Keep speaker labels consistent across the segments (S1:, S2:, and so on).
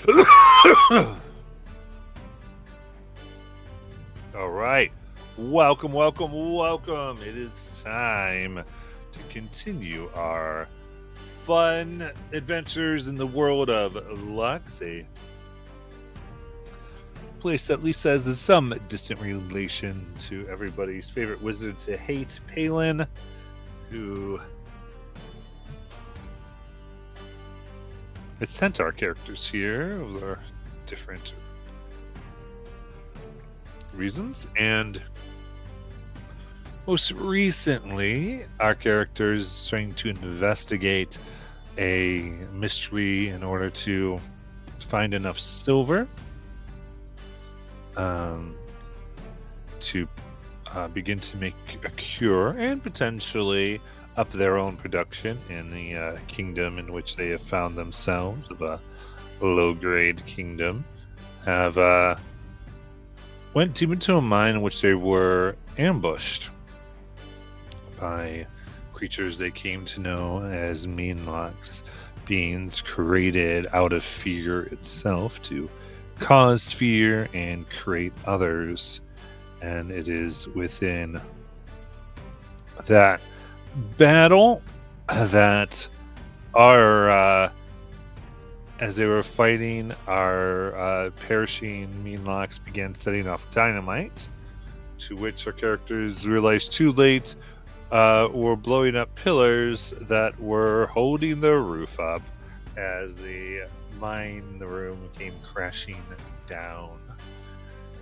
S1: All right. Welcome. It is time to continue our fun adventures in the world of Lux, a place that at least has some distant relation to everybody's favorite wizard to hate, Palin, who had sent our characters here for different reasons, and most recently our characters trying to investigate a mystery in order to find enough silver to begin to make a cure and potentially up their own production in the kingdom in which they have found themselves, of a low-grade kingdom. Have went deep into a mine in which they were ambushed by creatures they came to know as Meanlocks, beings created out of fear itself to cause fear and create others. And it is within that battle that our as they were fighting, our perishing Meanlocks began setting off dynamite, to which our characters realized too late were blowing up pillars that were holding the roof up as the mine in the room came crashing down,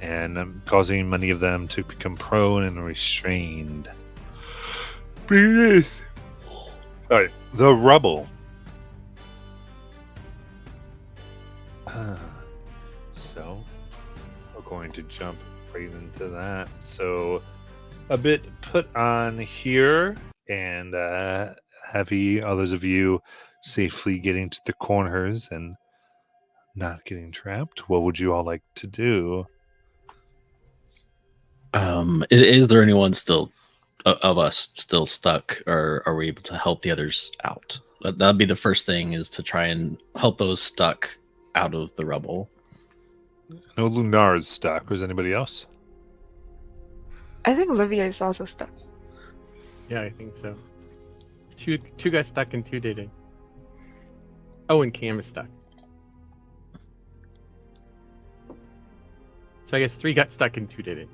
S1: and causing many of them to become prone and restrained. Sorry, the rubble. So we're going to jump right into that. So a bit put on here, and heavy others of you safely getting to the corners and not getting trapped. What would you all like to do?
S2: Is there anyone still of us still stuck, or are we able to help the others out? That'd be the first thing, is to try and help those stuck out of the rubble.
S1: No, Lunar is stuck. Was anybody else?
S3: I think Olivia is also stuck.
S4: Yeah, I think so. Two got stuck and two didn't. Oh, and Cam is stuck. So I guess 3 got stuck and 2 didn't.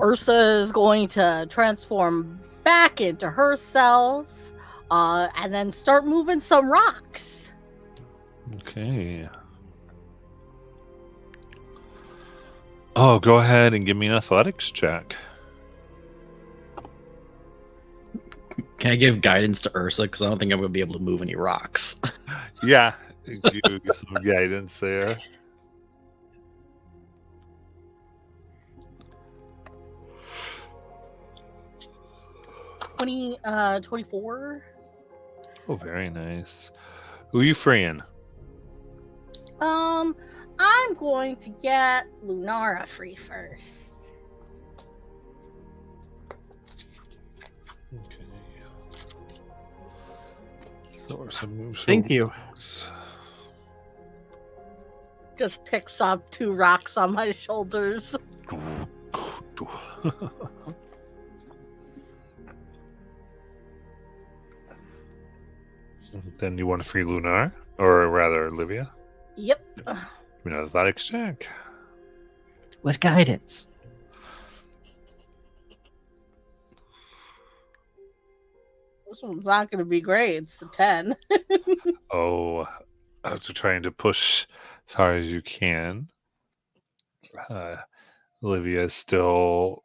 S5: Ursa is going to transform back into herself, and then start moving some rocks.
S1: Okay. Oh, go ahead and give me an athletics check.
S2: Can I give guidance to Ursa? Because I don't think I'm going to be able to move any rocks.
S1: Yeah, you get some guidance there.
S5: Twenty, 24.
S1: Oh, very nice. Who are you freeing?
S5: I'm going to get Lunara free first.
S1: Okay. So some moves.
S4: Thank you.
S5: Just picks up 2 rocks on my shoulders.
S1: Then you want to free Lunar, or rather Olivia?
S5: Yep.
S1: You know, athletics check.
S6: With guidance.
S5: This one's not going to be great. It's a 10.
S1: Oh, so trying to push as hard as you can. Olivia is still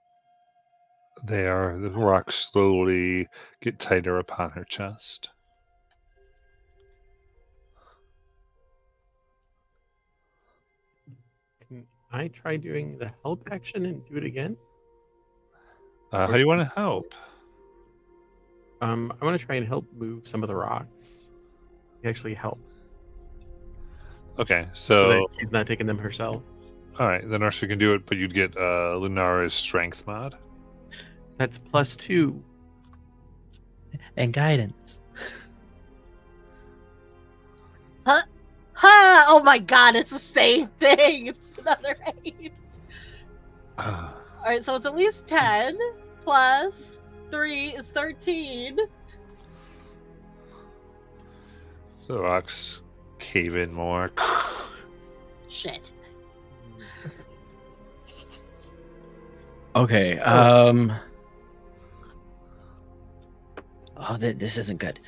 S1: there. The rocks slowly get tighter upon her chest.
S4: Can I try doing the help action and do it again?
S1: How do you want to help?
S4: I want to try and help move some of the rocks. Actually help.
S1: Okay,
S4: So
S1: so
S4: that she's not taking them herself.
S1: all right, then Ursula can do it, but you'd get Lunara's strength mod.
S4: That's +2.
S6: And guidance.
S5: Ha! Oh my god, it's the same thing. It's another 8. Alright, so it's at least 10 plus 3 is 13.
S1: The rocks cave in more.
S5: Shit.
S2: Okay.
S6: Oh, this isn't good.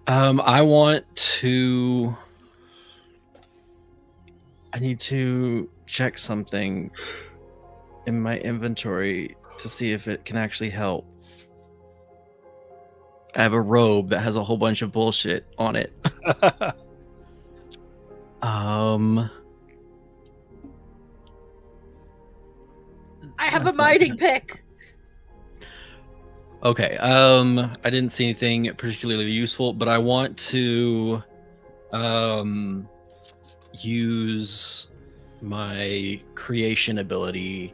S2: I want to. I need to check something in my inventory to see if it can actually help. I have a robe that has a whole bunch of bullshit on it.
S5: I have a
S6: That's not
S5: mining
S6: good.
S5: pick.
S2: Okay. I didn't see anything particularly useful, but I want to use my creation ability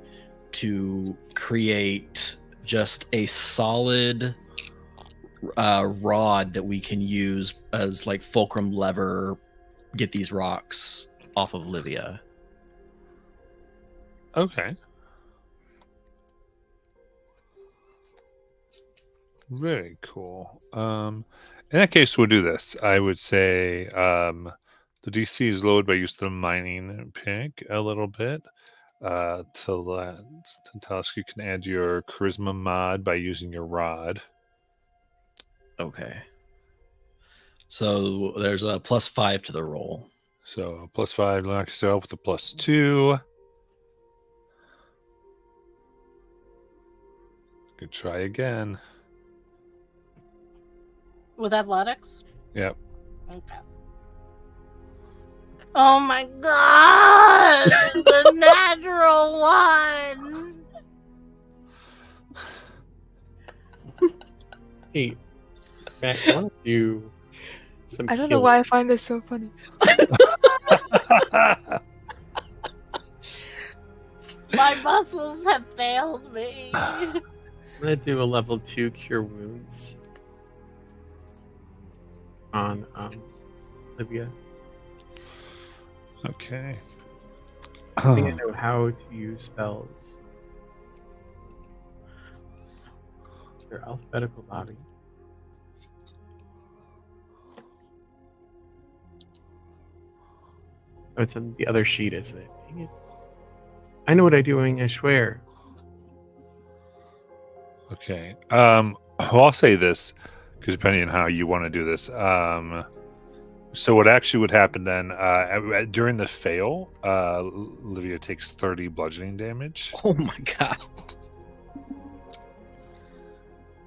S2: to create just a solid rod that we can use as like fulcrum lever, get these rocks off of Livia.
S1: Okay. Very cool. In that case, we'll do this. I would say the DC is lowered by use of the mining pick a little bit. Tentalis, you can add your charisma mod by using your rod.
S2: Okay. So there's a +5 to the roll.
S1: So +5 knocks it out with a +2. Good try again.
S5: With athletics?
S1: Yep.
S5: Okay. Oh my god! The natural one!
S4: Hey, Matt, I want to do some
S3: I don't know
S4: healing.
S3: why I find this so funny.
S5: My muscles have failed me.
S4: I'm gonna do a level 2 cure wounds on Livia.
S1: Okay.
S4: I think I know how to use spells. Their alphabetical lobby. Oh, it's on the other sheet, isn't it? Dang it. I know what I'm doing, I swear.
S1: Okay. Well, I'll say this because depending on how you want to do this. So what actually would happen then during the fail, Livia takes 30 bludgeoning damage.
S2: Oh my god.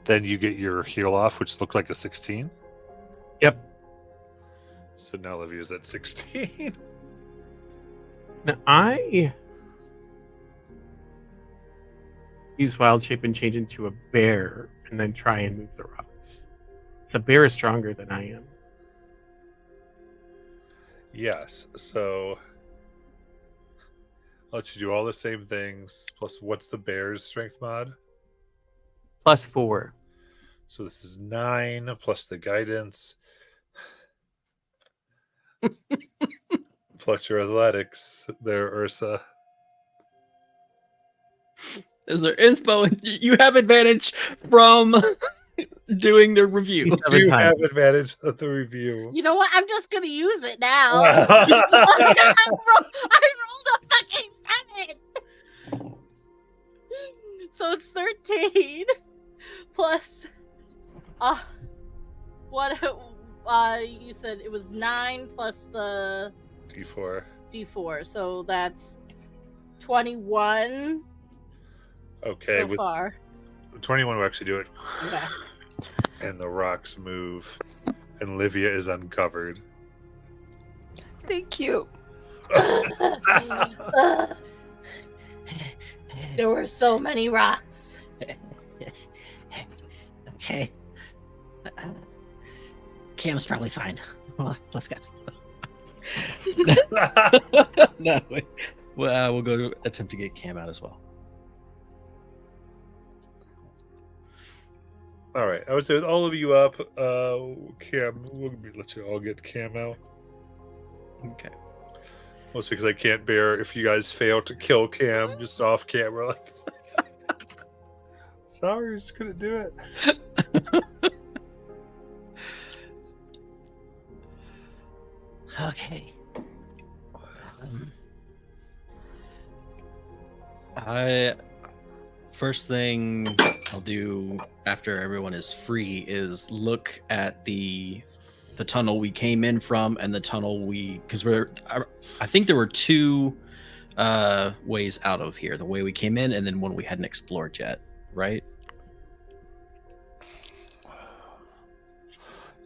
S1: Then you get your heal off, which looked like a 16.
S4: Yep.
S1: So now Livia's at 16.
S4: Now I use wild shape and change into a bear and then try and move the rocks. So a bear is stronger than I am.
S1: Yes. So I'll let you do all the same things. Plus, what's the bear's strength mod?
S4: +4.
S1: So this is 9 plus the guidance. Plus your athletics there, Ursa.
S2: Is there inspo? You have advantage from doing the review.
S4: Every
S1: You
S4: time.
S1: have advantage of the review.
S5: You know what? I'm just gonna use it now. I rolled a fucking 7! So it's 13 plus what you said it was 9 plus the
S1: D4.
S5: D4, so that's 21
S1: Okay,
S5: so
S1: with
S5: far.
S1: 21 will actually do it.
S5: Okay.
S1: And the rocks move. And Livia is uncovered.
S3: Thank you.
S5: There were so many rocks.
S6: Okay. Cam's probably fine. Well, let's go.
S2: No, wait. Well, we'll go attempt to get Cam out as well.
S1: All right. I would say with all of you up, Cam, we'll let you all get Cam out.
S2: Okay.
S1: Mostly because I can't bear if you guys fail to kill Cam just off camera. Like, sorry, just couldn't do it.
S6: Okay.
S2: First thing I'll do after everyone is free is look at the tunnel we came in from and the tunnel because I think there were two ways out of here, the way we came in and then one we hadn't explored yet, right?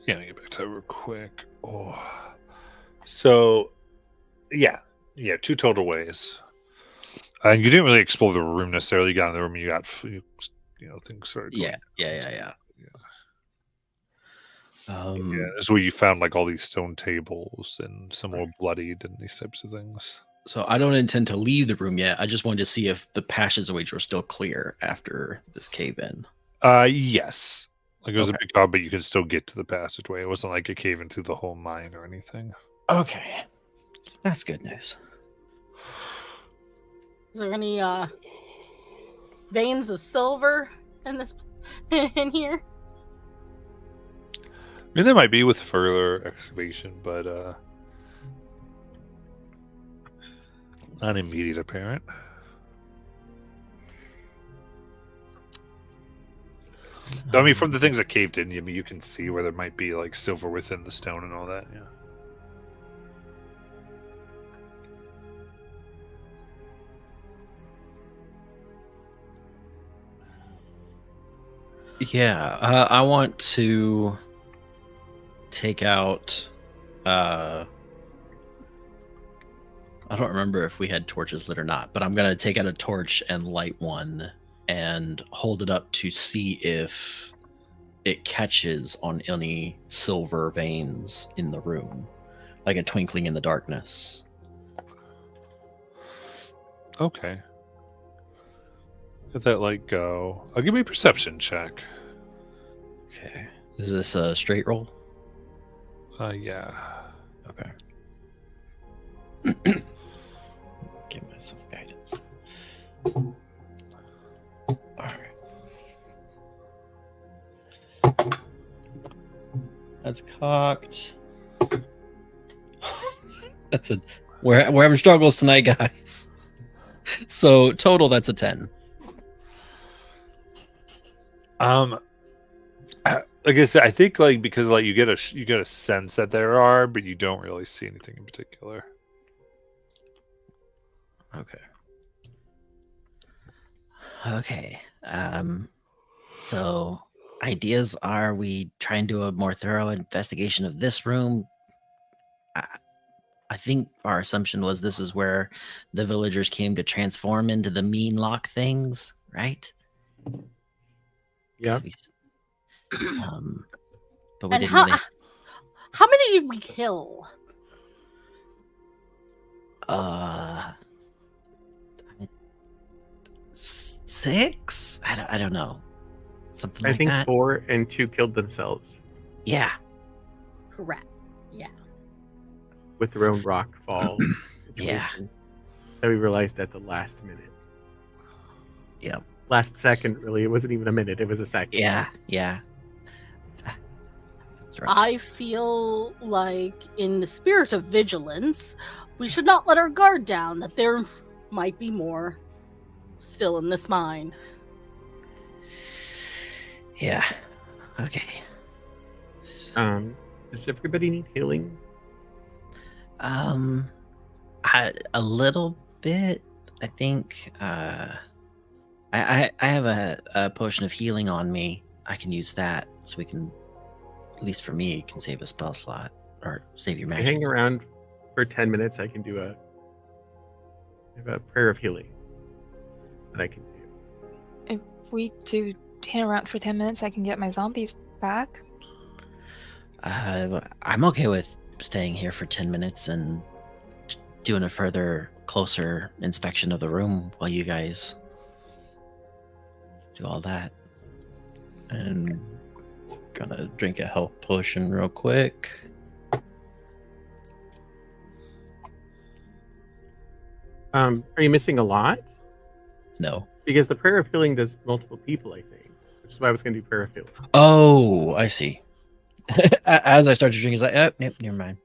S1: Yeah, let me get back to that real quick. Oh, so yeah, two total ways. And you didn't really explore the room necessarily. You got in the room, you got things started.
S2: Yeah.
S1: Yeah,
S2: Um,
S1: this is where you found like all these stone tables and some more bloodied and these types of things.
S2: So I don't intend to leave the room yet. I just wanted to see if the passageways were still clear after this cave in.
S1: Yes. Like it was a
S2: Okay.
S1: big cave, but you could still get to the passageway. It wasn't like a cave in through the whole mine or anything.
S2: Okay. That's good news.
S5: Is there any veins of silver in this in here?
S1: I mean, there might be with further excavation, but not immediate apparent. I mean, from the things that caved in, you can see where there might be like silver within the stone and all that. Yeah.
S2: Yeah, I want to take out. I don't remember if we had torches lit or not, but I'm gonna take out a torch and light one and hold it up to see if it catches on any silver veins in the room, like a twinkling in the darkness.
S1: Okay. Let that light go. I'll give me a perception check.
S2: Okay, is this a straight roll?
S1: Yeah.
S2: Okay. Give myself guidance. Alright. That's cocked. That's a we're having struggles tonight, guys. So total that's a 10.
S1: Like I said, I think like because like you get a sense that there are, but you don't really see anything in particular.
S2: Okay.
S6: Okay. So ideas are we try and do a more thorough investigation of this room. I think our assumption was this is where the villagers came to transform into the mean lock things, right?
S4: Yeah.
S6: But we
S5: And
S6: didn't
S5: how
S6: really.
S5: how many did we kill?
S6: Six? I don't know. Something
S4: I
S6: like
S4: think
S6: that.
S4: 4 and 2 killed themselves
S6: Yeah.
S5: Correct. Yeah.
S4: with their own rock fall
S6: Yeah.
S4: situation that we realized at the last minute.
S6: Yep.
S4: Last second, really. It wasn't even a minute. It was a second.
S6: Yeah. Yeah. That's rough.
S5: I feel like, in the spirit of vigilance, we should not let our guard down, that there might be more still in this mine.
S6: Yeah. Okay.
S4: Does everybody need healing?
S6: A little bit. I think. I have a potion of healing on me. I can use that, so we can, at least for me, it can save a spell slot or save your
S4: If you
S6: magic.
S4: hang around for 10 minutes, I can do I have a prayer of healing that I can do.
S3: If we do hang around for 10 minutes, I can get my zombies back.
S6: I'm okay with staying here for 10 minutes and doing a further, closer inspection of the room while you guys do all that.
S2: And gonna drink a health potion real quick.
S4: Are you missing a lot?
S2: No.
S4: Because the prayer of healing does multiple people, I think. Which is why I was going to do prayer of healing.
S2: Oh, I see. As I start to drink, it's like, oh, nope, never mind.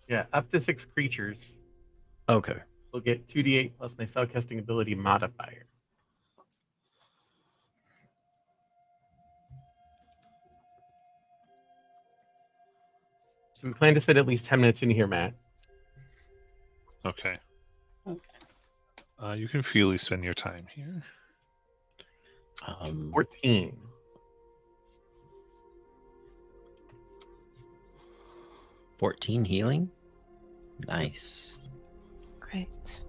S4: Yeah, up to 6 creatures
S2: Okay.
S4: will get 2d8 plus my spellcasting ability modifier. So we plan to spend at least 10 minutes in here, Matt.
S1: Okay.
S5: Okay.
S1: You can freely spend your time here.
S4: 14.
S6: 14 healing. Nice.
S3: Great.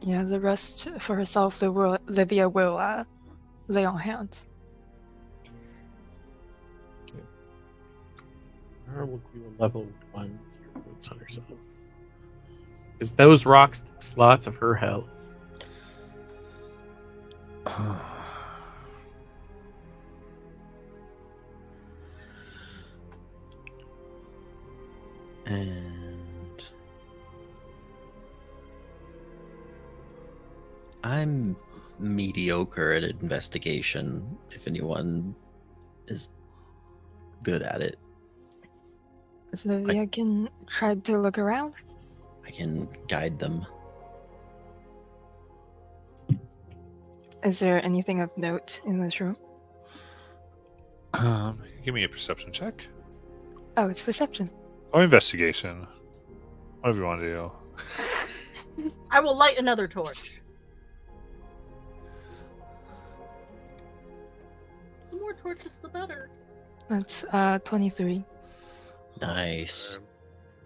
S3: Yeah, the rest for herself, Livia will lay on hands.
S4: Or we'll do a level 1 cure wounds on herself. Because those rocks took slots of her health.
S6: And I'm mediocre at investigation. If anyone is good at it,
S3: Livia can try to look around.
S6: I can guide them.
S3: Is there anything of note in this room?
S1: Give me a perception check.
S3: Oh, it's perception.
S1: Or investigation. Whatever you want to do.
S5: I will light another torch. The more torches, the better.
S3: That's 23.
S6: Nice.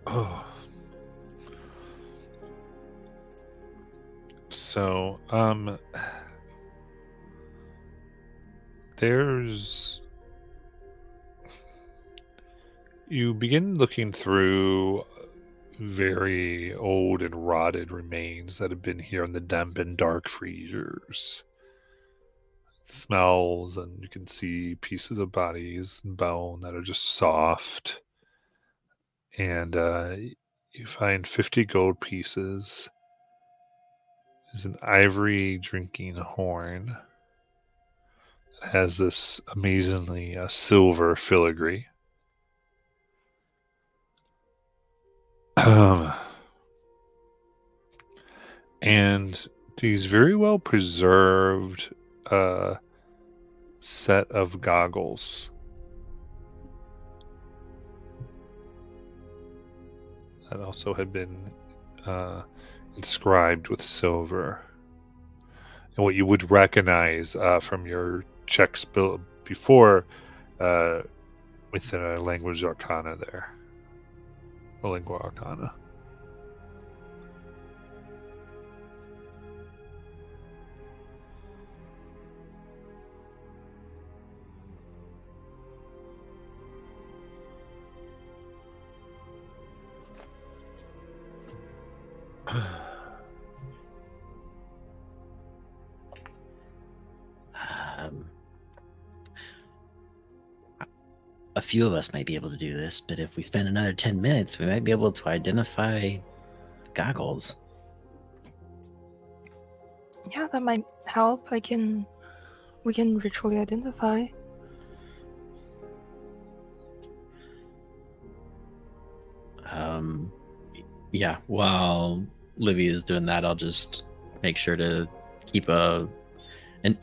S1: Oh. So, there's. You begin looking through very old and rotted remains that have been here in the damp and dark for years. Smells, and you can see pieces of bodies and bone that are just soft. And you find 50 gold pieces. There's an ivory drinking horn that has this amazingly silver filigree. And these very well preserved set of goggles that also had been inscribed with silver. And what you would recognize from your checks before with the language arcana there. Or lingua arcana.
S6: A few of us might be able to do this, but if we spend another 10 minutes, we might be able to identify goggles.
S3: Yeah, that might help. We can ritually identify.
S2: Yeah, while Livy is doing that, I'll just make sure to keep an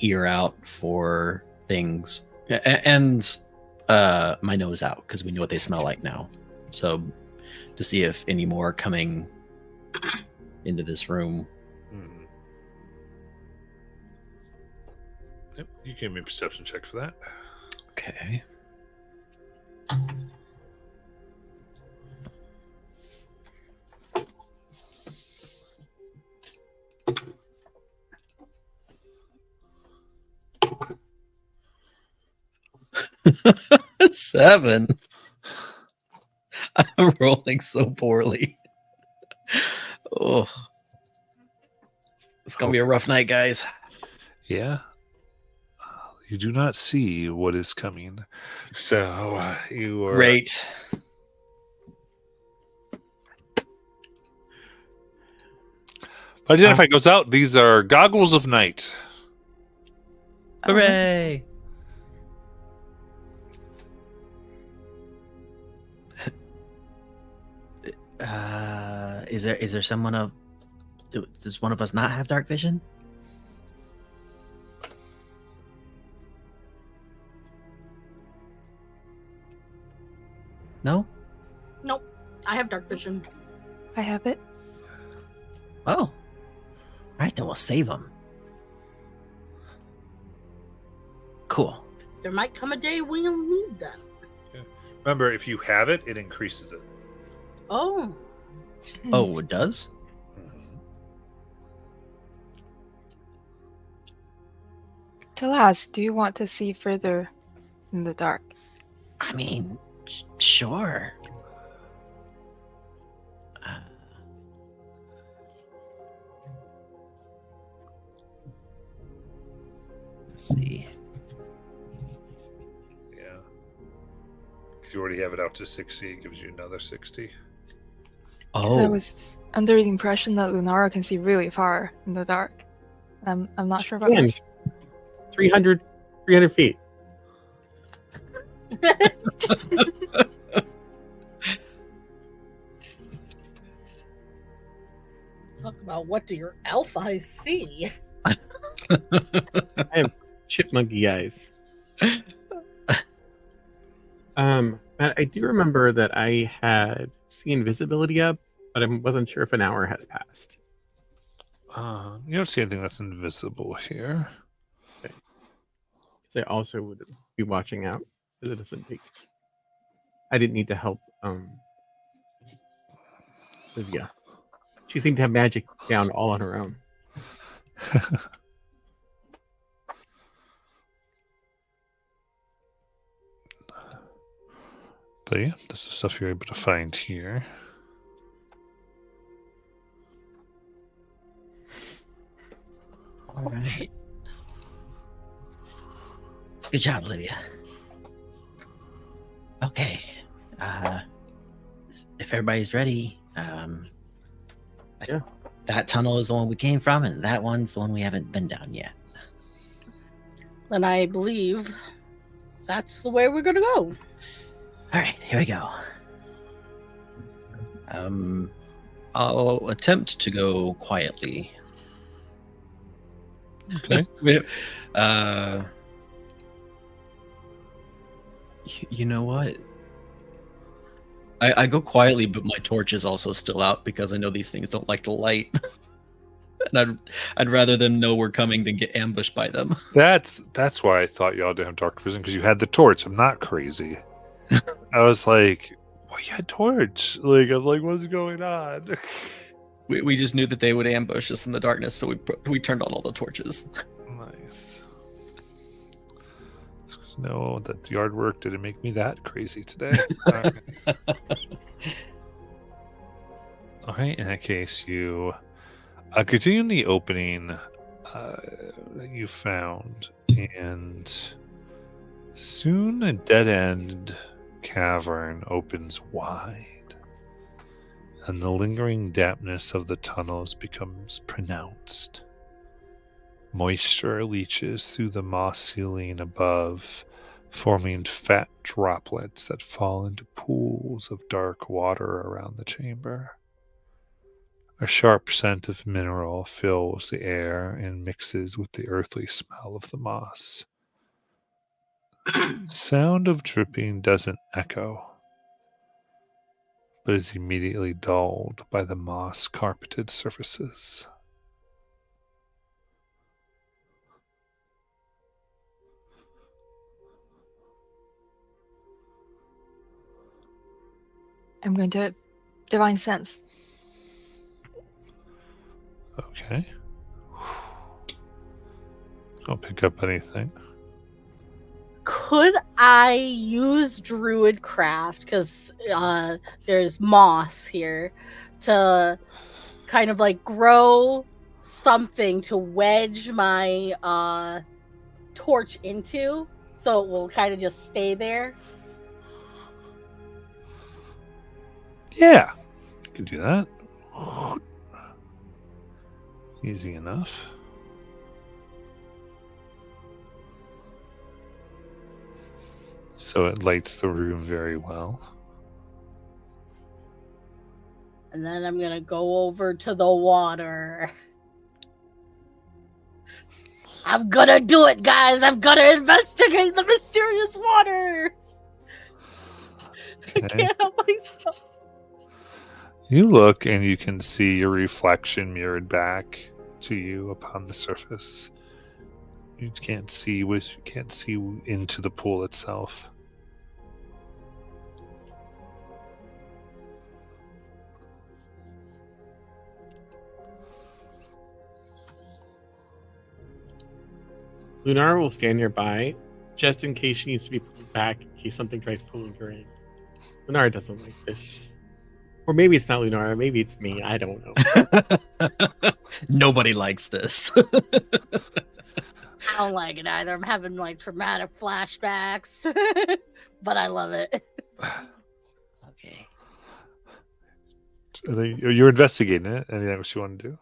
S2: ear out for things and my nose out, because we know what they smell like now. So to see if any more are coming into this room.
S1: Mm-hmm. Yep, you gave me a perception check for that.
S2: Okay. Seven. I'm rolling so poorly. Oh, it's gonna be a rough night, guys.
S1: Yeah. You do not see what is coming. So you are
S2: Great.
S1: Identify goes out. These are goggles of night.
S6: Hooray! Is there someone of? Does one of us not have dark vision? No.
S5: Nope. I have dark vision.
S3: I have it.
S6: Oh. All right, then we'll save them. Cool.
S5: There might come a day when you'll need them.
S1: Remember, if you have it, it increases it.
S5: Oh.
S6: Oh, it does?
S3: Talas, do you want to see further in the dark?
S6: I mean, sure. Let's see.
S1: Yeah. Because you already have it out to 60, it gives you another 60.
S3: 'Cause I
S6: Oh,
S3: was under the impression that Lunara can see really far in the dark. I'm not sure about
S4: can.
S3: this.
S4: 300 feet.
S5: Talk about what do your elf eyes see?
S4: Chipmunky eyes. Matt, I do remember that I had see invisibility up, but I wasn't sure if an hour has passed.
S1: You don't see anything that's invisible here.
S4: Because I also would be watching out because it doesn't take. I didn't need to help. Livia. She seemed to have magic down all on her own.
S1: But yeah, that's the stuff you're able to find here.
S6: all right. Good job, Olivia. Okay. If everybody's ready,
S4: Yeah.
S6: That tunnel is the one we came from, and that one's the one we haven't been down yet.
S5: Then I believe that's the way we're gonna go.
S6: All right, here we go. I'll attempt to go quietly.
S1: Okay.
S2: You know what? I go quietly, but my torch is also still out because I know these things don't like the light. And I'd rather them know we're coming than get ambushed by them.
S1: That's why I thought y'all didn't have dark vision, because you had the torch. I'm not crazy. I was like, well, you had torch. I'm like, what's going on?
S2: We just knew that they would ambush us in the darkness, so we turned on all the torches.
S1: Nice. No, that yard work didn't make me that crazy today. Alright. Okay, in that case, you continue the opening that you found, and soon a dead-end cavern opens wide, and the lingering dampness of the tunnels becomes pronounced. Moisture leaches through the moss ceiling above, forming fat droplets that fall into pools of dark water around the chamber. A sharp scent of mineral fills the air and mixes with the earthly smell of the moss. Sound of dripping doesn't echo, but is immediately dulled by the moss-carpeted surfaces.
S3: I'm going to divine sense.
S1: Okay. Don't pick up anything.
S5: Could I use Druidcraft, because there's moss here, to kind of like grow something to wedge my torch into, so it will kind of just stay there.
S1: Yeah, you can do that. Easy enough. So it lights the room very well.
S5: And then I'm gonna go over to the water. I'm gonna do it, guys! I'm gonna investigate the mysterious water! I
S1: Okay.
S5: can't help myself.
S1: You look and you can see your reflection mirrored back to you upon the surface. You can't see into the pool itself.
S4: Lunar will stand nearby just in case she needs to be pulled back, in case something tries pulling her in. Lunar doesn't like this. Or maybe it's not Lunar, maybe it's me. I don't know.
S2: Nobody likes this.
S5: I don't like it either. I'm having like traumatic flashbacks, but I love it.
S6: Okay.
S1: You're investigating it. Anything else you want to do?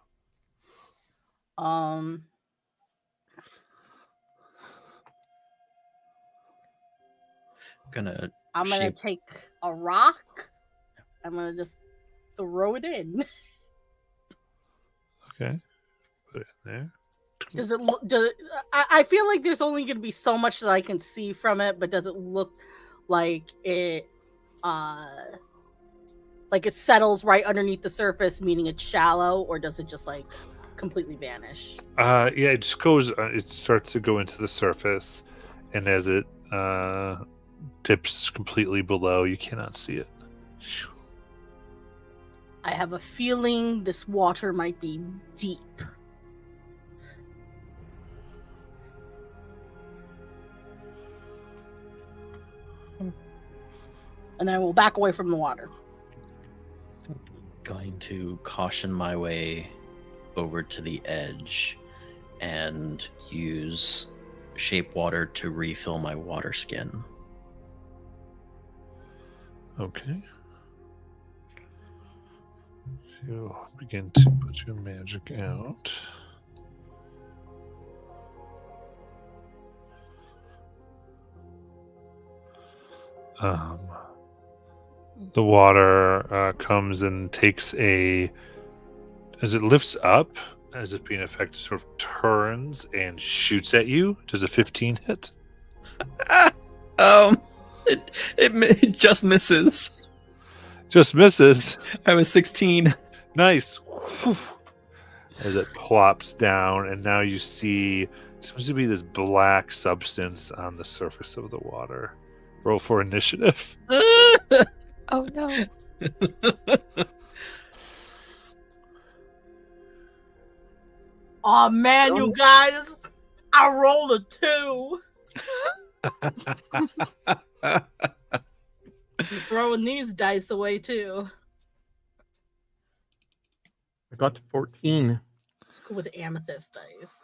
S2: Gonna
S5: I'm gonna
S2: shape-
S5: take a rock. I'm gonna just throw it in.
S1: Okay. Put it in there.
S5: Does it look? I feel like there's only gonna be so much that I can see from it, but does it look like it? Like it settles right underneath the surface, meaning it's shallow, or does it just like completely vanish?
S1: Yeah, it just goes. It starts to go into the surface, and as it dips completely below, you cannot see it.
S5: I have a feeling this water might be deep. And then I will back away from the water.
S2: going to caution my way over to the edge and use shape water to refill my water skin.
S1: Okay. So begin to put your magic out. The water comes and takes as it lifts up, as if being effective, sort of turns and shoots at you. Does a 15 hit?
S2: It just misses.
S1: Just misses.
S2: I was 16.
S1: Nice. Whew. As it plops down, and now you see seems to be this black substance on the surface of the water. Roll for initiative.
S3: Oh no.
S5: Oh man, you guys! I rolled a 2. I'm throwing these dice away too.
S4: I got to 14.
S5: Let's go with the amethyst dice.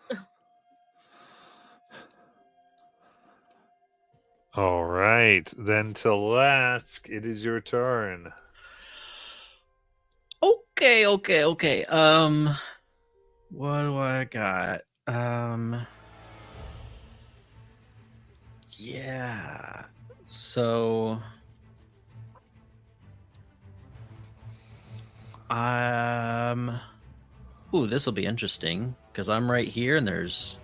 S1: All right, then to Lask, it is your turn.
S2: Okay. What do I got? Yeah. So ooh, this will be interesting because I'm right here and there's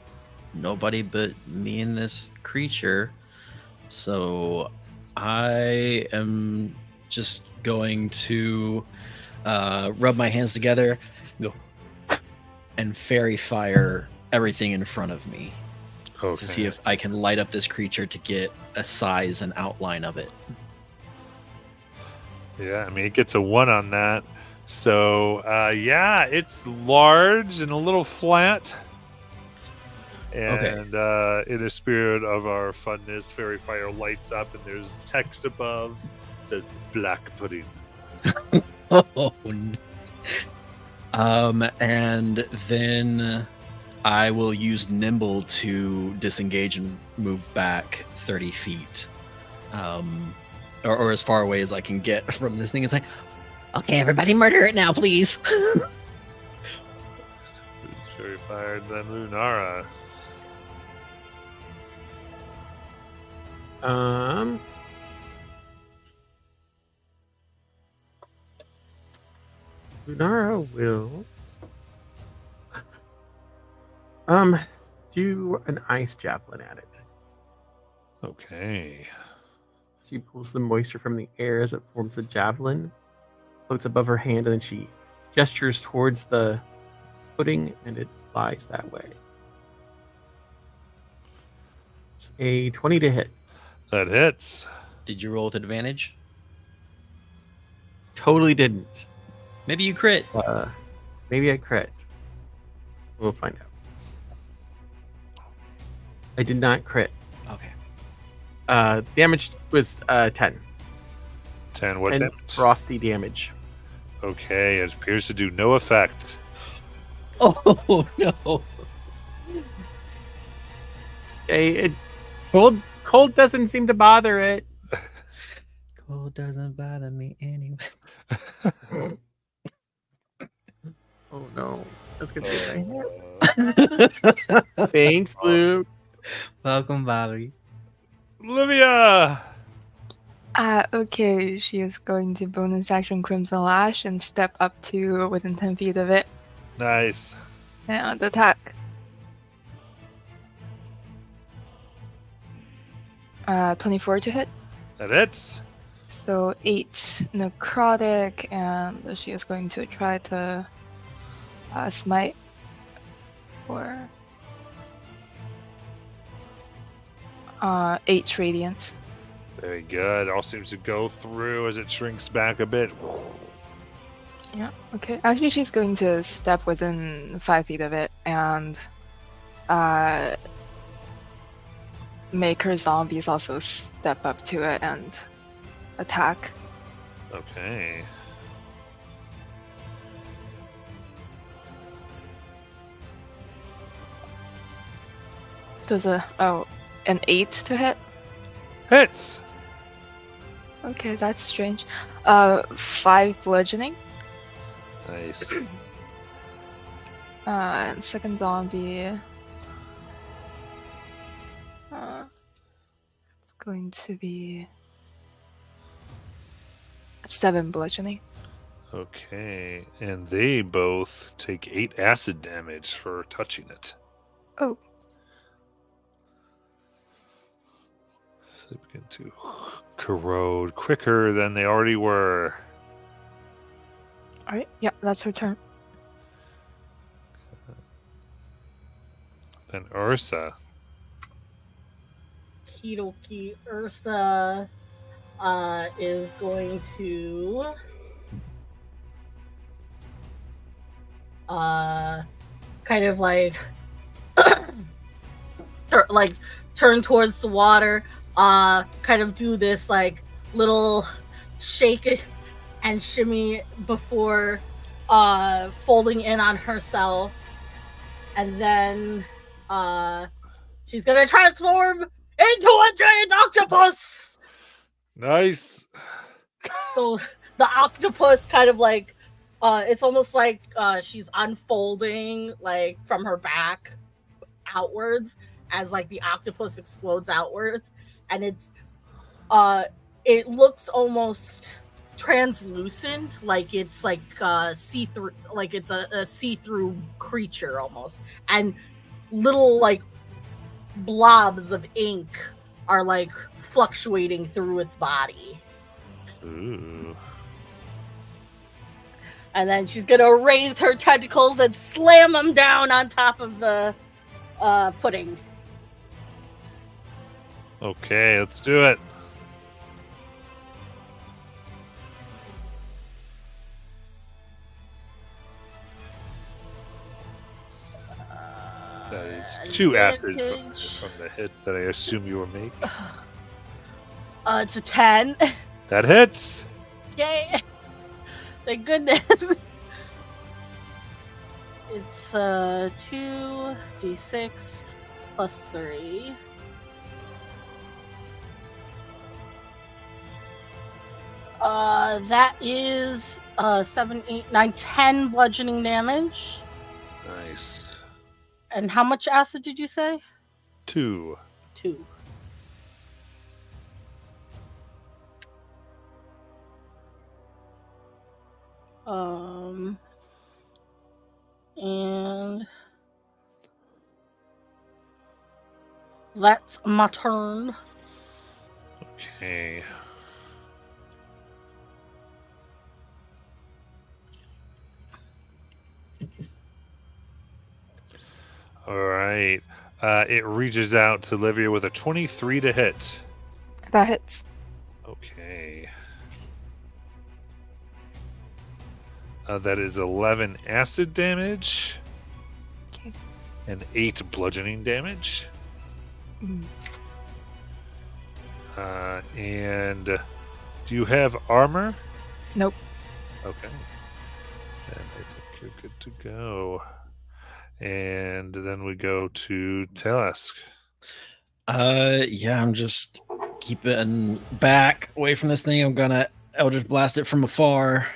S2: nobody but me and this creature. So I am just going to rub my hands together, go, and fairy fire everything in front of me to see if I can light up this creature to get a size and outline of it.
S1: Yeah, I mean, it gets a 1 on that. So, yeah, it's large and a little flat. And in a spirit of our funness, Fairy Fire lights up and there's text above. It says black pudding.
S2: And then I will use Nimble to disengage and move back 30 feet. Or as far away as I can get from this thing. It's like,
S6: Okay, everybody, murder it now, please.
S1: Who's Fury fired? Then Lunara.
S4: Lunara will do an ice javelin at it.
S1: Okay.
S4: She pulls the moisture from the air as it forms a javelin, floats above her hand, and then she gestures towards the pudding, and it flies that way. It's a 20 to hit.
S1: That hits.
S2: did you roll with advantage?
S4: Totally didn't.
S2: Maybe you crit.
S4: Maybe I crit. We'll find out. I did not crit.
S2: Okay.
S4: Damage was 10.
S1: 10 what
S4: and
S1: damage?
S4: frosty damage.
S1: Okay, it appears to do no effect.
S2: Oh no.
S4: Okay, cold doesn't seem to bother it.
S6: Cold doesn't bother me anyway.
S4: Oh no, that's gonna be my hair. Thanks, Luke.
S6: Welcome, Bobby.
S1: Olivia!
S3: Okay, she is going to bonus action Crimson Lash and step up to within 10 feet of it
S1: Nice.
S3: and attack. 24 to hit.
S1: That hits.
S3: So 8 necrotic, and she is going to try to smite for 8 radiant.
S1: Very good. All seems to go through as it shrinks back a bit.
S3: Yeah, okay. Actually, she's going to step within 5 feet of it and make her zombies also step up to it and attack.
S1: Okay.
S3: Does an 8 to hit?
S1: Hits!
S3: Okay, that's strange. 5 bludgeoning.
S1: Nice.
S3: And second zombie. It's going to be 7 bludgeoning.
S1: Okay. And they both take 8 acid damage for touching it.
S3: Oh,
S1: So they begin to corrode quicker than they already were.
S3: alright. Yeah, that's her turn.
S1: Then Ursa.
S5: Kidoki Ursa is going to kind of like turn towards the water, kind of do this like little shake and shimmy before folding in on herself, and then she's gonna transform into a giant octopus.
S1: Nice.
S5: So the octopus kind of like it's almost like she's unfolding like from her back outwards as like the octopus explodes outwards, and it's it looks almost translucent, like it's like see-through, like it's a see-through creature almost, and little like blobs of ink are like fluctuating through its body.
S1: Ooh.
S5: And then she's gonna raise her tentacles and slam them down on top of the pudding.
S1: Okay, let's do it. That is 2 acid from the hit that I assume you were making.
S5: It's a 10.
S1: That hits.
S5: Yay! Thank goodness. It's 2d6 plus 3. That is 7, 8, 9, 10 bludgeoning damage.
S1: Nice.
S5: And how much acid did you say?
S1: 2.
S5: 2. And that's my turn.
S1: Okay. All right. It reaches out to Livia with a 23 to hit.
S3: That hits.
S1: Okay. That is 11 acid damage.
S3: Okay.
S1: And 8 bludgeoning damage.
S3: Mm.
S1: And do you have armor?
S3: Nope.
S1: Okay. Then I think you're good to go. And then we go to Telesk.
S2: Yeah, I'm just keeping back away from this thing. I'm gonna Eldritch Blast it from afar.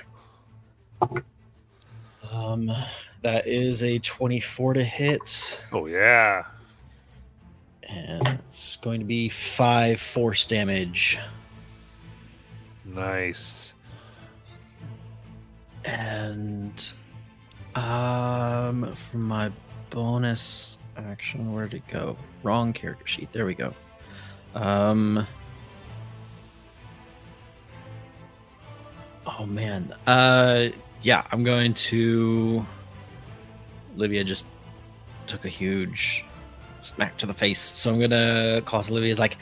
S2: That is a 24 to hit,
S1: Oh, yeah.
S2: and it's going to be 5 force damage.
S1: Nice.
S2: And for my bonus action, where'd it go? Wrong character sheet. There we go. Oh man. Yeah, I'm going to. Livia just took a huge smack to the face, so I'm gonna call to Livia's like,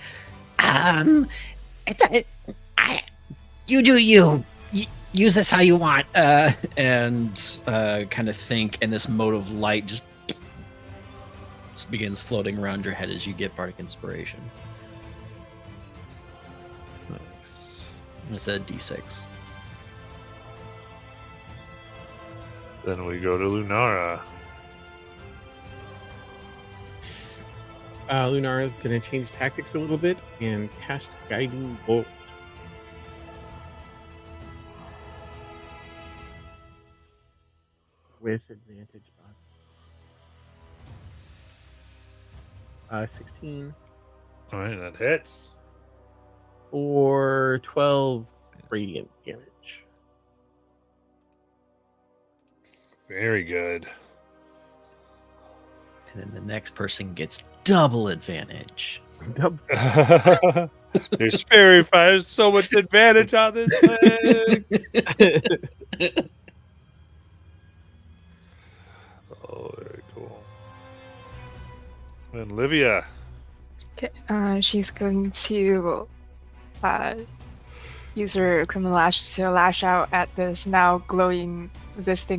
S6: You do you.
S2: use this how you want, and kind of think, and this mode of light just begins floating around your head as you get bardic inspiration.
S1: Nice.
S2: And it's a d6.
S1: Then we go to Lunara.
S4: Lunara's going to change tactics a little bit and cast Guiding Bolt. With advantage on 16
S1: All right, that hits.
S4: or 12 radiant damage.
S1: Very good.
S2: And then the next person gets double advantage.
S1: There's fairy fire, so much advantage on this thing. Oh, very cool. And Livia.
S3: Okay. She's going to use her criminal lash to lash out at this thing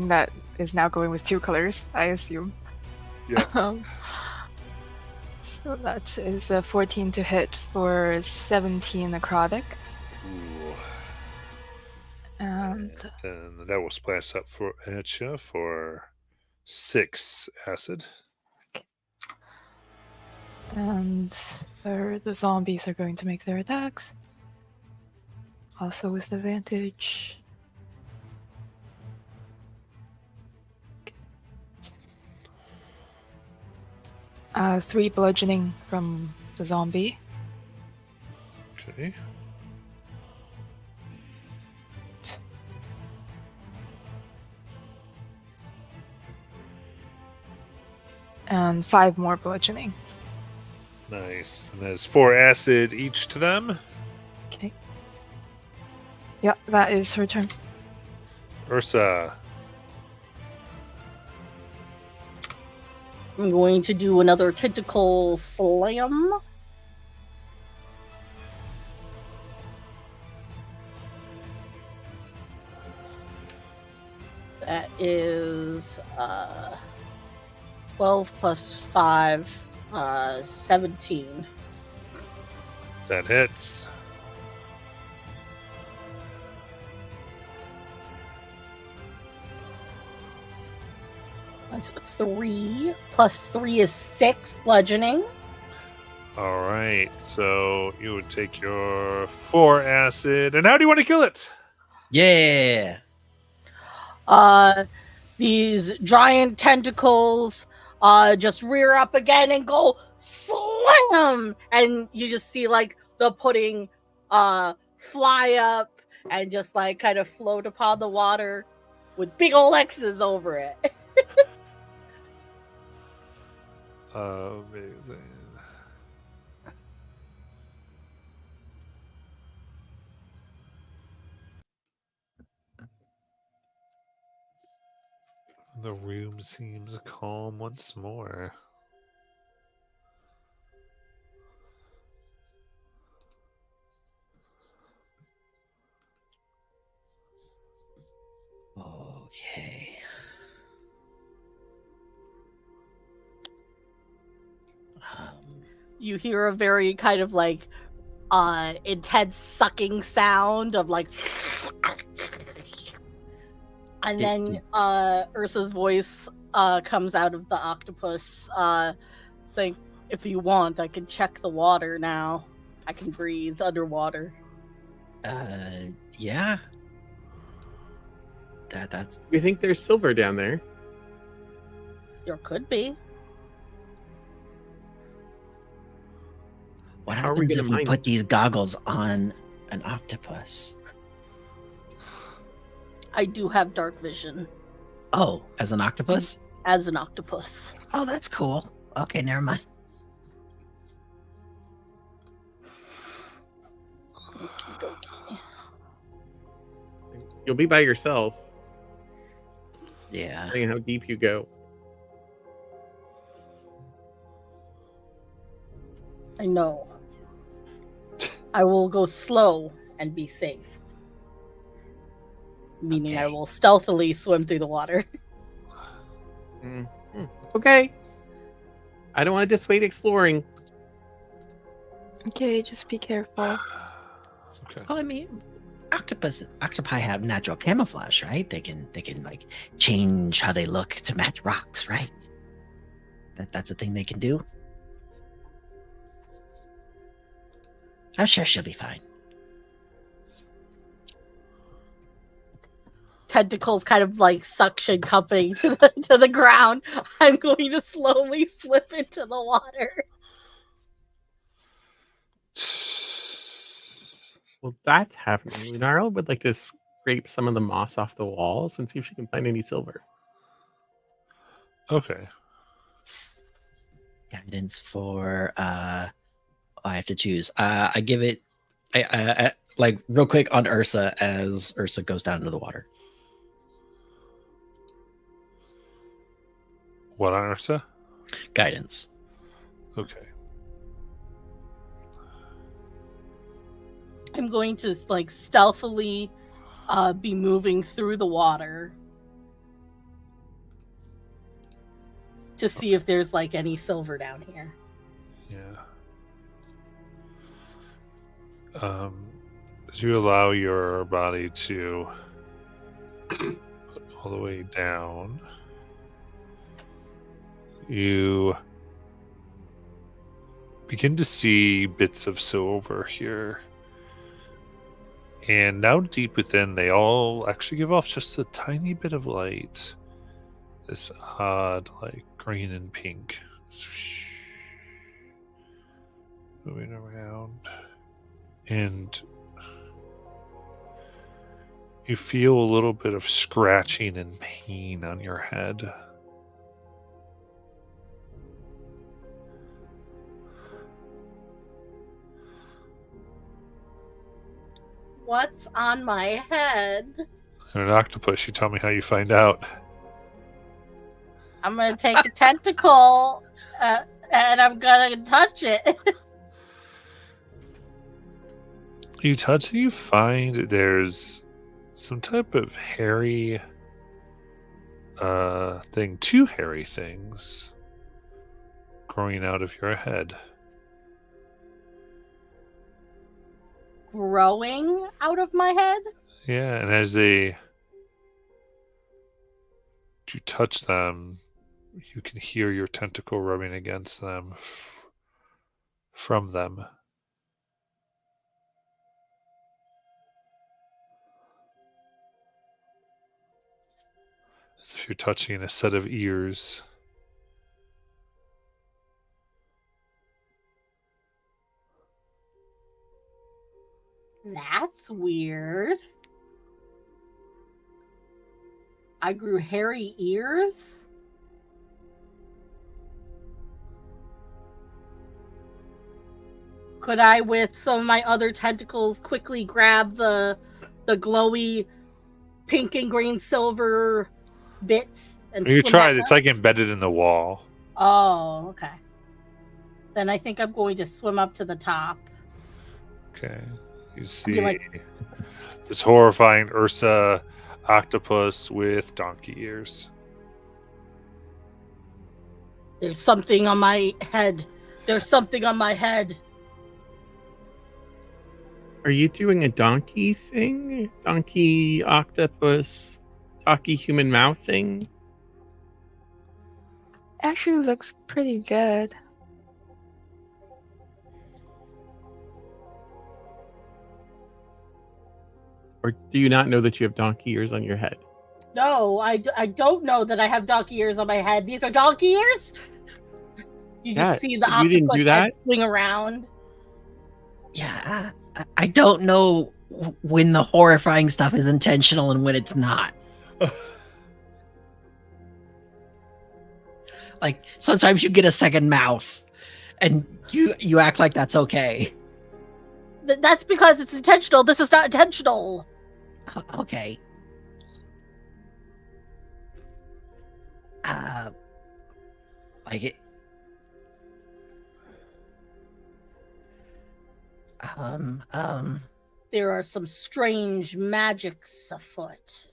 S3: that is now glowing with 2 colors, I assume.
S1: Yeah.
S3: So that is a 14 to hit for 17 necrotic.
S1: Ooh.
S3: And
S1: And that will splash up for Etcha for 6 acid.
S3: the zombies are going to make their attacks. Also with advantage. 3 bludgeoning from the zombie.
S1: Okay.
S3: And 5 more bludgeoning.
S1: Nice. And there's 4 acid each to them.
S3: Okay. Yeah, that is her turn.
S1: Ursa.
S5: I'm going to do another tentacle slam. That is 12 plus 5, 17.
S1: That hits.
S5: That's 3 plus 3 is 6 bludgeoning.
S1: All right, so you would take your 4 acid, and how do you want to kill it?
S2: Yeah.
S5: These giant tentacles just rear up again and go slam, and you just see like the pudding fly up and just like kind of float upon the water with big old X's over it.
S1: Amazing. The room seems calm once more.
S6: Okay.
S5: You hear a very kind of like intense sucking sound of like, and then Ursa's voice comes out of the octopus saying, if you want, I can check the water now. I can breathe underwater.
S6: Yeah. That's
S4: You think there's silver down there?
S5: There could be.
S6: what
S4: How are we
S6: happens
S4: gonna
S6: if we
S4: mine
S6: put
S4: it?
S6: these goggles on an octopus?
S5: I do have dark vision
S6: Oh, as an octopus?
S5: as an octopus.
S6: Oh, that's cool. Okay, never mind.
S5: Okey-dokey.
S4: You'll be by yourself,
S6: Yeah.
S4: depending on how deep you go.
S5: I know. I will go slow and be safe. Meaning I
S6: Okay.
S5: will stealthily swim through the water.
S4: Okay. I don't want to dissuade exploring.
S3: Okay, just be careful.
S1: Okay.
S6: Well, I mean, octopi have natural camouflage, right? They can like change how they look to match rocks, right? That's a thing they can do. I'm sure she'll be fine.
S5: Tentacles kind of like suction cupping to the ground. I'm going to slowly slip into the water.
S4: Well, that's happening. Lunara would like to scrape some of the moss off the walls and see if she can find any silver.
S1: Okay.
S6: Guidance for I have to choose. I give it I like real quick on Ursa as Ursa goes down into the water.
S1: What on Ursa?
S6: Guidance.
S1: Okay.
S5: I'm going to like stealthily be moving through the water to see if there's like any silver down here.
S1: Yeah. As you allow your body to put all the way down, you begin to see bits of silver here. And now deep within, they all actually give off just a tiny bit of light. This odd, like, green and pink. Moving around. And you feel a little bit of scratching and pain on your head.
S5: What's on my head?
S1: And an octopus, you tell me how you find out.
S5: I'm gonna take a tentacle and I'm gonna touch it.
S1: You touch and you find there's some type of hairy thing, two hairy things growing out of your head.
S5: Growing out of my head?
S1: Yeah, and as you touch them, you can hear your tentacle rubbing against them from them. As if you're touching a set of ears.
S5: That's weird. I grew hairy ears? Could I, with some of my other tentacles, quickly grab the glowy pink and green silver bits and
S1: You
S5: swim
S1: try
S5: at
S1: it. It's
S5: them?
S1: like embedded in the wall.
S5: Oh, okay. Then I think I'm going to swim up to the top.
S1: Okay. You see
S5: like-
S1: this horrifying Ursa octopus with donkey ears.
S5: There's something on my head. There's something on my head.
S4: Are you doing a donkey thing? Donkey, octopus, talky human mouth thing?
S3: Actually looks pretty good.
S4: Or do you not know that you have donkey ears on your head?
S5: No, I don't know that I have donkey ears on my head. These are donkey ears? You just
S4: Yeah,
S5: see the
S4: you
S5: octopus
S4: didn't do
S5: head
S4: that?
S5: swing around.
S6: Yeah, I don't know when the horrifying stuff is intentional and when it's not. Like sometimes you get a second mouth, and you act like that's okay.
S5: That's because it's intentional. This is not intentional.
S6: Okay. Like it.
S5: There are some strange magics afoot.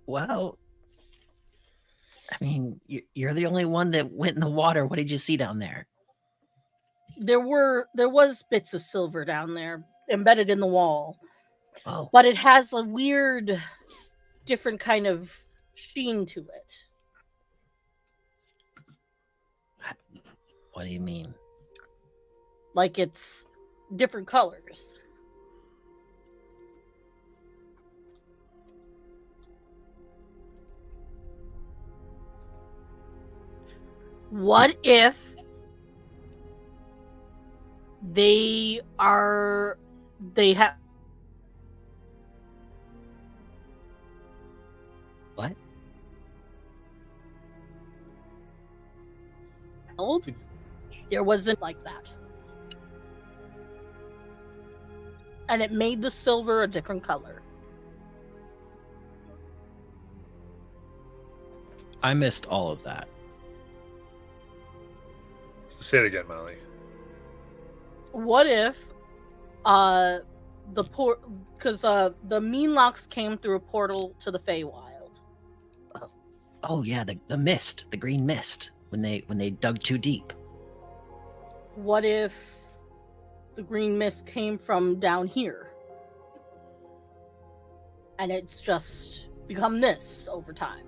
S6: Well, I mean, you're the only one that went in the water. What did you see down there?
S5: There was bits of silver down there embedded in the wall,
S6: Oh,
S5: but it has a weird, different kind of sheen to it.
S6: what do you mean?
S5: Like it's different colors. What if they have
S6: What?
S5: there wasn't like that. And it made the silver a different color.
S2: I missed all of that.
S1: Say it again, Molly.
S5: What if because the Meanlocks came through a portal to the Feywild.
S6: Oh yeah, the mist, the green mist, when they dug too deep.
S5: What if the green mist came from down here? And it's just become this over time.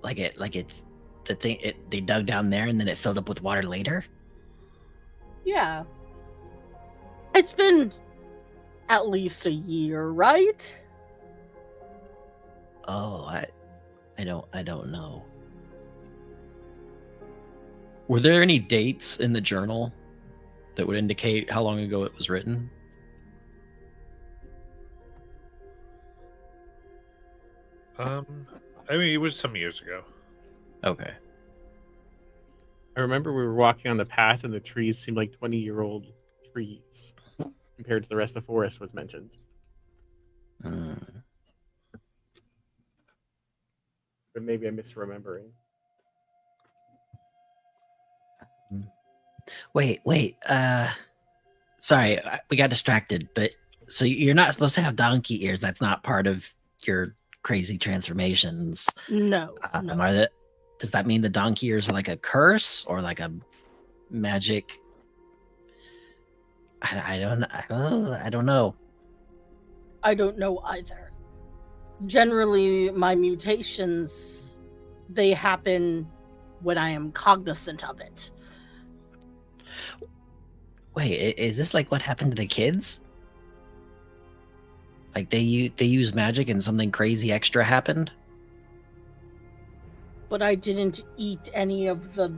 S6: They dug down there and then it filled up with water later.
S5: Yeah. It's been at least a year, right?
S6: Oh, I don't know.
S2: Were there any dates in the journal that would indicate how long ago it was written?
S1: I mean, it was some years ago.
S2: Okay.
S4: I remember we were walking on the path and the trees seemed like 20-year-old trees compared to the rest of the forest was mentioned.
S6: Hmm.
S4: But maybe I'm misremembering.
S6: Wait. Sorry, we got distracted. But so you're not supposed to have donkey ears. That's not part of your crazy transformations.
S5: No. no.
S6: Does that mean the donkey ears are like a curse or like a magic? I don't know.
S5: I don't know either. generally my mutations, they happen when I am cognizant of it.
S6: Wait, is this like what happened to the kids? Like they use magic and something crazy extra happened?
S5: But I didn't eat any of the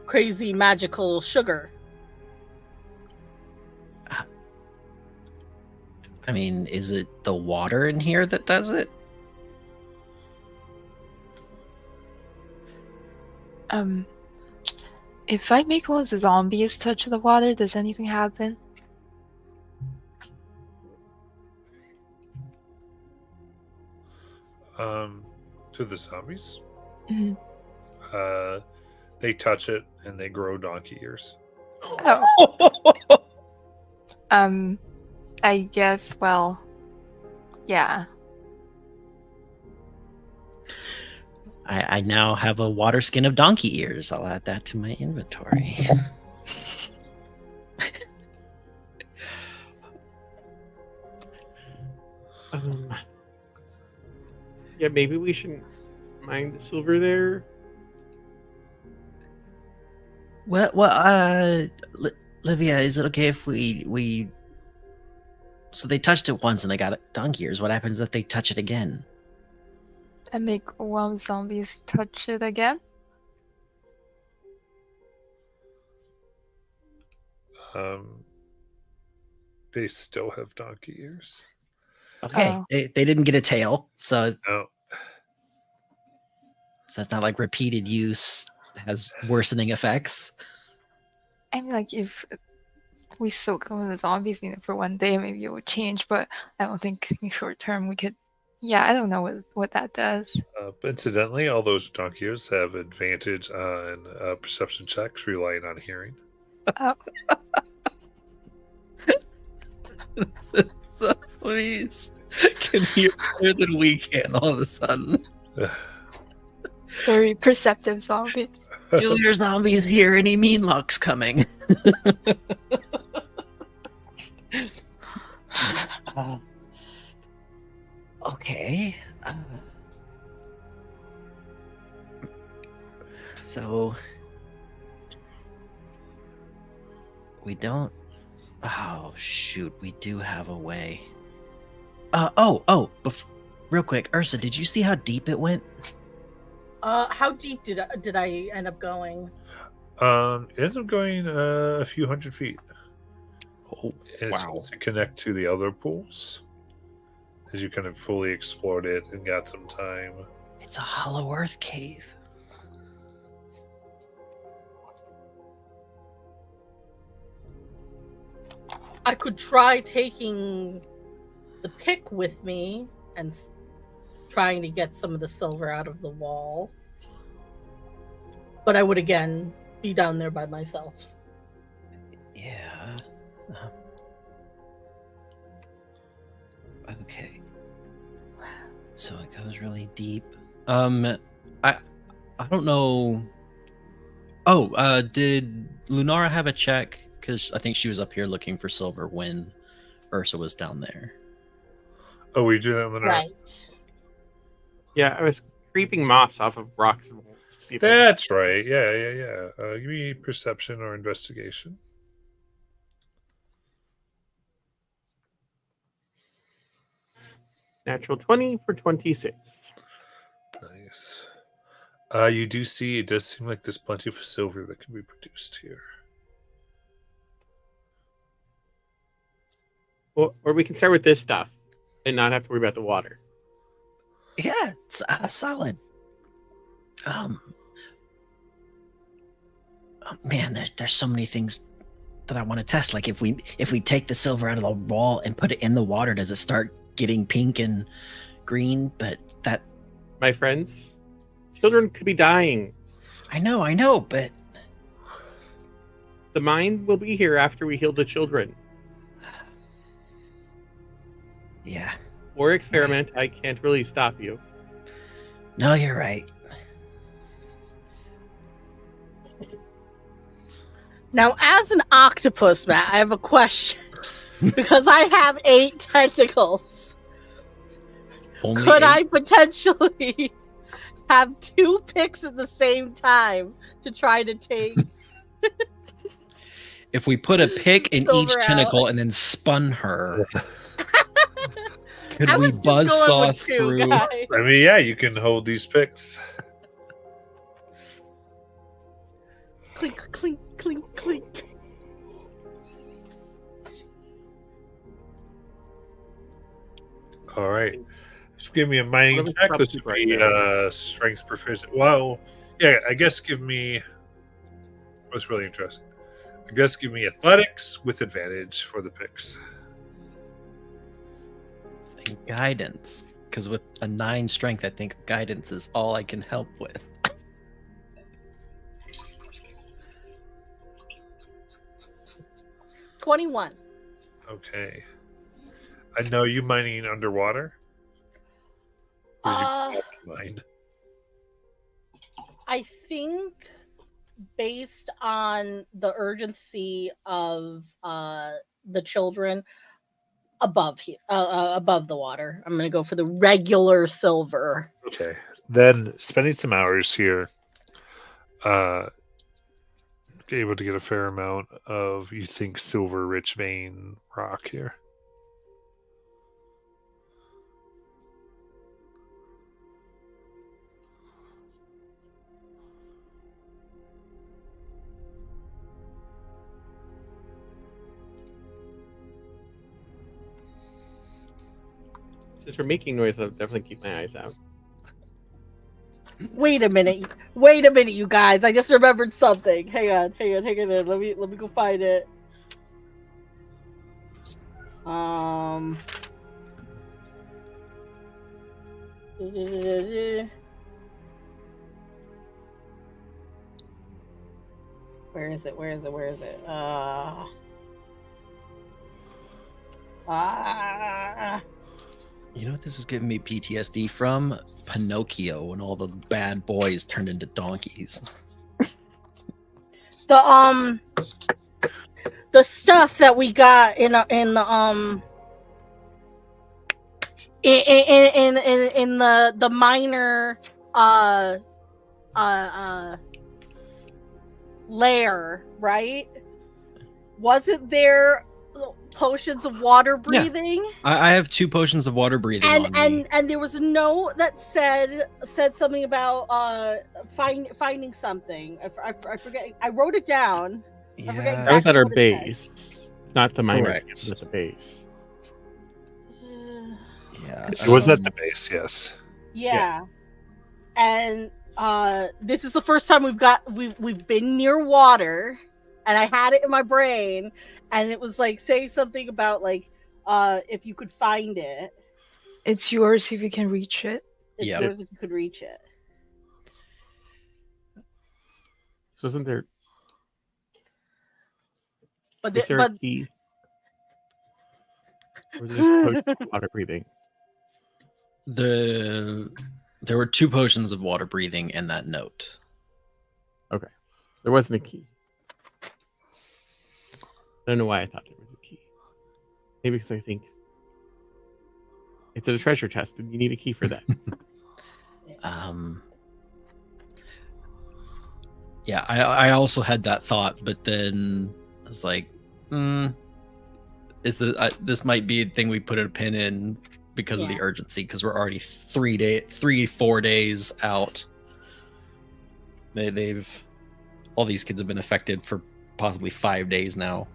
S5: crazy magical sugar.
S6: I mean, is it the water in here that does it?
S3: If I make one of the zombies touch the water, does anything happen?
S1: To the zombies,
S3: Mhm.
S1: they touch it and they grow donkey ears.
S3: Oh. I guess, well, yeah.
S6: I now have a water skin of donkey ears. I'll add that to my inventory.
S4: Yeah, maybe we shouldn't mine the silver there.
S6: Livia, is it okay if we? So they touched it once and they got donkey ears. What happens if they touch it again?
S3: I make one of the zombies touch it again.
S1: They still have donkey ears.
S6: Okay,
S3: Oh.
S6: they didn't get a tail, so
S1: No.
S6: it's not like repeated use has worsening effects.
S3: I mean, like, if we soak one of the zombies in it for one day, maybe it would change, but I don't think in short term we could. Yeah, I don't know what that does.
S1: But incidentally, all those donkey ears have advantage on perception checks relying on hearing.
S6: So please, can hear better than we can all of a sudden.
S3: Very perceptive zombies.
S6: Junior zombie is here and he mean luck's coming. Okay. So we don't. Oh shoot, we do have a way. Real quick, Ursa, did you see how deep it went?
S5: How deep did I end up going?
S1: It ends up going a few hundred feet.
S2: Oh,
S1: And it's
S2: wow.
S1: supposed to connect to the other pools as you kind of fully explored it and got some time.
S6: It's a hollow earth cave.
S5: I could try taking the pick with me and trying to get some of the silver out of the wall. But I would again be down there by myself.
S6: Yeah. Okay. So it goes really deep.
S2: I don't know. Oh, did Lunara have a check? Because I think she was up here looking for silver when Ursa was down there.
S1: Oh, we do that in the night?
S5: Right.
S4: Yeah, I was creeping moss off of rocks and walls to see if I
S1: That's right. Yeah. Give me perception or investigation.
S4: natural 20 for 26.
S1: Nice. You do see it does seem like there's plenty of silver that can be produced here.
S4: Or we can start with this stuff and not have to worry about the water.
S6: Yeah, it's solid. Oh, man, there's so many things that I want to test. Like if we take the silver out of the wall and put it in the water, does it start getting pink and green? But that,
S4: My friends, children could be dying.
S6: I know, but
S4: The mind will be here after we heal the children.
S6: yeah,
S4: Or experiment. I can't really stop you.
S6: no, you're right.
S5: Now, as an octopus, Matt, I have a question. Because I have 8 tentacles.
S2: Only
S5: Could I
S2: eight?
S5: potentially have 2 picks at the same time to try to take?
S2: If we put a pick in each
S5: Silver out.
S2: tentacle and then spun her, could
S5: I
S2: we
S5: was just going
S2: buzzsaw
S5: with 2,
S2: through?
S5: guys.
S1: I mean, yeah, you can hold these picks.
S5: Clink, clink, clink, clink.
S1: All right. Just give me a mining
S4: What are we
S1: check. This
S4: probably
S1: would be
S4: right
S1: strength proficiency. Well, yeah, I guess give me. What's really interesting? I guess give me athletics with advantage for the picks.
S2: And guidance, because with a 9 strength, I think guidance is all I can help with.
S5: 21.
S1: Okay. I know you mining underwater. Or is
S5: Uh,
S1: you mine?
S5: I think based on the urgency of the children above here, above the water, I'm gonna go for the regular silver.
S1: Okay. Then spending some hours here, able to get a fair amount of, you think, silver rich vein rock here.
S4: Since we're making noise, I'll definitely keep my eyes out.
S5: Wait a minute, you guys! I just remembered something. Hang on. Let me go find it. Where is it?
S2: You know what this is giving me PTSD from? Pinocchio, when all the bad boys turned into donkeys.
S5: The stuff that we got in the minor lair, right? Wasn't there potions of water breathing?
S2: I have 2 potions of water breathing on me.
S5: And there was a note that said something about finding something. I forget. I wrote it down. I forget
S2: Yeah.
S4: That was at our
S5: Exactly what it
S4: base, not the minor
S2: Correct.
S4: camp, but the base.
S2: Yeah.
S1: It was at the base, yes.
S5: Yeah. And this is the first time we've been near water, and I had it in my brain, and it was like saying something about like if you could find it.
S3: It's yours if you can reach it.
S5: It's
S2: Yep.
S5: yours if you could reach it.
S4: So isn't there?
S5: But
S4: Is there
S5: but
S4: a key? Or is it just potion of water breathing?
S2: There were 2 potions of water breathing in that note.
S4: There wasn't a key. I don't know why I thought there was a key. Maybe because I think it's a treasure chest and you need a key for that.
S2: Yeah, I also had that thought, but then I was like, this might be a thing we put a pin in because of the
S5: Yeah.
S2: urgency, because we're already 4 days out. All these kids have been affected for possibly 5 days now.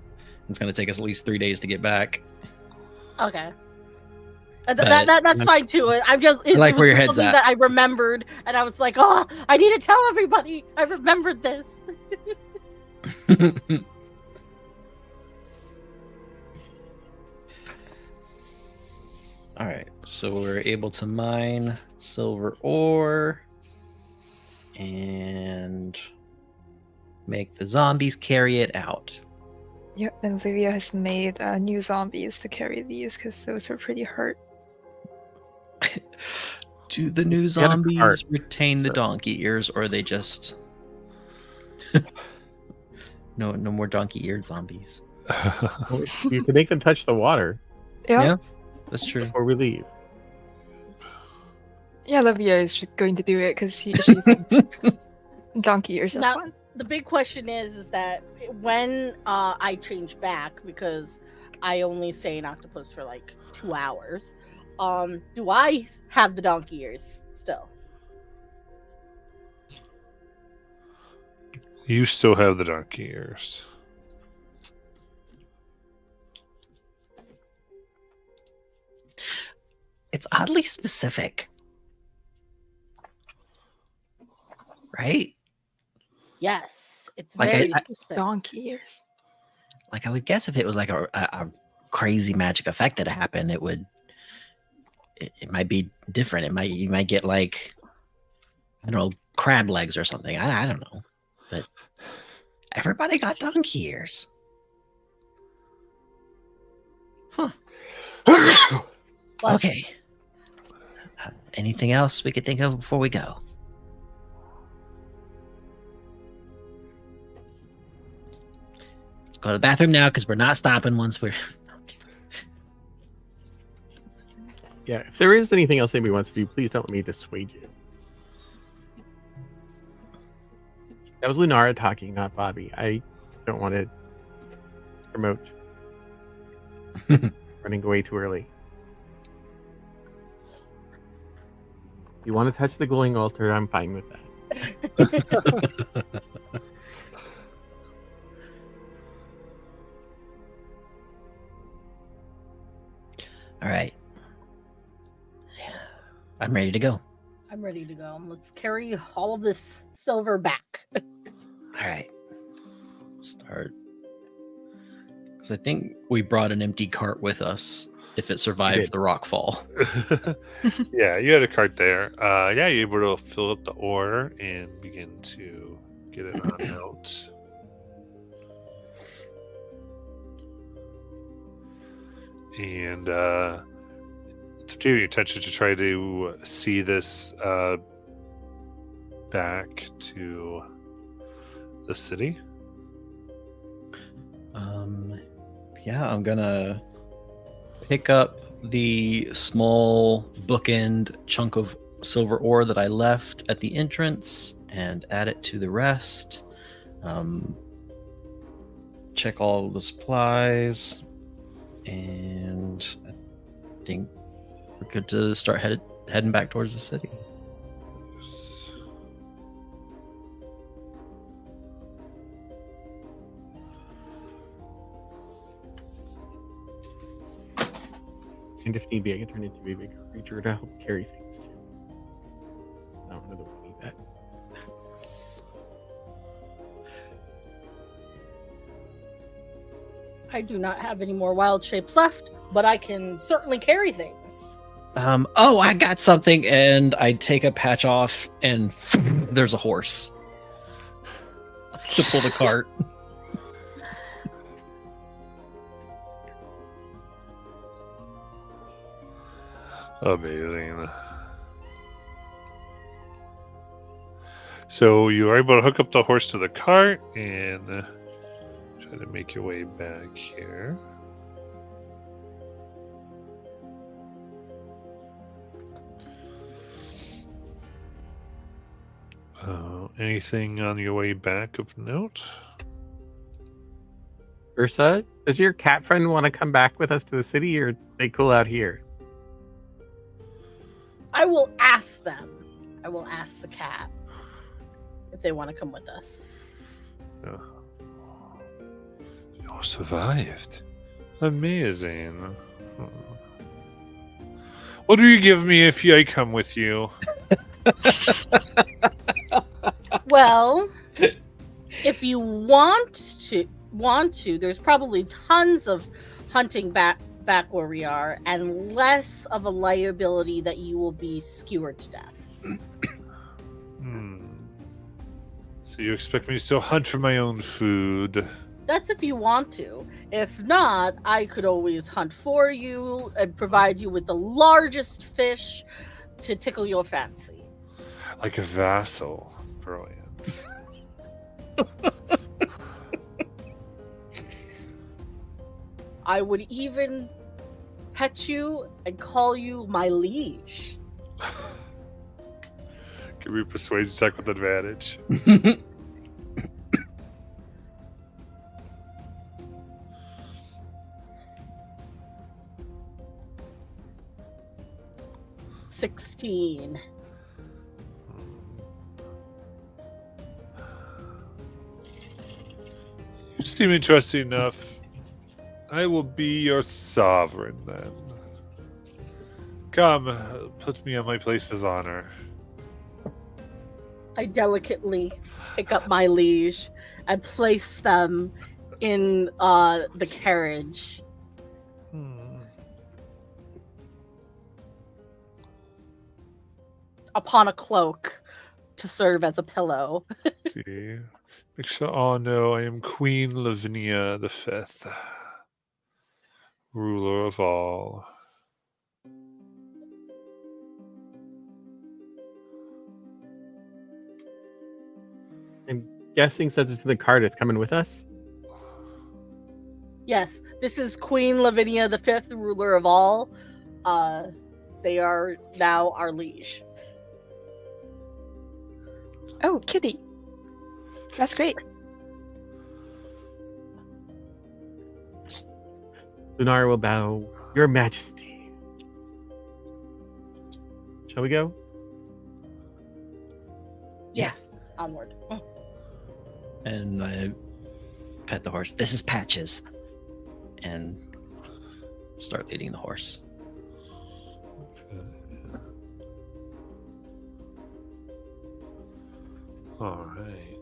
S2: It's going to take us at least 3 days to get back.
S5: okay.
S2: But-
S5: That's fine too. I'm just it
S2: like
S5: was
S2: where your
S5: just
S2: head's
S5: something
S2: at.
S5: that I remembered, and I was like, oh, I need to tell everybody. I remembered this.
S2: All right, so we're able to mine silver ore and make the zombies carry it out.
S3: Yep, and Livia has made new zombies to carry these because those are pretty hurt.
S2: Do the new
S4: had a
S2: zombies
S4: cart,
S2: retain the
S4: so-
S2: donkey ears, or are they just no more donkey eared zombies?
S4: You can make them touch the water
S3: Yep.
S2: Yeah, that's true.
S4: before we leave.
S3: Yeah, Olivia is just going to do it because she thinks donkey ears are
S5: Now-
S3: fun.
S5: The big question is that when I change back, because I only stay in Octopus for like 2 hours, do I have the donkey ears still?
S1: You still have the donkey ears.
S6: It's oddly specific. Right?
S5: Yes, it's
S6: Like,
S5: very
S6: I-
S5: specific.
S3: Donkey ears.
S6: Like, I would guess if it was like a crazy magic effect that happened, it would. It might be different. You might get like, I don't know, crab legs or something. I don't know, but everybody got donkey ears. Huh.
S5: Well,
S6: Okay. Anything else we could think of before we go? Let's go to the bathroom now because we're not stopping once we're.
S4: Yeah, if there is anything else anybody wants to do, please don't let me dissuade you. That was Lunara talking, not Bobby. I don't want to promote running away too early. If you want to touch the glowing altar, I'm fine with that.
S6: All right. I'm ready to go.
S5: I'm ready to go. Let's carry all of this silver back.
S6: All right.
S2: Start. Because I think we brought an empty cart with us if it
S4: did.
S2: survived the rock fall.
S1: Yeah, you had a cart there. Yeah, you're able to fill up the ore and begin to get it on out. And it's up to your intention to try to see this back to the city.
S2: Yeah, I'm gonna pick up the small bookend chunk of silver ore that I left at the entrance and add it to the rest. Check all the supplies, and I think we're good to start heading back towards the city.
S4: And if need be, I can turn into a bigger creature to help carry things too. I don't know that we need that.
S5: I do not have any more wild shapes left, but I can certainly carry things.
S2: Oh, I got something, and I take a patch off, and there's a horse to pull the cart.
S1: Amazing. So you are able to hook up the horse to the cart and try to make your way back here. Anything on your way back of note?
S4: Ursa, does your cat friend want to come back with us to the city, or they cool out here?
S5: I will ask them. I will ask the cat if they want to come with us.
S1: You survived. Amazing. What do you give me if I come with you?
S5: Well, if you want to, there's probably tons of hunting back where we are, and less of a liability that you will be skewered to death.
S1: So you expect me to still hunt for my own food?
S5: That's if you want to. If not, I could always hunt for you and provide you with the largest fish to tickle your fancy.
S1: Like a vassal. Brilliant.
S5: I would even pet you and call you my liege.
S1: Give me a persuasion check with advantage.
S5: $16.
S1: You seem interesting enough. I will be your sovereign then. Come, put me on my place of honor.
S5: I delicately pick up my liege and place them in the carriage. Upon a cloak to serve as a pillow.
S1: See. Make sure all know I am Queen Lavinia the Fifth, ruler of all.
S4: I'm guessing since it's in the card, it's coming with us.
S5: Yes, this is Queen Lavinia the Fifth, ruler of all. They are now our liege.
S3: Oh, Kitty. That's great.
S4: Lunar will bow, Your Majesty. Shall we go?
S5: Yes, onward.
S6: And I pet the horse. This is Patches. And start leading the horse.
S1: All right.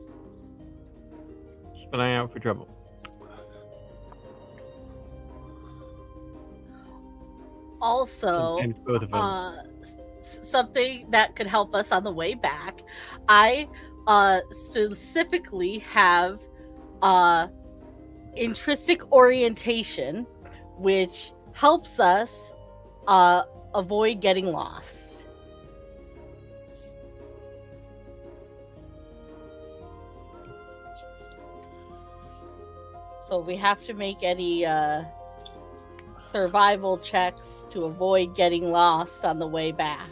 S4: Keep an eye out for trouble.
S5: Also,
S4: Sometimes both of them.
S5: something that could help us on the way back. I specifically have intrinsic orientation, which helps us avoid getting lost. So we have to make any survival checks to avoid getting lost on the way back.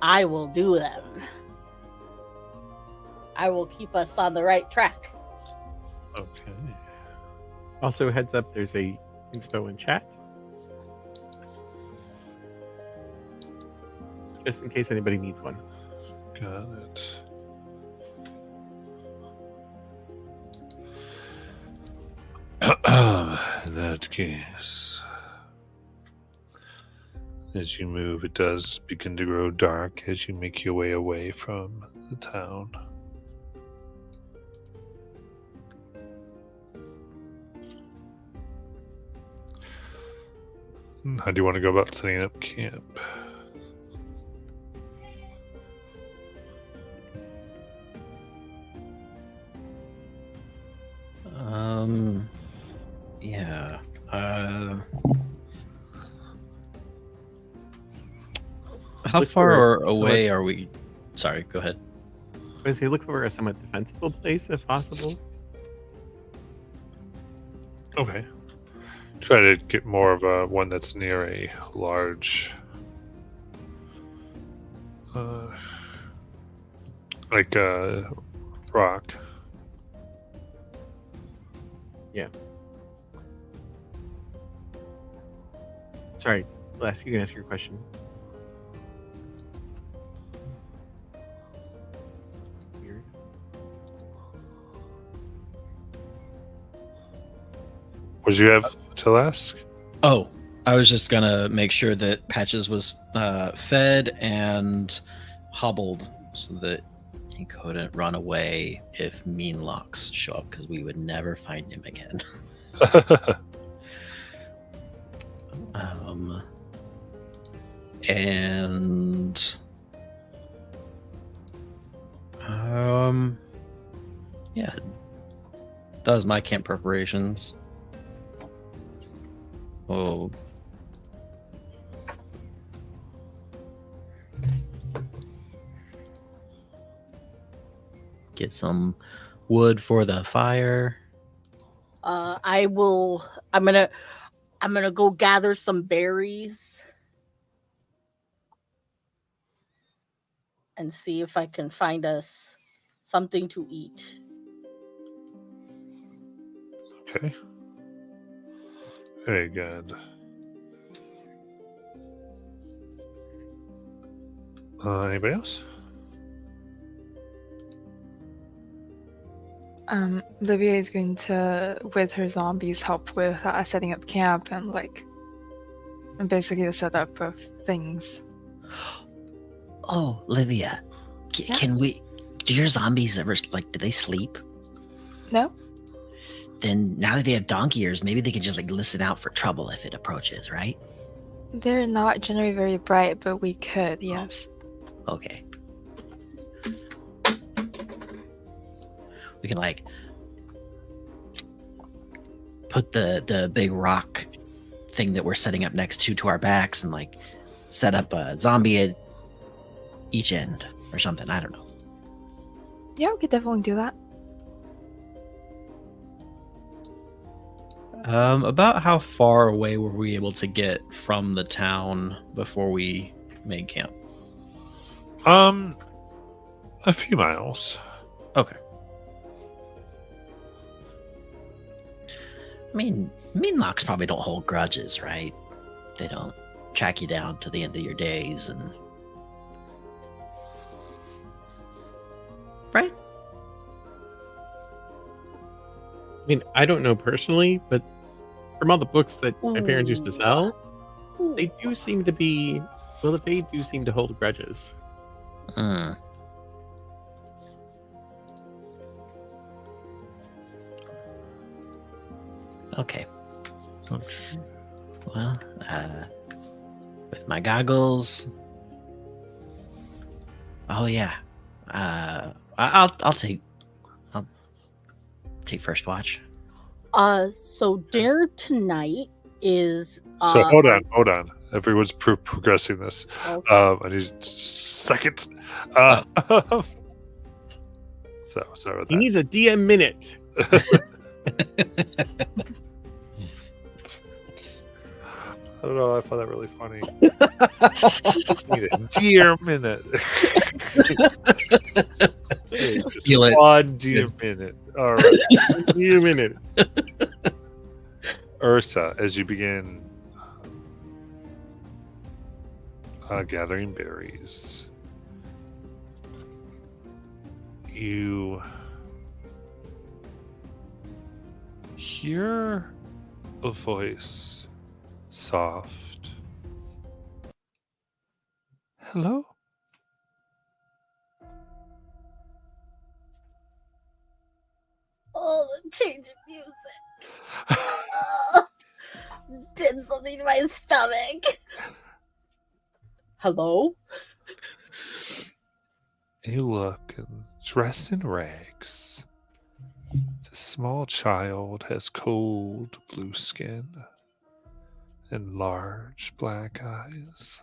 S5: I will do them. I will keep us on the right track.
S1: Okay.
S4: Also, heads up, there's a inspo in chat. Just in case anybody needs one.
S1: Got it. In that case, as you move, it does begin to grow dark as you make your way away from the town. How do you want to go about setting up camp?
S2: Yeah. How
S4: Look
S2: far
S4: for-
S2: away are we? Sorry, go ahead.
S4: I say look for a somewhat defensible place if possible.
S1: Okay. Try to get more of a one that's near a large, like a rock.
S4: Yeah. Sorry, Les, you can ask your question. Weird.
S1: What did you have to ask?
S2: Oh, I was just gonna make sure that Patches was fed and hobbled so that he couldn't run away if Mean Locks show up, because we would never find him again. And yeah, that was my camp preparations. Oh, get some wood for the fire.
S5: I'm gonna go gather some berries. and see if I can find us something to eat.
S1: Okay. Very good. Anybody else?
S3: Livia is going to, with her zombies, help with setting up camp and basically the setup of things.
S6: Oh, Livia,
S3: Yeah?
S6: can we? Do your zombies ever do they sleep?
S3: No?
S6: Then now that they have donkey ears, maybe they can just listen out for trouble if it approaches, right?
S3: They're not generally very bright, but we could, yes.
S6: Okay. We can put the big rock thing that we're setting up next to our backs and set up a zombie at each end or something. I don't know.
S3: Yeah, we could definitely do that.
S2: About how far away were we able to get from the town before we made camp?
S1: A few miles.
S2: Okay.
S6: I mean, Meenlocks probably don't hold grudges, right? They don't track you down to the end of your days and... Right?
S4: I mean, I don't know personally, but from all the books that my parents used to sell, they do seem to be... Well, they do seem to hold grudges.
S6: Hmm. Okay.
S1: Okay.
S6: Well, with my goggles. Oh yeah. I'll take first watch.
S5: So dinner tonight is
S1: So hold on. Everyone's progressing this.
S5: okay.
S1: I need seconds. So sorry about
S4: He
S1: that.
S4: needs a DM minute.
S1: I don't know. I found that really funny. Need a dear minute.
S2: Steal it.
S1: 1 dear minute. All right.
S4: Need a minute.
S1: Ursa, as you begin gathering berries, you hear a voice, soft. Hello?
S5: Oh, the change in music. Did something to my stomach. Hello?
S1: You look and dressed in rags. The small child has cold blue skin and large black eyes.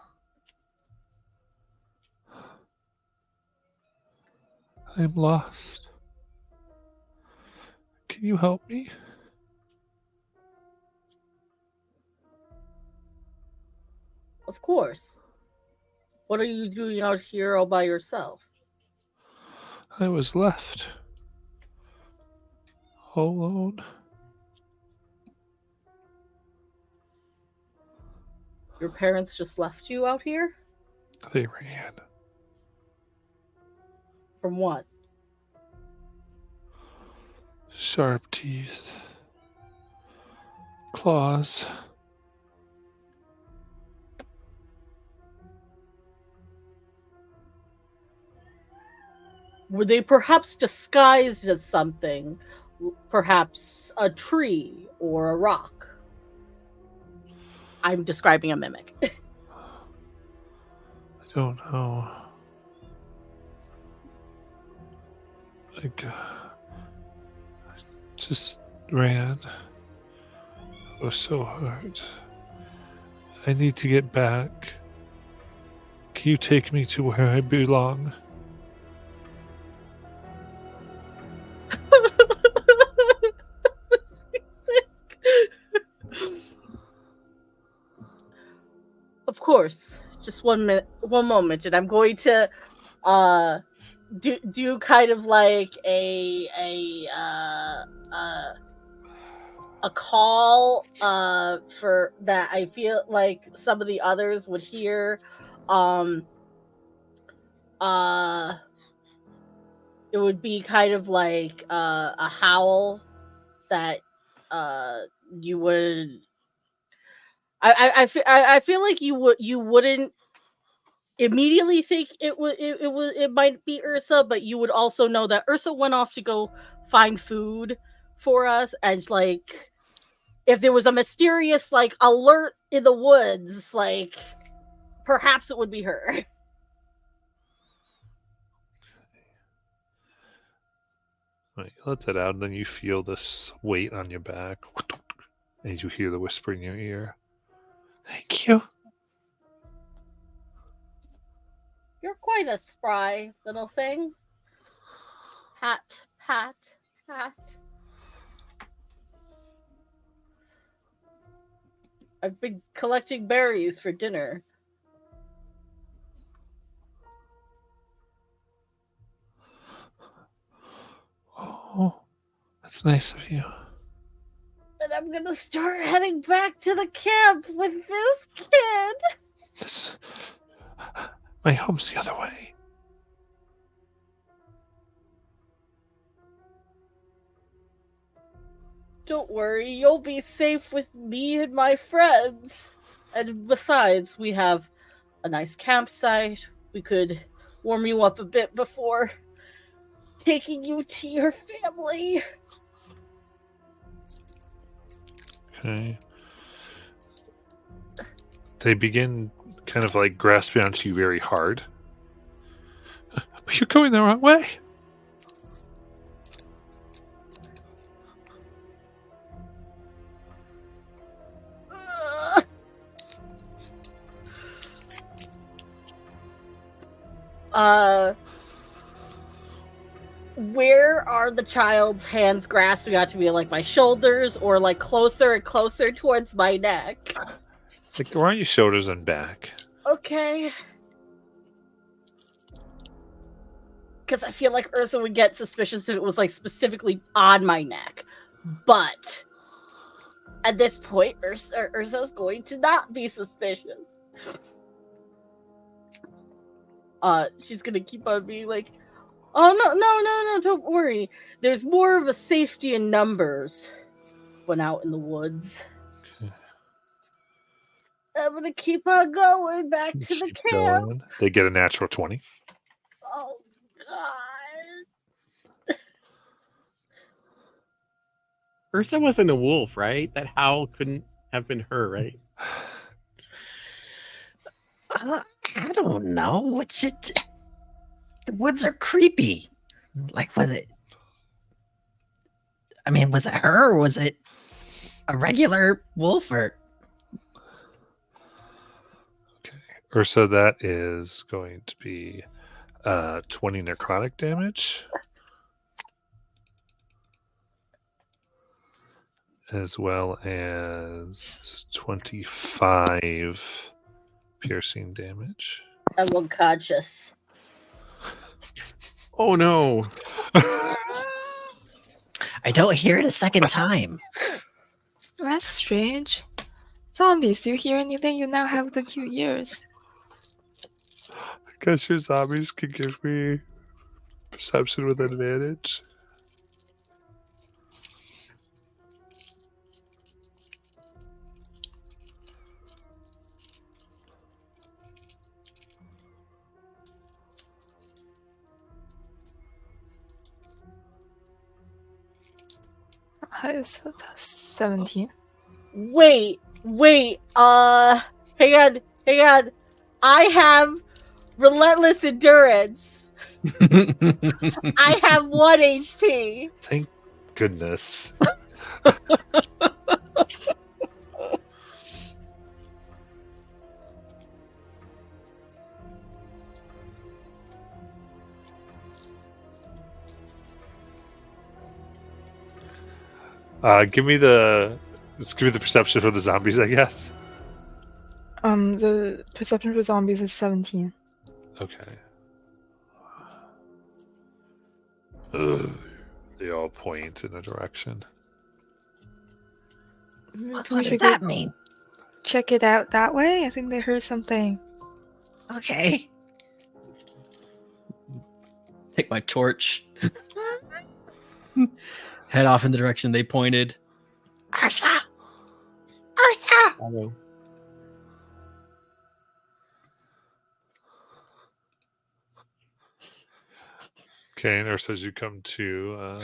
S1: I am lost. Can you help me?
S5: Of course. What are you doing out here all by yourself?
S1: I was left all alone.
S5: Your parents just left you out here?
S1: They ran.
S5: From what?
S1: Sharp teeth. Claws.
S5: Were they perhaps disguised as something? Perhaps a tree or a rock? I'm describing a mimic.
S1: I don't know. I just ran. I was so hurt. I need to get back. Can you take me to where I belong?
S5: Of course. Just one moment, and I'm going to do kind of like a call for that I feel like some of the others would hear. It would be kind of like a howl that you would. I feel like you wouldn't immediately think it might be Ursa, but you would also know that Ursa went off to go find food for us, and like if there was a mysterious like alert in the woods, like perhaps it would be her.
S1: Right, you let that out, and then you feel this weight on your back, and you hear the whisper in your ear. Thank you.
S5: You're quite a spry little thing. Hat. I've been collecting berries for dinner.
S1: Oh, that's nice of you.
S5: And I'm gonna start heading back to the camp with this kid.
S1: This, my home's the other way.
S5: Don't worry, you'll be safe with me and my friends. And besides, we have a nice campsite. We could warm you up a bit before taking you to your family.
S1: Okay. They begin kind of like grasping onto you very hard. But you're going the wrong way.
S5: Where are the child's hands grasping onto me? Like my shoulders, or like closer and closer towards my neck?
S1: Like around your shoulders and back.
S5: Okay. Because I feel like Ursa would get suspicious if it was like specifically on my neck. But at this point, Ursa's going to not be suspicious. She's gonna keep on being like, oh no, don't worry. There's more of a safety in numbers when out in the woods.
S1: Okay.
S5: I'm gonna keep on going back to the
S1: Keep
S5: camp.
S1: going. They get a natural 20.
S5: Oh god.
S4: Ursa wasn't a wolf, right? That howl couldn't have been her, right?
S6: I don't know. What's it? The woods are creepy. Like, was it? I mean, was it her or was it a regular wolf? Or
S1: Okay. Ursa, that is going to be 20 necrotic damage. As well as 25 piercing damage.
S5: I'm unconscious.
S4: Oh no.
S6: I don't hear it a second time.
S3: That's strange. Zombies, do you hear anything? You now have the cute ears.
S1: I guess your zombies can give me perception with advantage.
S3: It's 17.
S5: Wait. Hang on. I have relentless endurance. I have 1 HP.
S1: Thank goodness. Give me the perception for the zombies, I guess.
S3: The perception for zombies is 17.
S1: Okay. Ugh. They all point in a direction.
S3: Maybe
S6: What
S3: we
S6: does
S3: should
S6: that
S3: go
S6: mean?
S3: check it out that way. I think they heard something.
S6: Okay.
S2: Take my torch. Head off in the direction they pointed.
S6: Ursa! Ursa!
S4: Follow.
S1: Okay, and Ursa, as you come to,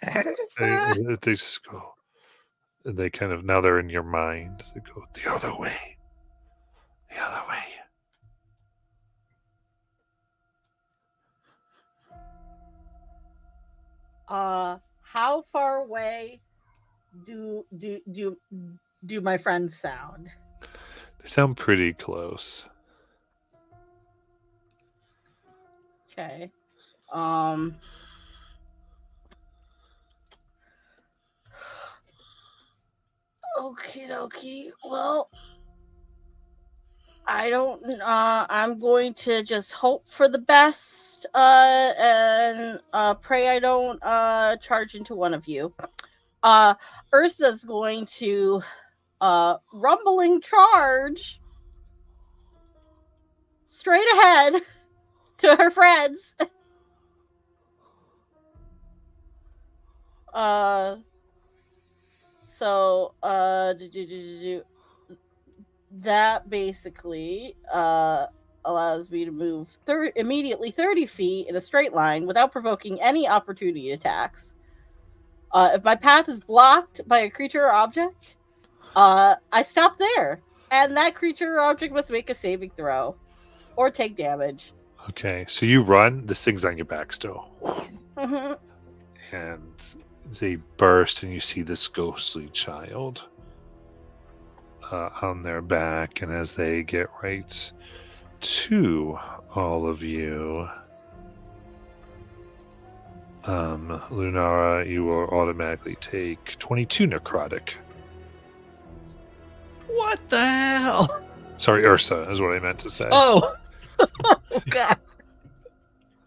S6: Ursa!
S1: they just go. They kind of now they're in your mind. They go the other way. The other way.
S5: How far away do my friends sound?
S1: They sound pretty close.
S5: Okay. Okie dokie. Well, I don't. I'm going to just hope for the best. And pray I don't charge into one of you. Ursa's going to rumbling charge straight ahead to her friends. So that basically allows me to move immediately 30 feet in a straight line without provoking any opportunity attacks. If my path is blocked by a creature or object, I stop there, and that creature or object must make a saving throw or take damage.
S1: Okay, so you run. This thing's on your back still,
S5: Mhm.
S1: and they burst, and you see this ghostly child on their back. And as they get right to all of you, Lunara, you will automatically take 22 necrotic.
S2: What the hell?
S1: Sorry, Ursa is what I meant to say.
S2: Oh!
S6: God.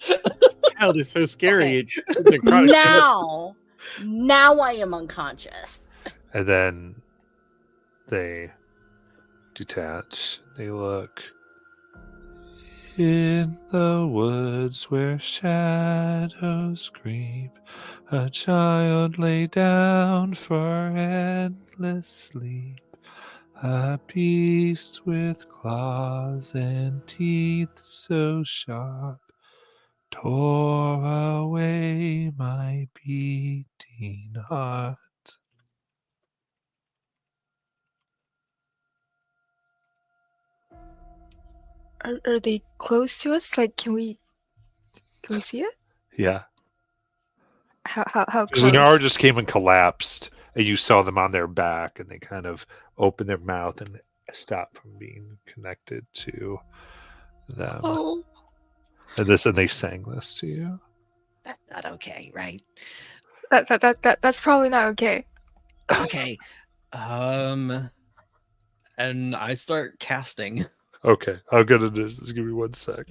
S4: This child is so scary.
S5: Okay.
S4: It's necrotic.
S5: Now I am unconscious.
S1: And then they detach. They look. In the woods where shadows creep, a child lay down for endless sleep. A beast with claws and teeth so sharp tore away my beating heart.
S3: Are they close to us? Like, can we see it?
S1: Yeah.
S3: How
S1: Because
S3: close?
S1: Lunara just came and collapsed, and you saw them on their back, and they kind of opened their mouth and stopped from being connected to them.
S3: Oh,
S1: And they sang this to you.
S6: That's not okay, right?
S3: that's probably not okay.
S6: Okay.
S2: And I start casting.
S1: Okay, I'll get into this. Just give me 1 sec.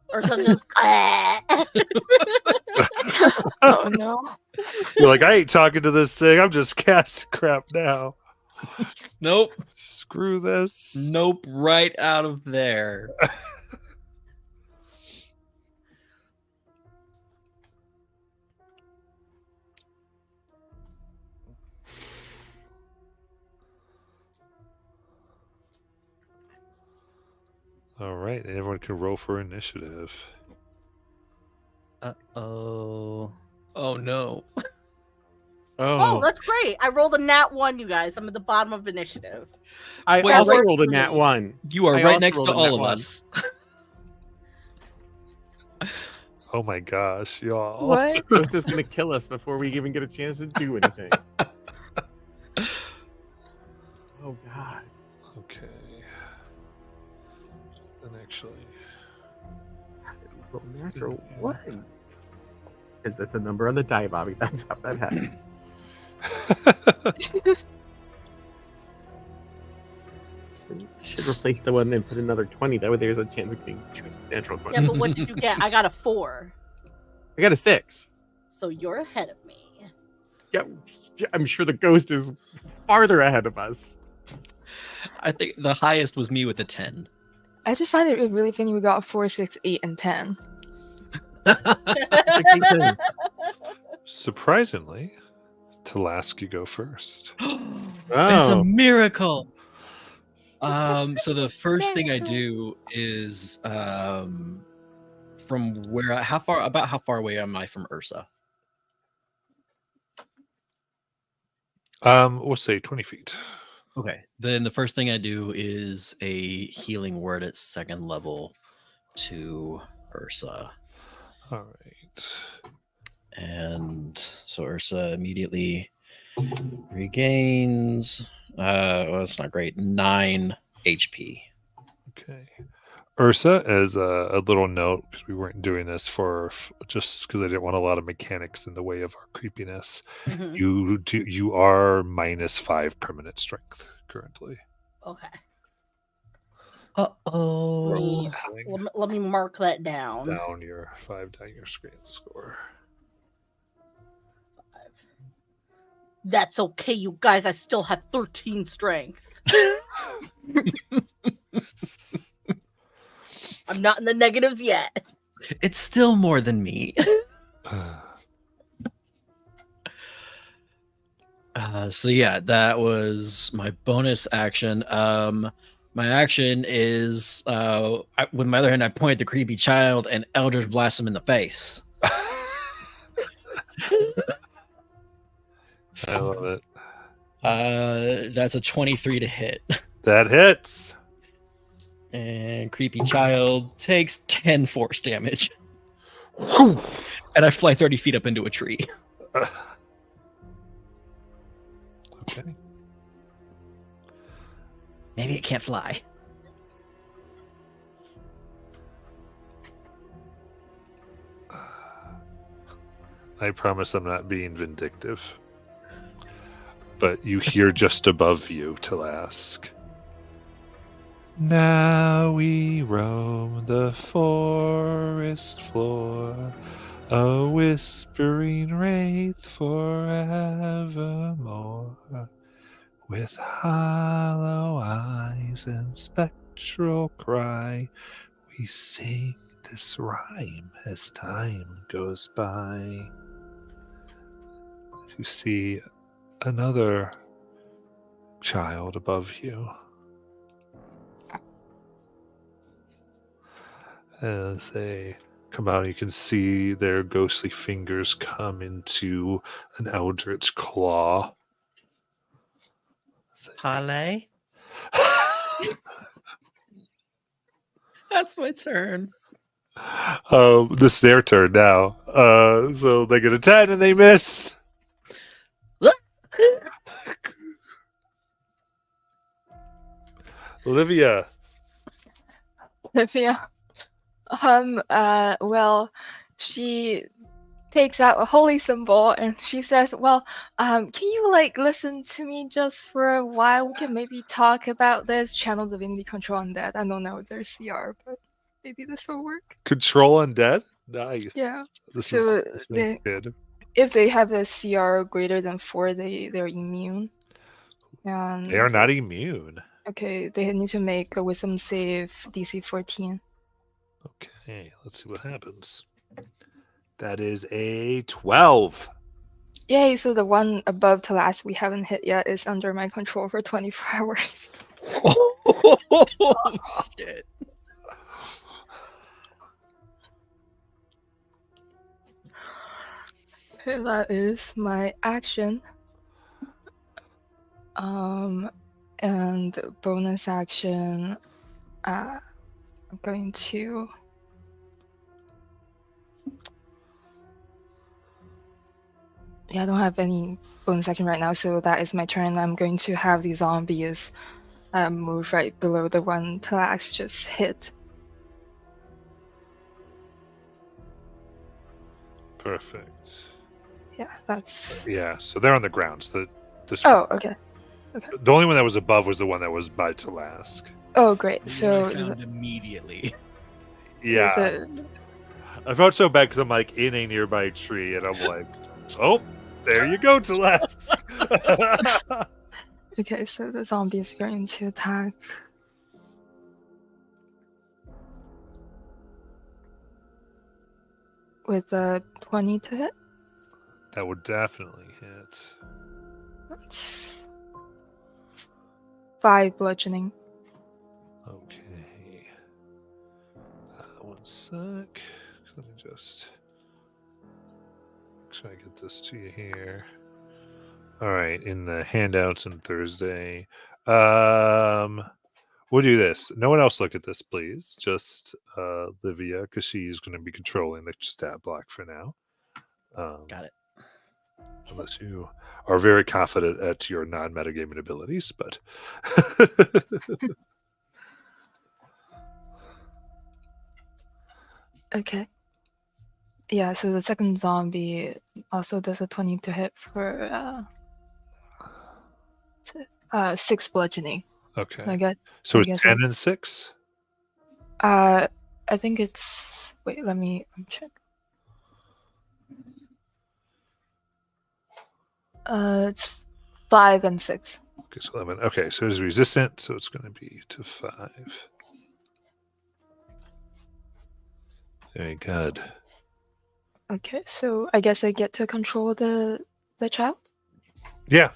S5: Or so just
S3: Oh no.
S1: You're like, I ain't talking to this thing. I'm just casting crap now.
S2: Nope.
S1: Screw this.
S2: Nope. Right out of there.
S1: All right, and everyone can roll for initiative.
S2: Uh-oh. Oh, no.
S5: Oh, that's great. I rolled a nat 1, you guys. I'm at the bottom of initiative.
S4: I
S2: Wait,
S4: also
S2: right-
S4: rolled a nat 1.
S2: You are
S4: I
S2: right
S4: also
S2: next to
S4: rolled a
S2: all
S4: nat
S2: of
S4: one.
S2: us.
S1: Oh my gosh, y'all.
S3: What?
S4: Ghost is going to kill us before we even get a chance to do anything. Oh, God.
S1: Okay. And actually,
S4: Roll natural 1. Because that's a number on the die, Bobby. That's how that happened. So you should replace the one and put another 20. That way there's a chance of getting 2 natural 20.
S5: Yeah, but what did you get? I got a 4.
S4: I got a 6.
S5: So you're ahead of me.
S4: Yeah, I'm sure the ghost is farther ahead of us.
S2: I think the highest was me with a 10.
S3: I just find it really funny we got 4, 6, 8, and 10.
S4: It's a big thing.
S1: Surprisingly, Talask, you go first.
S2: It's a
S4: Oh.
S2: miracle. So the first thing I do is from where how far away am I from Ursa?
S1: We'll say 20 feet.
S2: Okay. Then the first thing I do is a healing word at 2nd level to Ursa.
S1: All right.
S2: And so Ursa immediately regains well, it's not great, 9 HP.
S1: Okay. Ursa, as a little note, because we weren't doing this just because I didn't want a lot of mechanics in the way of our creepiness.
S5: Mhm.
S1: You are -5 permanent strength currently.
S5: Okay.
S2: Uh-oh.
S5: Let me mark that down.
S1: Down your 5 down your screen score.
S5: That's okay, you guys. I still have 13 strength. I'm not in the negatives yet.
S2: It's still more than me. So yeah, that was my bonus action. My action is with my other hand, I point at the creepy child and Eldritch blast him in the face.
S1: I love it.
S2: That's a 23 to hit.
S1: That hits.
S2: And creepy child takes 10 force damage.
S1: Whew.
S2: And I fly 30 feet up into a tree.
S1: Okay.
S6: Maybe it can't fly.
S1: I promise I'm not being vindictive. But you hear just above you Talask. Now we roam the forest floor, a whispering wraith forevermore. With hollow eyes and spectral cry, we sing this rhyme as time goes by. As you see another child above you. As they come out, you can see their ghostly fingers come into an eldritch claw.
S6: Pale?
S2: That's my turn.
S1: This is their turn now. So they get a 10 and they miss. Olivia.
S3: Olivia. Well, she takes out a holy symbol and she says, well, can you listen to me just for a while? We can maybe talk about this channel divinity control undead. I don't know their CR, but maybe this will work.
S1: Control undead? Nice.
S3: Yeah.
S1: This
S3: So
S1: is good.
S3: if they have a CR greater than 4, they're immune. And
S1: They are not immune.
S3: okay, they need to make a wisdom save DC 14.
S1: Okay, let's see what happens. That is a 12.
S3: Yay, so the one above to last we haven't hit yet is under my control for 24 hours.
S2: Oh, shit.
S3: Okay, that is my action. And bonus action, I'm going to I don't have any bonus action right now, so that is my turn. I'm going to have the zombies move right below the one Talax just hit.
S1: Perfect.
S3: Yeah, that's...
S1: Yeah, so they're on the ground. So
S3: Oh, okay.
S1: the only one that was above was the one that was by Talask.
S3: Oh, great.
S2: The
S3: So...
S2: one I found immediately.
S1: Yeah. I felt so bad because I'm like in a nearby tree, and I'm like, oh, there you go, Celeste.
S3: Okay, so the zombie is going to attack. With a 20 to hit.
S1: That would definitely hit.
S3: That's 5 bludgeoning.
S1: Okay. One sec. Let me just try to get this to you here. All right, in the handouts on Thursday. We'll do this. No one else look at this, please. Just Livia, because she's going to be controlling the stat block for now.
S2: Got it.
S1: Unless you are very confident at your non-metagaming abilities, but
S3: Okay. Yeah, so the second zombie also does a 20 to hit for 6 bludgeoning.
S1: okay.
S3: I get.
S1: So
S3: I
S1: it's
S3: guess
S1: 10 and 6?
S3: I think it's. Wait, let me check. It's 5 and 6.
S1: Okay, so 11. Okay, so it's resistant, so it's going to be to 5. Very good.
S3: Okay, so I guess I get to control the child.
S1: Yeah.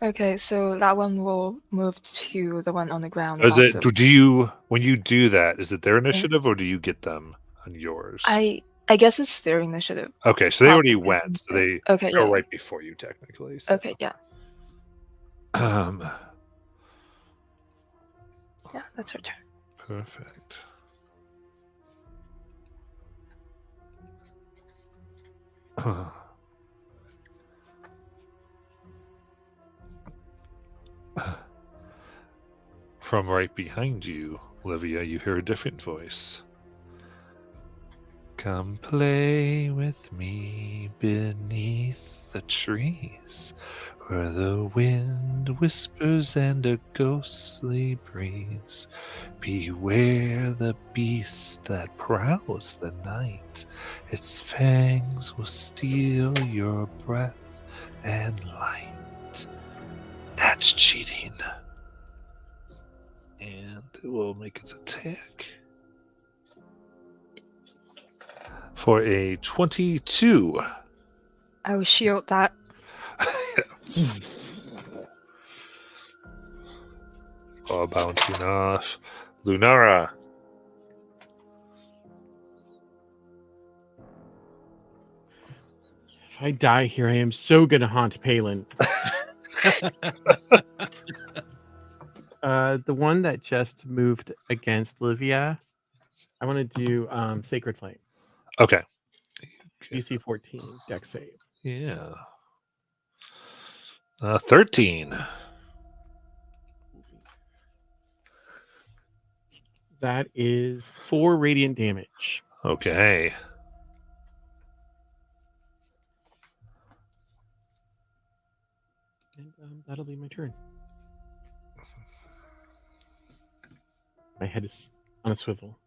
S3: Okay, so that one will move to the one on the ground.
S1: Is
S3: also.
S1: it? Do you, when you do that, is it their initiative or do you get them on yours?
S3: I guess it's their initiative.
S1: Okay, so they already
S3: Probably.
S1: went. So they
S3: Okay,
S1: go
S3: yeah.
S1: right before you, technically. So.
S3: Okay, yeah. Yeah, that's her turn.
S1: Perfect. From right behind you, Livia, you hear a different voice. Come play with me beneath the trees, where the wind whispers and a ghostly breeze. Beware the beast that prowls the night. Its fangs will steal your breath and light. That's cheating. And it will make its attack. For a 22.
S3: I will shield that.
S1: All bouncing off. Lunara.
S4: If I die here, I am so gonna haunt Palin. The one that just moved against Livia, I want to do Sacred Flame.
S1: Okay.
S4: DC 14, Dex save.
S1: Yeah. 13.
S4: That is 4 radiant damage.
S1: Okay.
S4: And that'll be my turn. My head is on a swivel.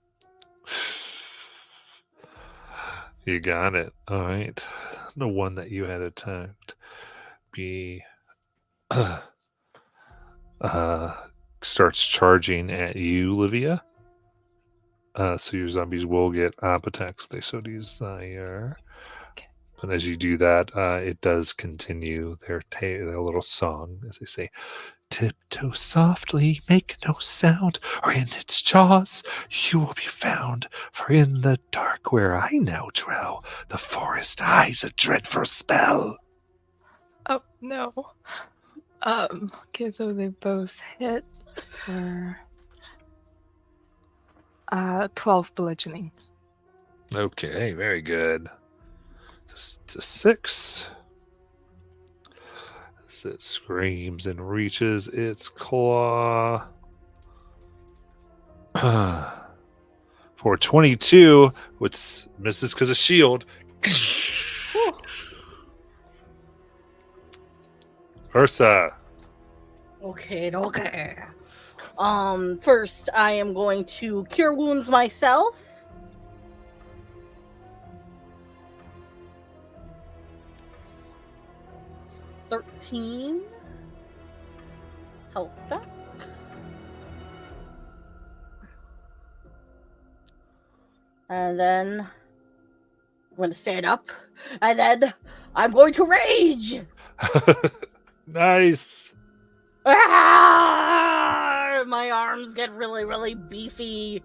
S1: You got it. All right. The one that you had attacked starts charging at you, Livia. So your zombies will get op attacks if they so desire.
S3: Okay.
S1: But as you do that, it does continue their little song, as they say, tiptoe softly, make no sound, or in its jaws you will be found. For in the dark where I now dwell, the forest hides a dreadful spell.
S3: Oh no. Okay, so they both hit for 12 bludgeoning.
S1: Okay, very good. Just a 6. As it screams and reaches its claw. For 22, which misses because of shield. Ursa.
S5: Okay. First I am going to cure wounds myself. 13 health back. And then I'm going to stand up, and then I'm going to rage.
S1: Nice.
S5: Ah! My arms get really, really beefy.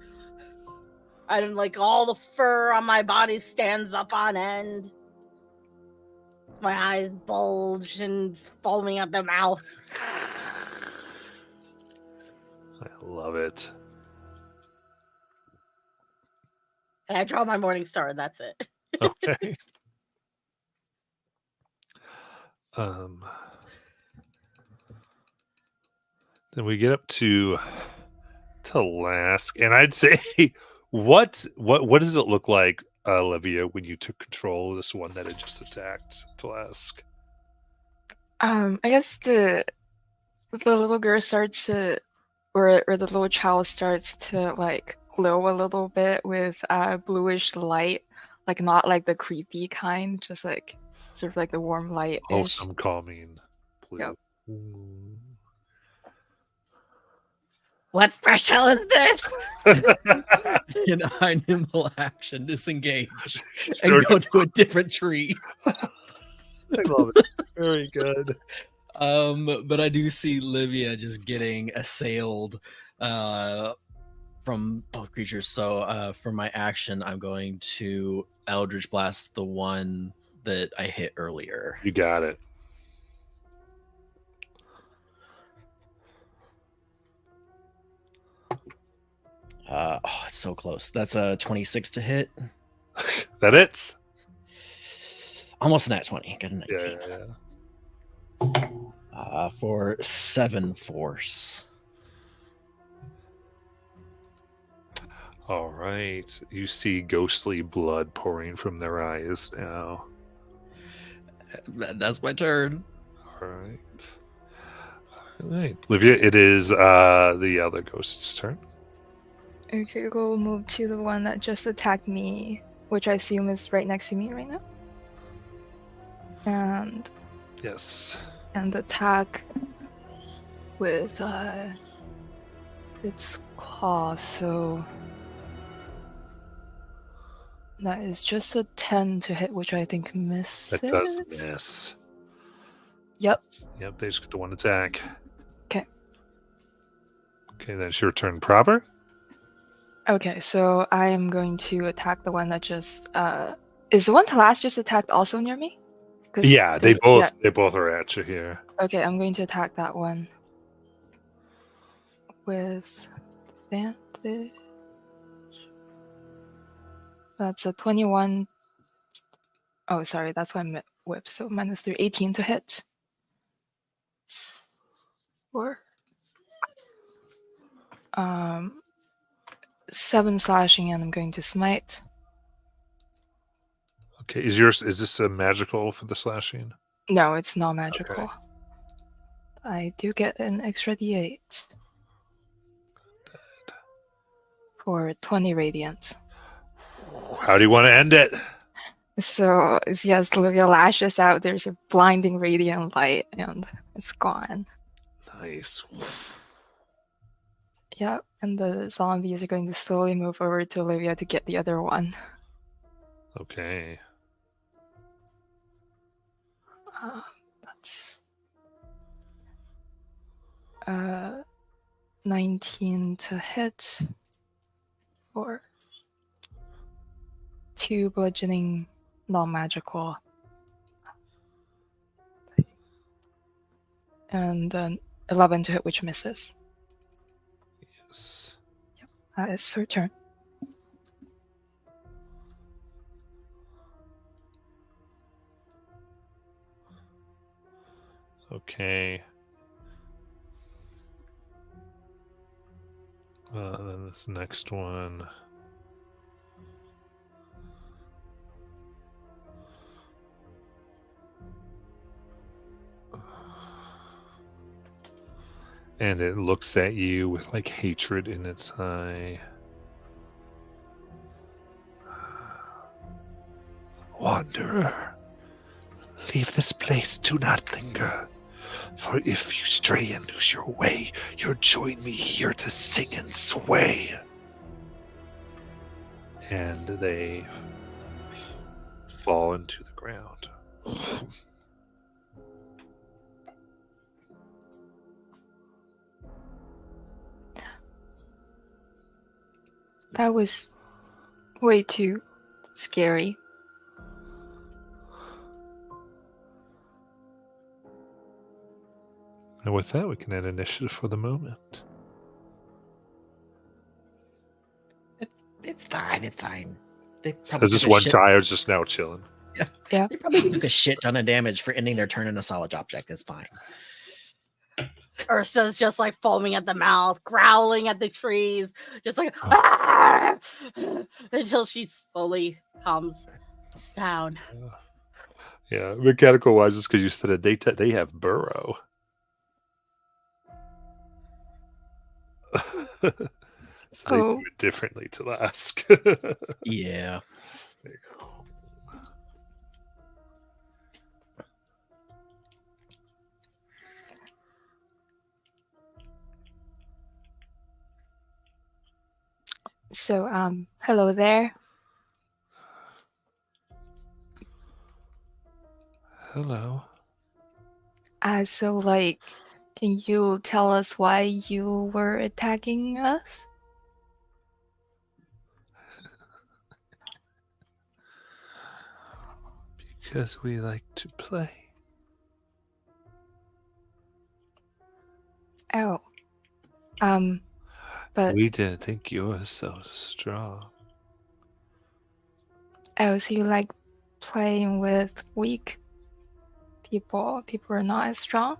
S5: And like all the fur on my body stands up on end. My eyes bulge and foaming at the mouth.
S1: I love it.
S5: And I draw my morning star, and that's it.
S1: Okay. Then we get up to Lask, and I'd say, what does it look like, Olivia, when you took control of this one that had just attacked Lask?
S3: I guess the little girl starts to, or the little child starts to like glow a little bit with bluish light, like not like the creepy kind, just like sort of like the warm light.
S1: Wholesome, calming blue.
S3: Yep.
S1: Ooh.
S5: What fresh hell is this?
S2: In a high nimble action, disengage and
S1: Start-
S2: go to a different tree.
S1: I love it. Very good.
S2: But I do see Livia just getting assailed from both creatures. So for my action, I'm going to Eldritch Blast the one that I hit earlier.
S1: You got it.
S2: It's so close. That's a 26 to hit.
S1: That it?
S2: Almost a nat 20. Got a 19.
S1: Yeah.
S2: For 7 force.
S1: All right. You see ghostly blood pouring from their eyes now.
S2: That's my turn.
S1: All right. All right. Livia, it is the other ghost's turn.
S3: Okay, we'll move to the one that just attacked me, which I assume is right next to me right now.
S1: Yes.
S3: And attack with its claw, so that is just a 10 to hit, which I think misses.
S1: That does miss.
S3: Yep.
S1: Yep, they just get the one attack.
S3: 'Kay.
S1: Okay, then it's your turn proper.
S3: Okay, so I am going to attack the one that just is the one to last just attacked also near me? 'Cause
S1: Yeah, they
S3: yeah.
S1: both are at you here.
S3: Okay, I'm going to attack that one with advantage. That's a 21. Oh, sorry, that's why I whip. So -3, 18 to hit. 4. 7 slashing, and I'm going to smite.
S1: Okay, is this a magical for the slashing?
S3: No, it's not magical. I do get an extra d8 for 20 radiant.
S1: How do you want to end it?
S3: So yes, Olivia lashes out. There's a blinding radiant light, and it's gone.
S1: Nice.
S3: Yep, and the zombies are going to slowly move over to Olivia to get the other one.
S1: Okay.
S3: That's 19 to hit for 2 bludgeoning, non-magical, and then 11 to hit, which misses.
S1: Yes.
S3: That is her turn.
S1: Okay. Then this next one. And it looks at you with like hatred in its eye. Wanderer, Leave this place, do not linger. For if you stray and lose your way, you'll join me here to sing and sway. And they fall into the ground.
S3: That was way too scary.
S1: And with that, we can add initiative for the moment.
S6: It's fine. It's fine. They
S1: There's this
S6: took a
S1: one
S6: shit-
S1: child just now chilling.
S6: They probably took a shit ton of damage for ending their turn in a solid object. It's fine.
S5: Ursa's just like foaming at the mouth, growling at the trees, just like "Ah!" until she slowly calms down.
S1: Yeah, mechanical wise, just because you said it, they have burrow. So they do
S3: Oh.
S1: it differently to Lask.
S2: Yeah.
S1: There you go.
S3: So, hello there.
S1: Hello.
S3: So, like, can you tell us why you were attacking us?
S1: Because we like to play.
S3: Oh. But,
S1: We didn't think you were so strong.
S3: oh, so you like playing with weak people? People are not as strong?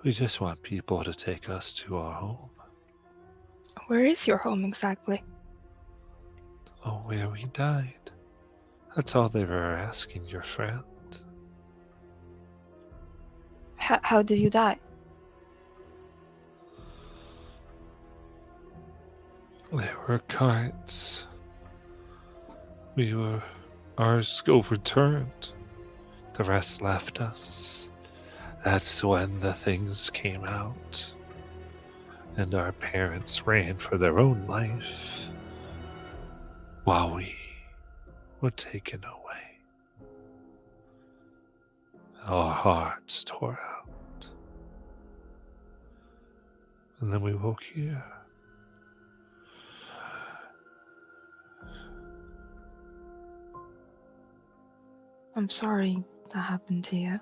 S1: We just want people to take us to our home.
S3: Where is your home exactly?
S1: Oh, where we died. That's all they were asking your friend.
S3: How did you die?
S1: There were carts. Ours overturned. The rest left us. That's when the things came out. And our parents ran for their own life while we were taken away. Our hearts tore out. And then we woke here.
S3: I'm sorry that happened to you.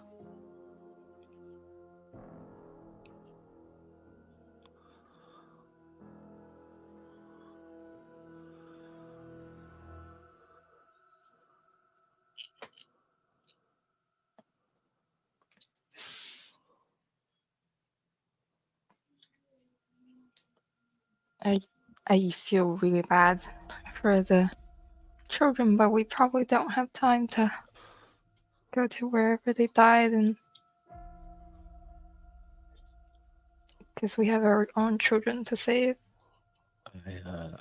S3: I feel really bad for the children, but we probably don't have time to go to wherever they died, and because we have our own children to save.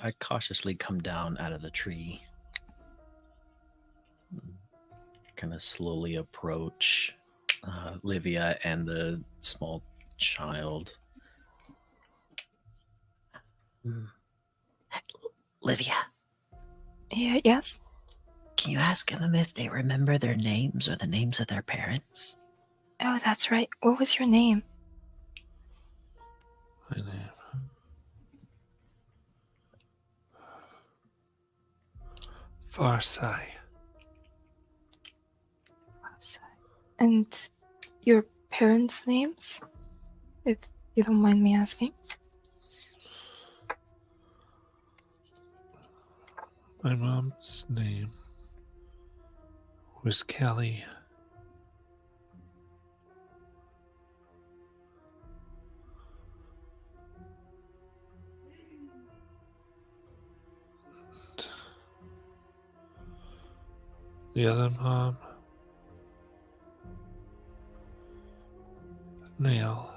S2: I cautiously come down out of the tree. Kind of slowly approach Livia and the small child.
S6: Livia,
S3: Yeah, yes?
S6: can you ask them if they remember their names or the names of their parents?
S3: Oh, that's right. What was your name?
S1: My name. Farsai.
S3: And your parents' names? If you don't mind me asking.
S1: My mom's name was Kelly. The other mom, Neil.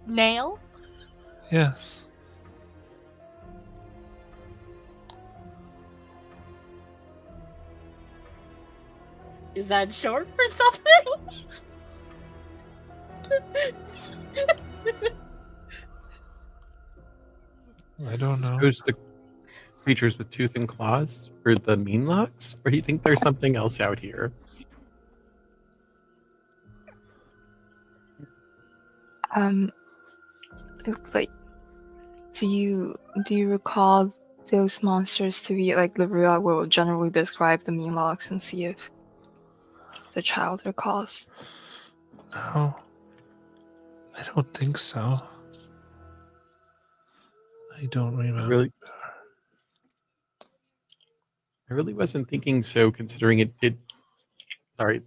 S5: nail?
S1: Yes.
S5: Is that short for something?
S1: I don't know.
S4: Suppose the creatures with tooth and claws or the mean locks, or do you think there's something else out here?
S3: Like, do you recall those monsters to be like Liria will generally describe the Meanlocks and see if the child recalls?
S1: No. I don't think so. I don't remember.
S4: I really wasn't thinking so, considering it did. Sorry,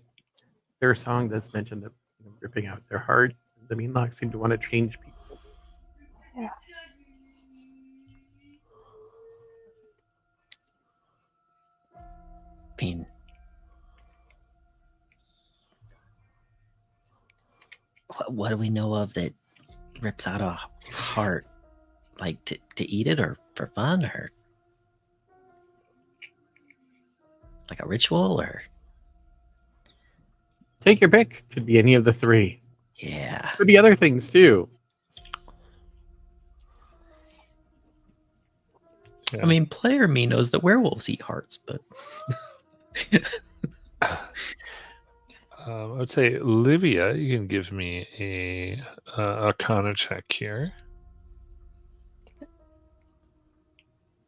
S4: their song does mention that ripping out their heart. The mean locks seem to want to change people.
S3: Yeah.
S6: I mean, what do we know of that rips out a heart? Like to eat it, or for fun, or like a ritual, or
S4: Take your pick. Could be any of the three.
S6: yeah.
S4: Could be other things too.
S1: Yeah.
S2: I mean, player me knows that werewolves eat hearts, but
S1: I would say, Livia, you can give me a Arcana check here.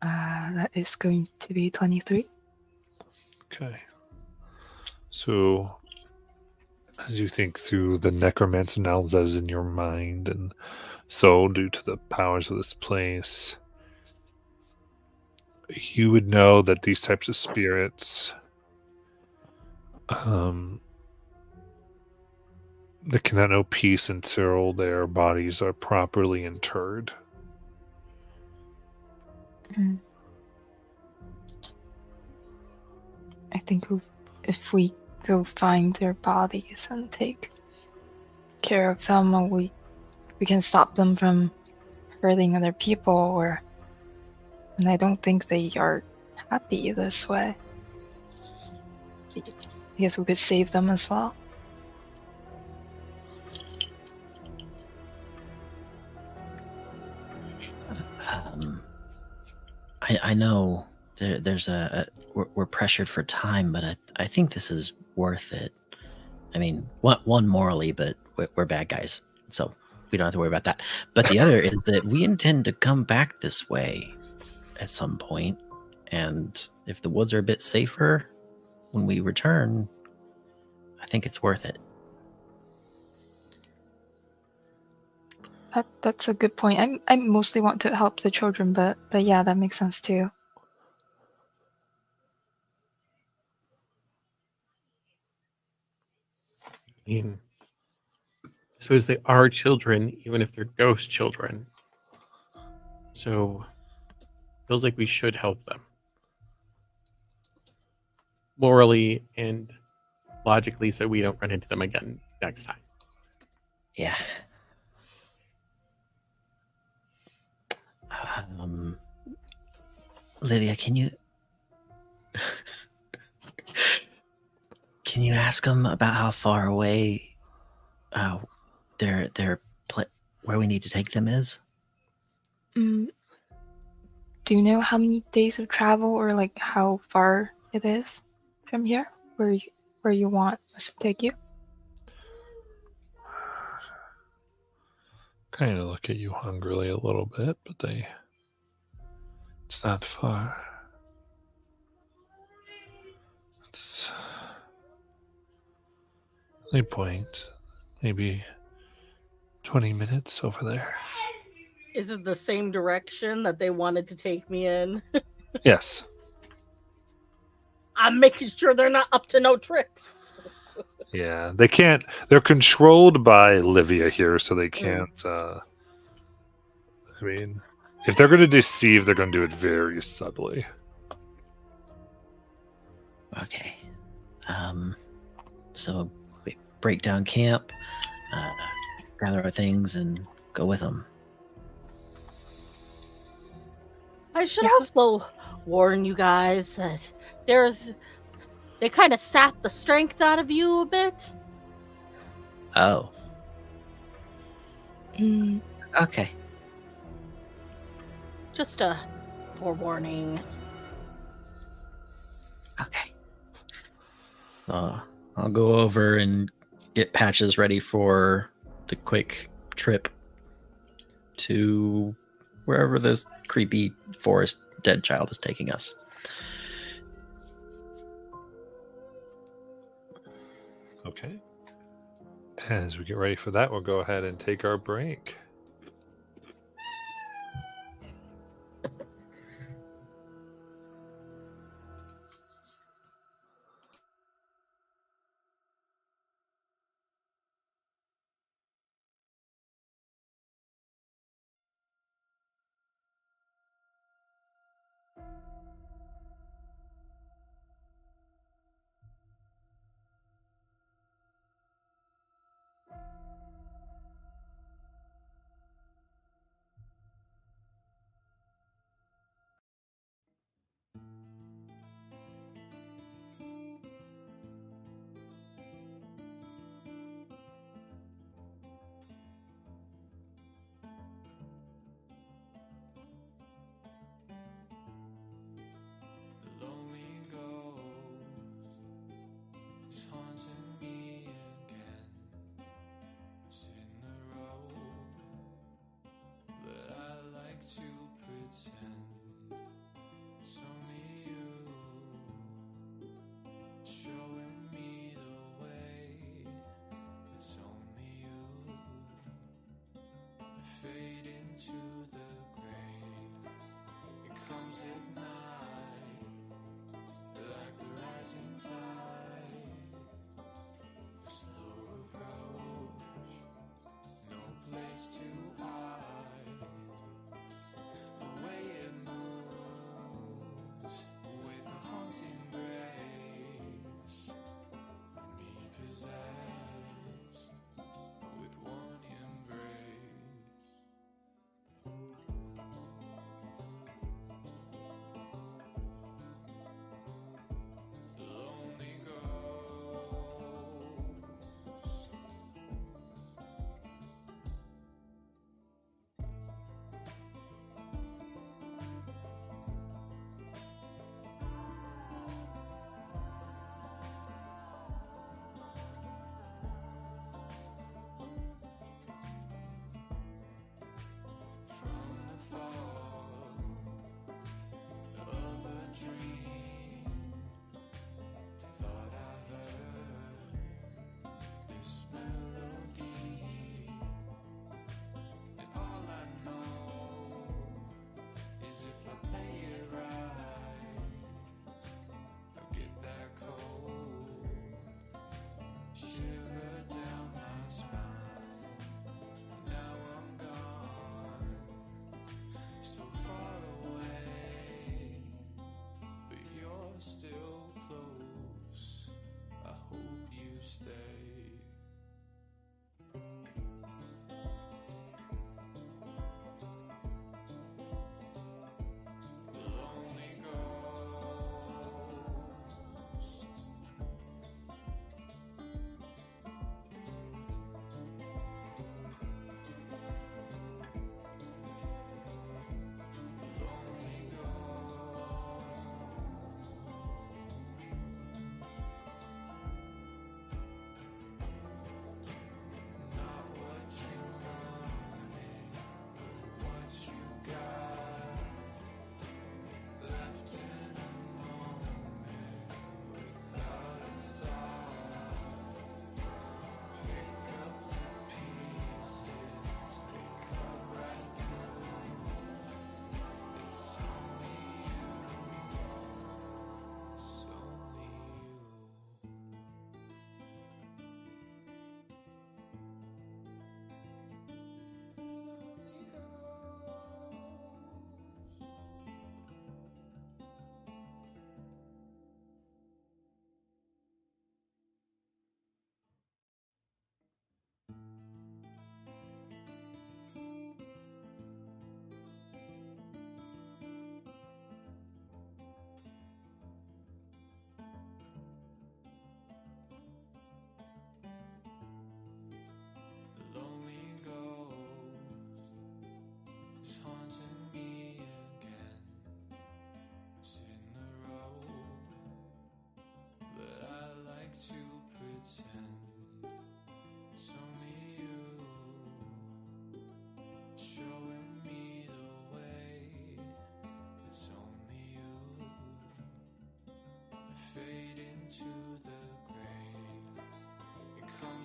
S3: That is going to be 23.
S1: Okay. So, as you think through the necromancer analysis in your mind, and so due to the powers of this place, you would know that these types of spirits, they cannot know peace until their bodies are properly interred.
S3: I think if we go find their bodies and take care of them, we can stop them from hurting other people. And I don't think they are happy this way. I guess we could save them as well.
S6: I know there's we're pressured for time, but I think this is worth it. I mean, one morally, but we're bad guys, so we don't have to worry about that. But the other is that we intend to come back this way at some point, and if the woods are a bit safer when we return, I think it's worth it.
S3: That's a good point. I mostly want to help the children, but yeah, that makes sense too.
S4: I mean, I suppose they are children, even if they're ghost children. So, feels like we should help them. Morally and logically, so we don't run into them again next time.
S6: Yeah. Livia, can you ask them about how far away where we need to take them is?
S3: Do you know how many days of travel or like how far it is from here, where you want us to take you?
S1: Kind of look at you hungrily a little bit, but it's not far. It's any point, maybe 20 minutes over there.
S5: Is it the same direction that they wanted to take me in?
S1: Yes.
S5: I'm making sure they're not up to no tricks.
S1: Yeah, they can't. They're controlled by Livia here, so they can't. I mean, if they're going to deceive, they're going to do it very subtly.
S6: Okay. So we break down camp, gather our things, and go with them.
S5: I should
S3: Yeah.
S5: also warn you guys that they kind of sap the strength out of you a bit.
S6: Oh,
S3: Mm,
S6: okay.
S5: Just a forewarning.
S6: Okay.
S2: I'll go over and get Patches ready for the quick trip to wherever this creepy forest dead child is taking us.
S1: Okay. As we get ready for that, we'll go ahead and take our break.
S7: Lonely ghost is haunting me again. It's in the road, but I like to pretend it's only you showing me the way. It's only you. I fade into the gray. It comes at night, like the rising tide. A slow approach, no place to hide. The way it moves with a haunting grace. Me possessed with one embrace.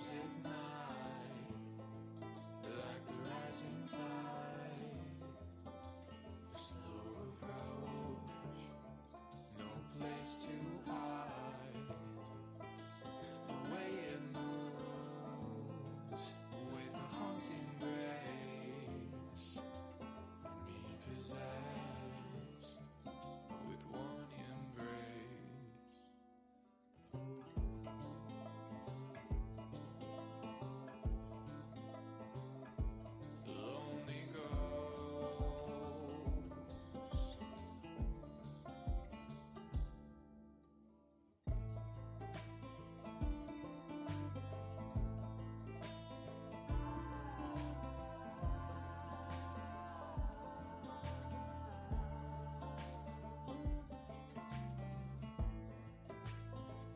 S7: comes at night, like the rising tide. A slow approach, no place to hide. The way it moves with a haunting grace, me possessed with one embrace. Lonely ghost.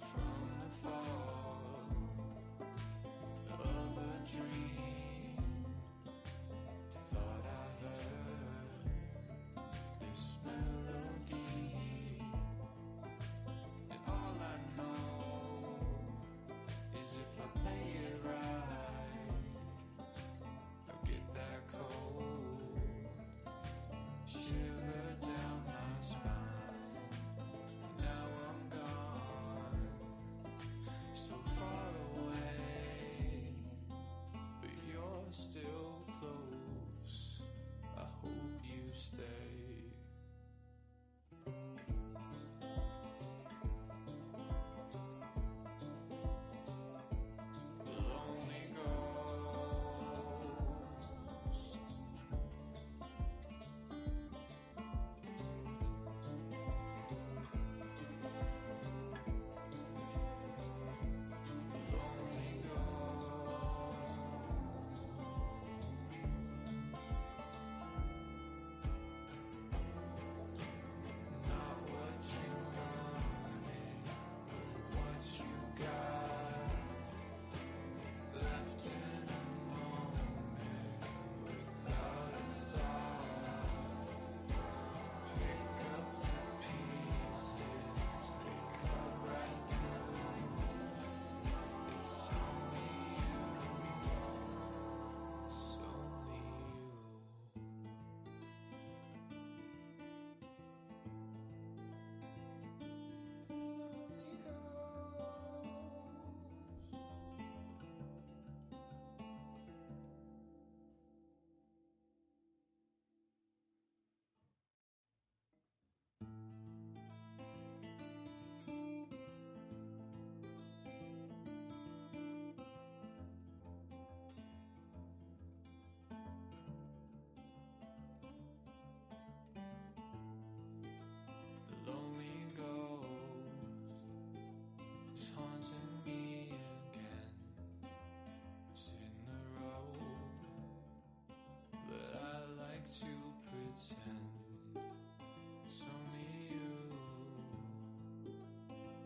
S7: From the fall of a dream, thought I heard this melody, and all I know is if I play it right, I'll get that cold shiver down my spine. Now I'm gone, so far away, but you're still close. I hope you stay. Lonely ghost. Lonely Not what you wanted, but what you got. Left in a moment without a thought. Pick up the pieces, they cut right through. It's only you, it's only you. Lonely ghost. The lonely ghost is haunting me again. It's in the road, but I like to pretend it's only you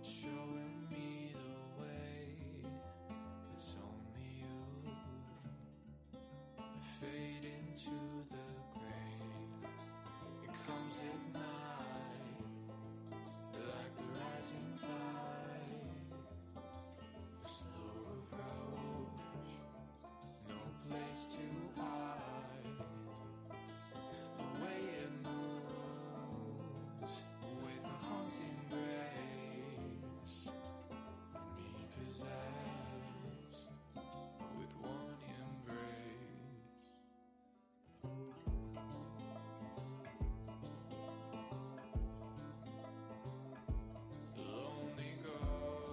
S7: showing me the way. It's only you. I fade into the grave. It comes at night, like the rising tide. A slow approach, no place to hide. The way it moves with a haunting grace, me possessed with one embrace. Lonely ghost.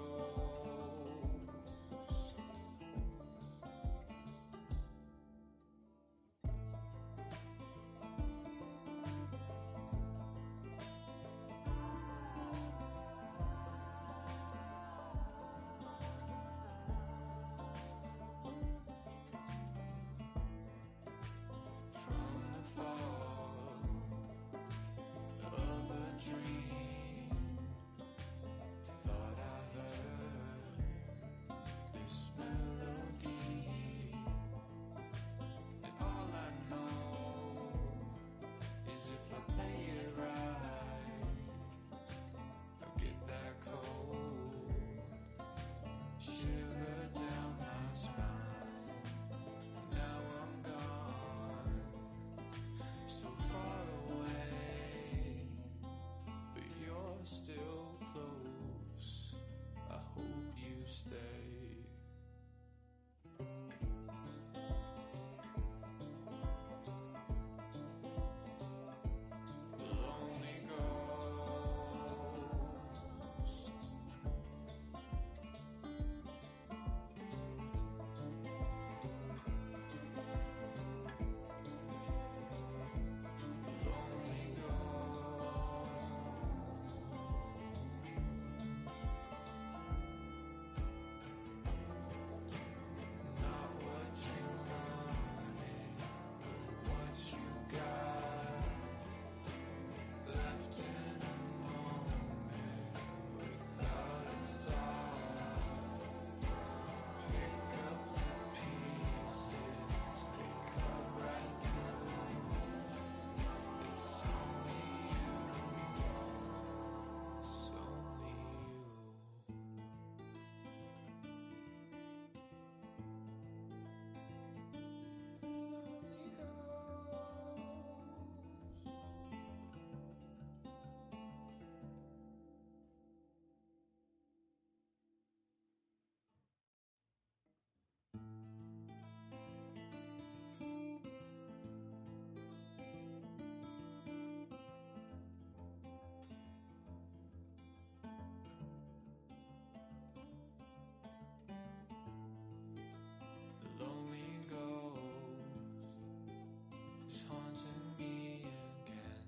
S7: is haunting me again.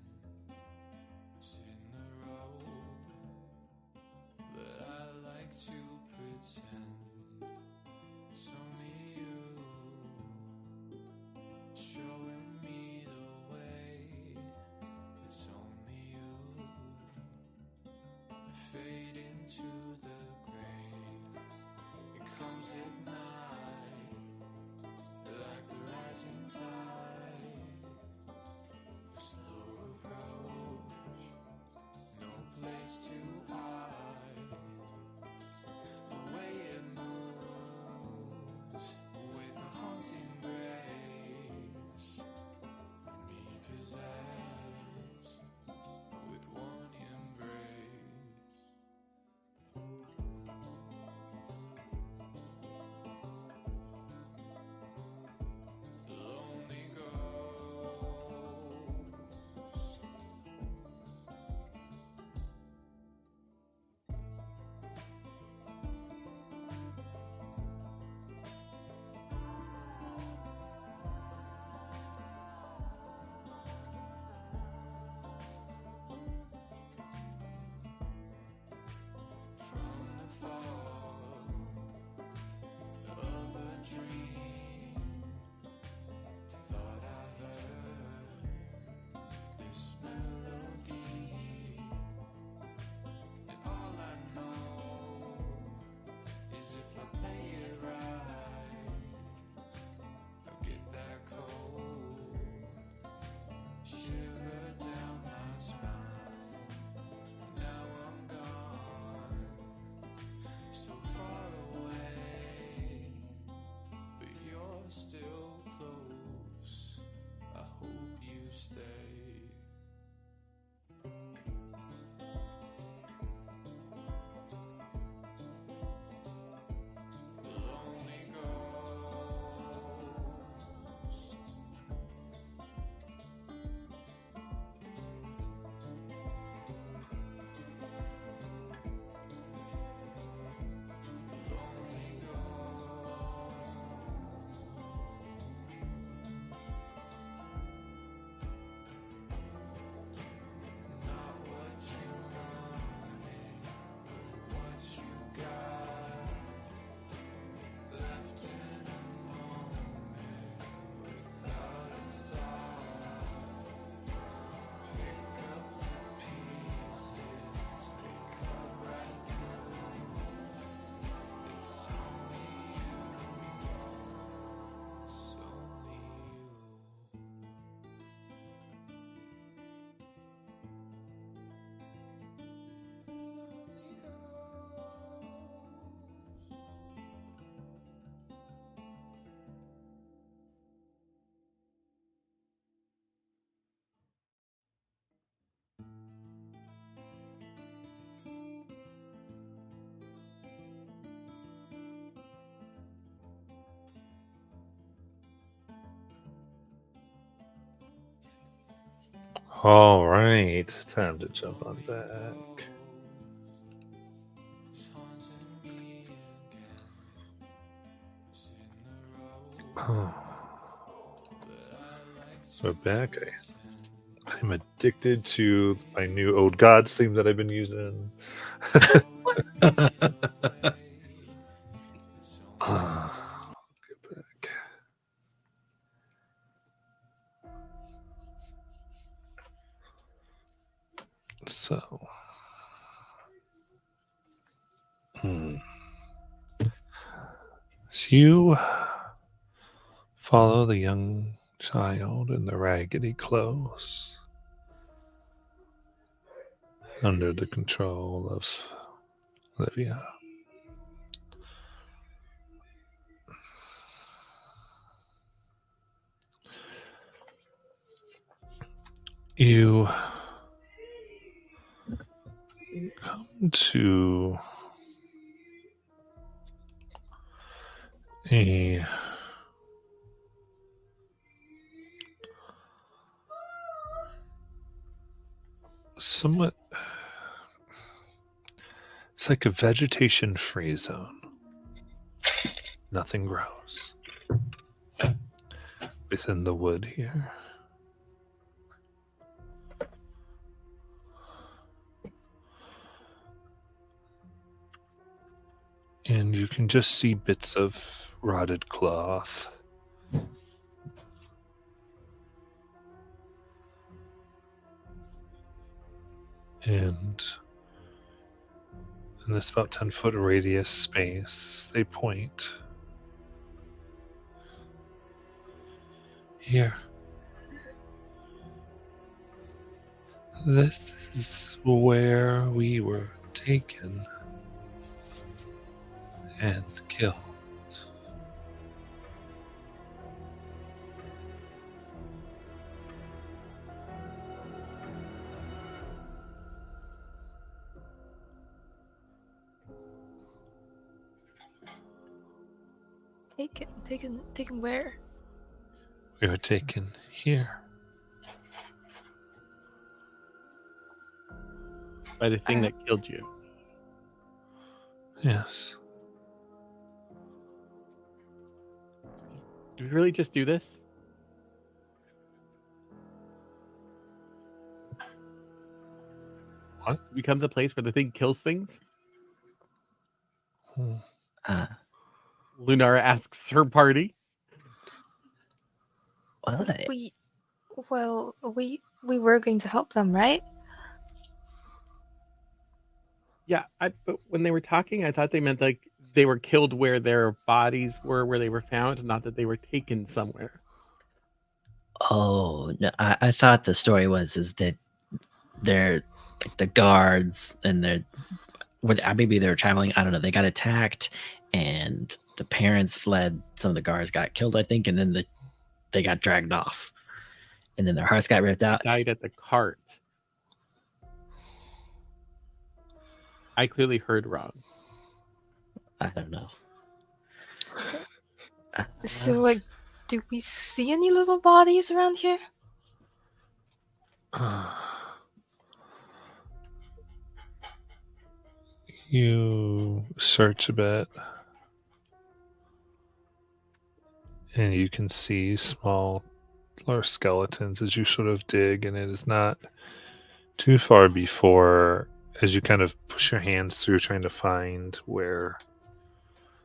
S7: It's in the road, but I like to pretend it's only you showing me the way. It's only you. I fade into the gray. It comes at night, like the rising tide. A slow approach, no place to hide. The way it moves with a haunting grace, and me possessed with one embrace. Lonely ghost. From the fall of a dream, thought I heard this melody, and all I know is if I play it right, I'll get that cold shiver down my spine. Now I'm gone, so far away, but you're still close. I hope you stay. Lonely ghost. Lonely Not what you wanted, but what you got. Left in a moment without a thought. Pick up the pieces, they cut right through. It's only you. It's only you. Lonely ghost.
S1: All right, time to jump on back.
S7: It's haunting me again. It's in the road,
S1: Oh,
S7: but I like to
S1: we're back.
S7: pretend
S1: I'm addicted to my new Old Gods theme that I've been using. Ah, get back. So, so you follow the young child in the raggedy clothes under the control of Olivia. You come to a somewhat, it's like a vegetation free zone. Nothing grows within the wood here. And you can just see bits of rotted cloth. And in this about 10-foot radius space, they point. Here. This is where we were taken and killed.
S3: Taken where?
S1: We were taken here.
S4: By the thing that killed you.
S1: Yes.
S4: Do we really just do this?
S1: What?
S4: Become the place where the thing kills things?
S1: Hmm.
S4: Lunara asks her party.
S6: Well,
S3: We were going to help them, right?
S4: Yeah, but when they were talking, I thought they meant like they were killed where their bodies were, where they were found, not that they were taken somewhere.
S6: oh no, I thought the story is that they're like the guards and maybe they were traveling. I don't know. They got attacked, and the parents fled. Some of the guards got killed, I think, and then they got dragged off, and then their hearts got ripped out.
S4: Died at the cart. I clearly heard wrong.
S6: I don't know.
S3: So, like, do we see any little bodies around here?
S1: You search a bit, and you can see smaller skeletons as you sort of dig, and it is not too far before, as you kind of push your hands through trying to find where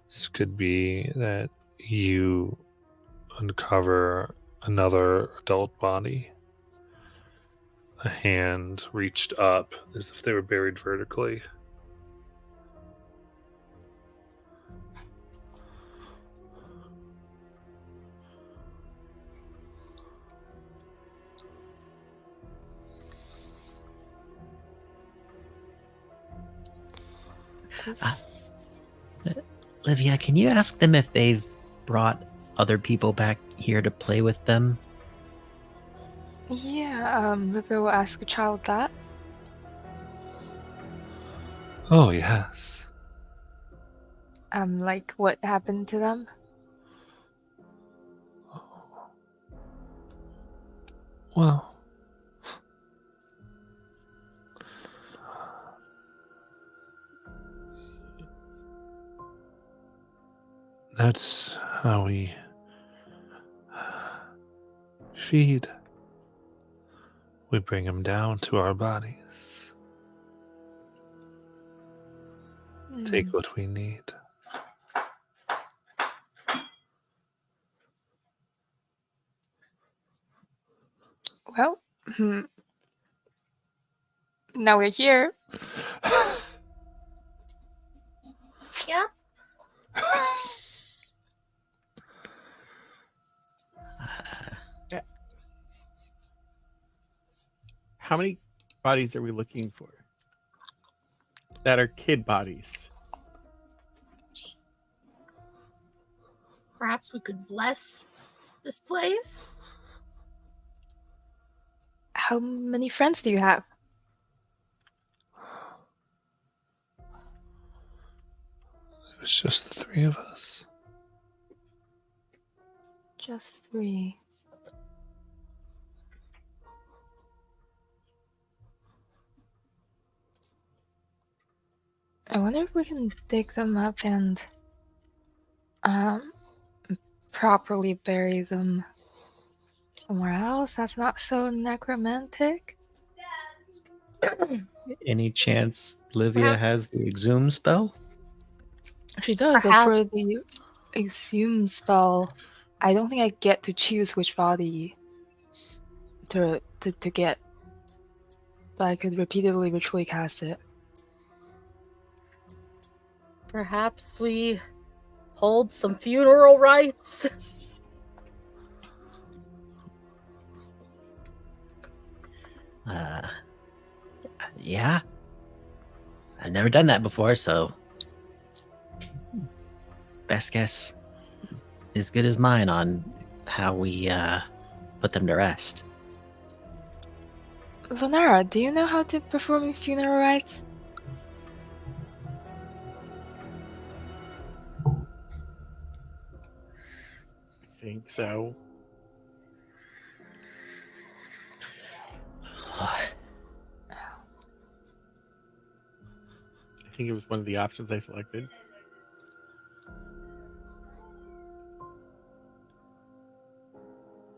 S1: this could be, that you uncover another adult body. A hand reached up as if they were buried vertically.
S6: Livia, can you ask them if they've brought other people back here to play with them?
S3: Yeah, Livia will ask a child that.
S1: Oh, yes.
S3: Like, what happened to them?
S1: Well, that's how we feed. We bring them down to our bodies. Take what we need.
S3: Well, now we're here.
S5: Yep.
S4: How many bodies are we looking for? That are kid bodies.
S5: Perhaps we could bless this place.
S3: How many friends do you have?
S1: It was just the three of us.
S3: Just 3. I wonder if we can dig them up and properly bury them somewhere else that's not so necromantic.
S6: Any chance Livia
S5: Perhaps-
S6: has the exhume spell?
S3: She does, but
S5: Perhaps.
S3: for the exhume spell, I don't think I get to choose which body to get. But I could repeatedly ritually cast it.
S5: Perhaps we hold some funeral rites.
S6: Yeah. I've never done that before, so best guess is as good as mine on how we put them to rest.
S3: Zonara, do you know how to perform funeral rites?
S4: I think so. I think it was one of the options I selected.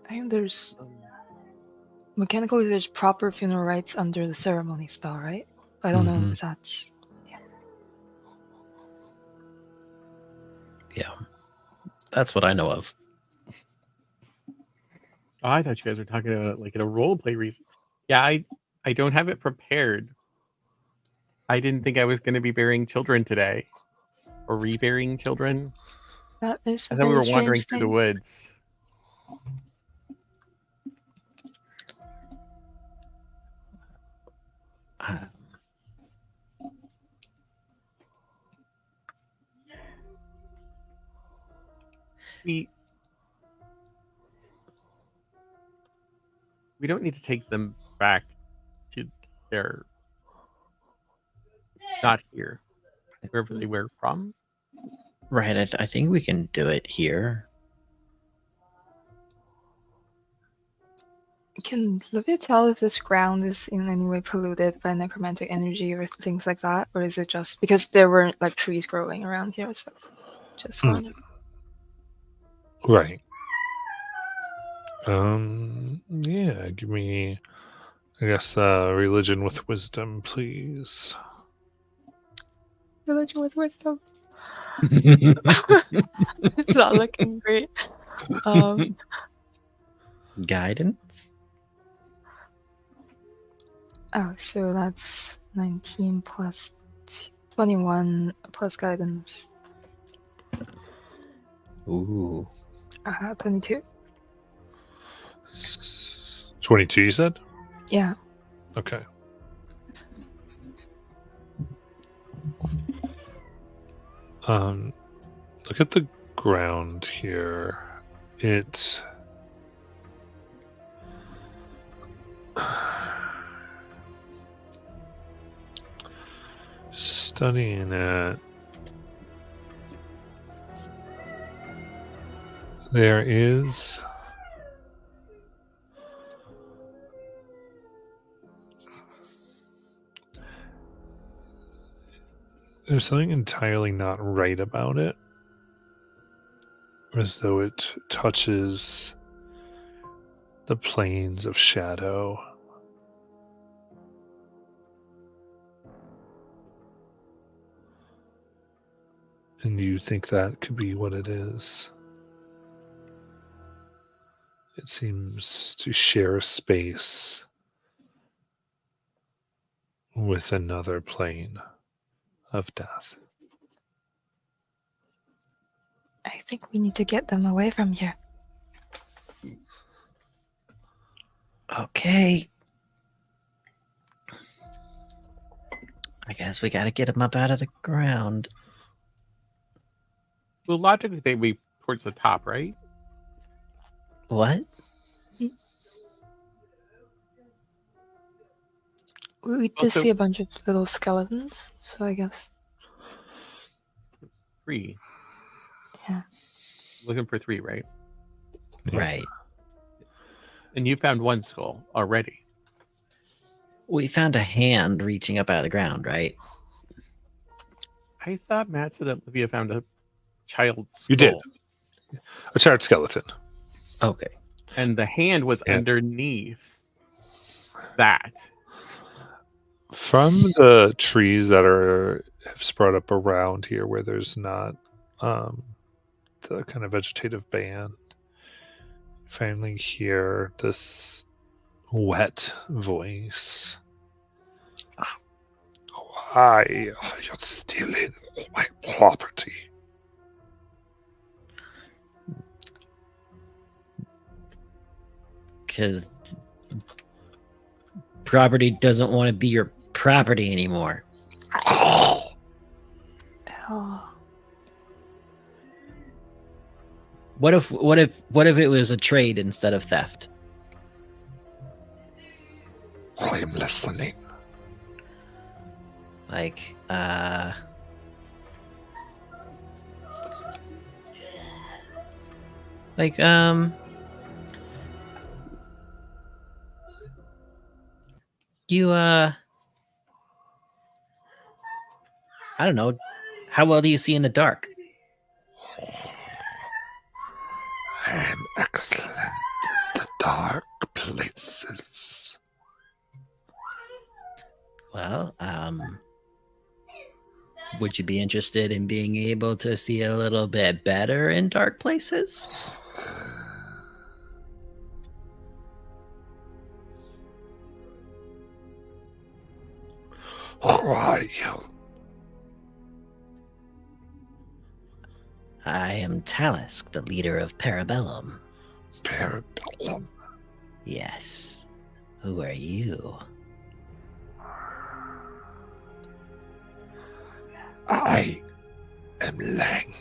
S3: I think there's mechanically there's proper funeral rites under the ceremony spell, right? I don't know if that's
S2: Yeah. That's what I know of.
S4: Oh, I thought you guys were talking about like in a role play reason. Yeah, I don't have it prepared. I didn't think I was going to be burying children today, or reburying children.
S3: that is.
S4: I
S3: a
S4: thought we
S3: very
S4: were wandering
S3: strange
S4: through the
S3: thing.
S4: woods. We don't need to take them back to their not here, wherever they were from.
S6: Right, I think we can do it here.
S3: Can Livia tell if this ground is in any way polluted by necromantic energy or things like that, or is it just because there weren't like trees growing around here? So just wondering.
S1: Right. Yeah, give me, I guess, religion with wisdom, please.
S3: Religion with wisdom. It's not looking great.
S6: Guidance?
S3: Oh, so that's 19 plus 21 plus guidance.
S6: Ooh.
S3: 22.
S1: 22, you said?
S3: Yeah.
S1: Okay. Look at the ground here. It studying it. There is there's something entirely not right about it. As though it touches the planes of shadow. And you think that could be what it is. It seems to share space with another plane of death.
S3: I think we need to get them away from here.
S6: Okay. I guess we gotta get them up out of the ground.
S4: Well, logically, they'd be towards the top, right?
S6: What?
S3: We did
S4: Also-
S3: see a bunch of little skeletons, so I guess.
S4: 3.
S3: Yeah.
S4: Looking for 3, right?
S1: Yeah.
S6: Right.
S4: And you found one skull already.
S6: We found a hand reaching up out of the ground, right?
S4: I thought Matt said that Livia found a child's skull.
S1: You did. A charred skeleton.
S6: Okay.
S4: And the hand was
S1: Yeah.
S4: underneath that.
S1: From the trees that are have spread up around here where there's not the kind of vegetative band. Finally hear this wet voice. Why are you stealing my property?
S6: Because property doesn't want to be your property anymore.
S3: Oh.
S6: What if it was a trade instead of theft?
S1: I am listening.
S6: Like, you, I don't know. How well do you see in the dark?
S1: I am excellent in the dark places.
S6: Well, would you be interested in being able to see a little bit better in dark places?
S1: Who are you?
S6: I am Talisk, the leader of Parabellum.
S1: Parabellum.
S6: Yes. Who are you?
S1: I am Lang.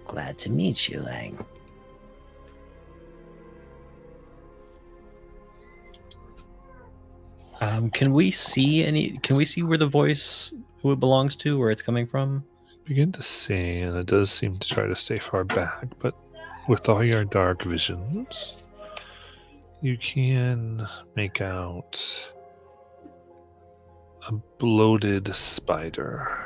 S6: Glad to meet you, Lang.
S2: Can we see where the voice, who it belongs to, where it's coming from?
S1: Begin to see, and it does seem to try to stay far back, but with all your dark visions, you can make out a bloated spider.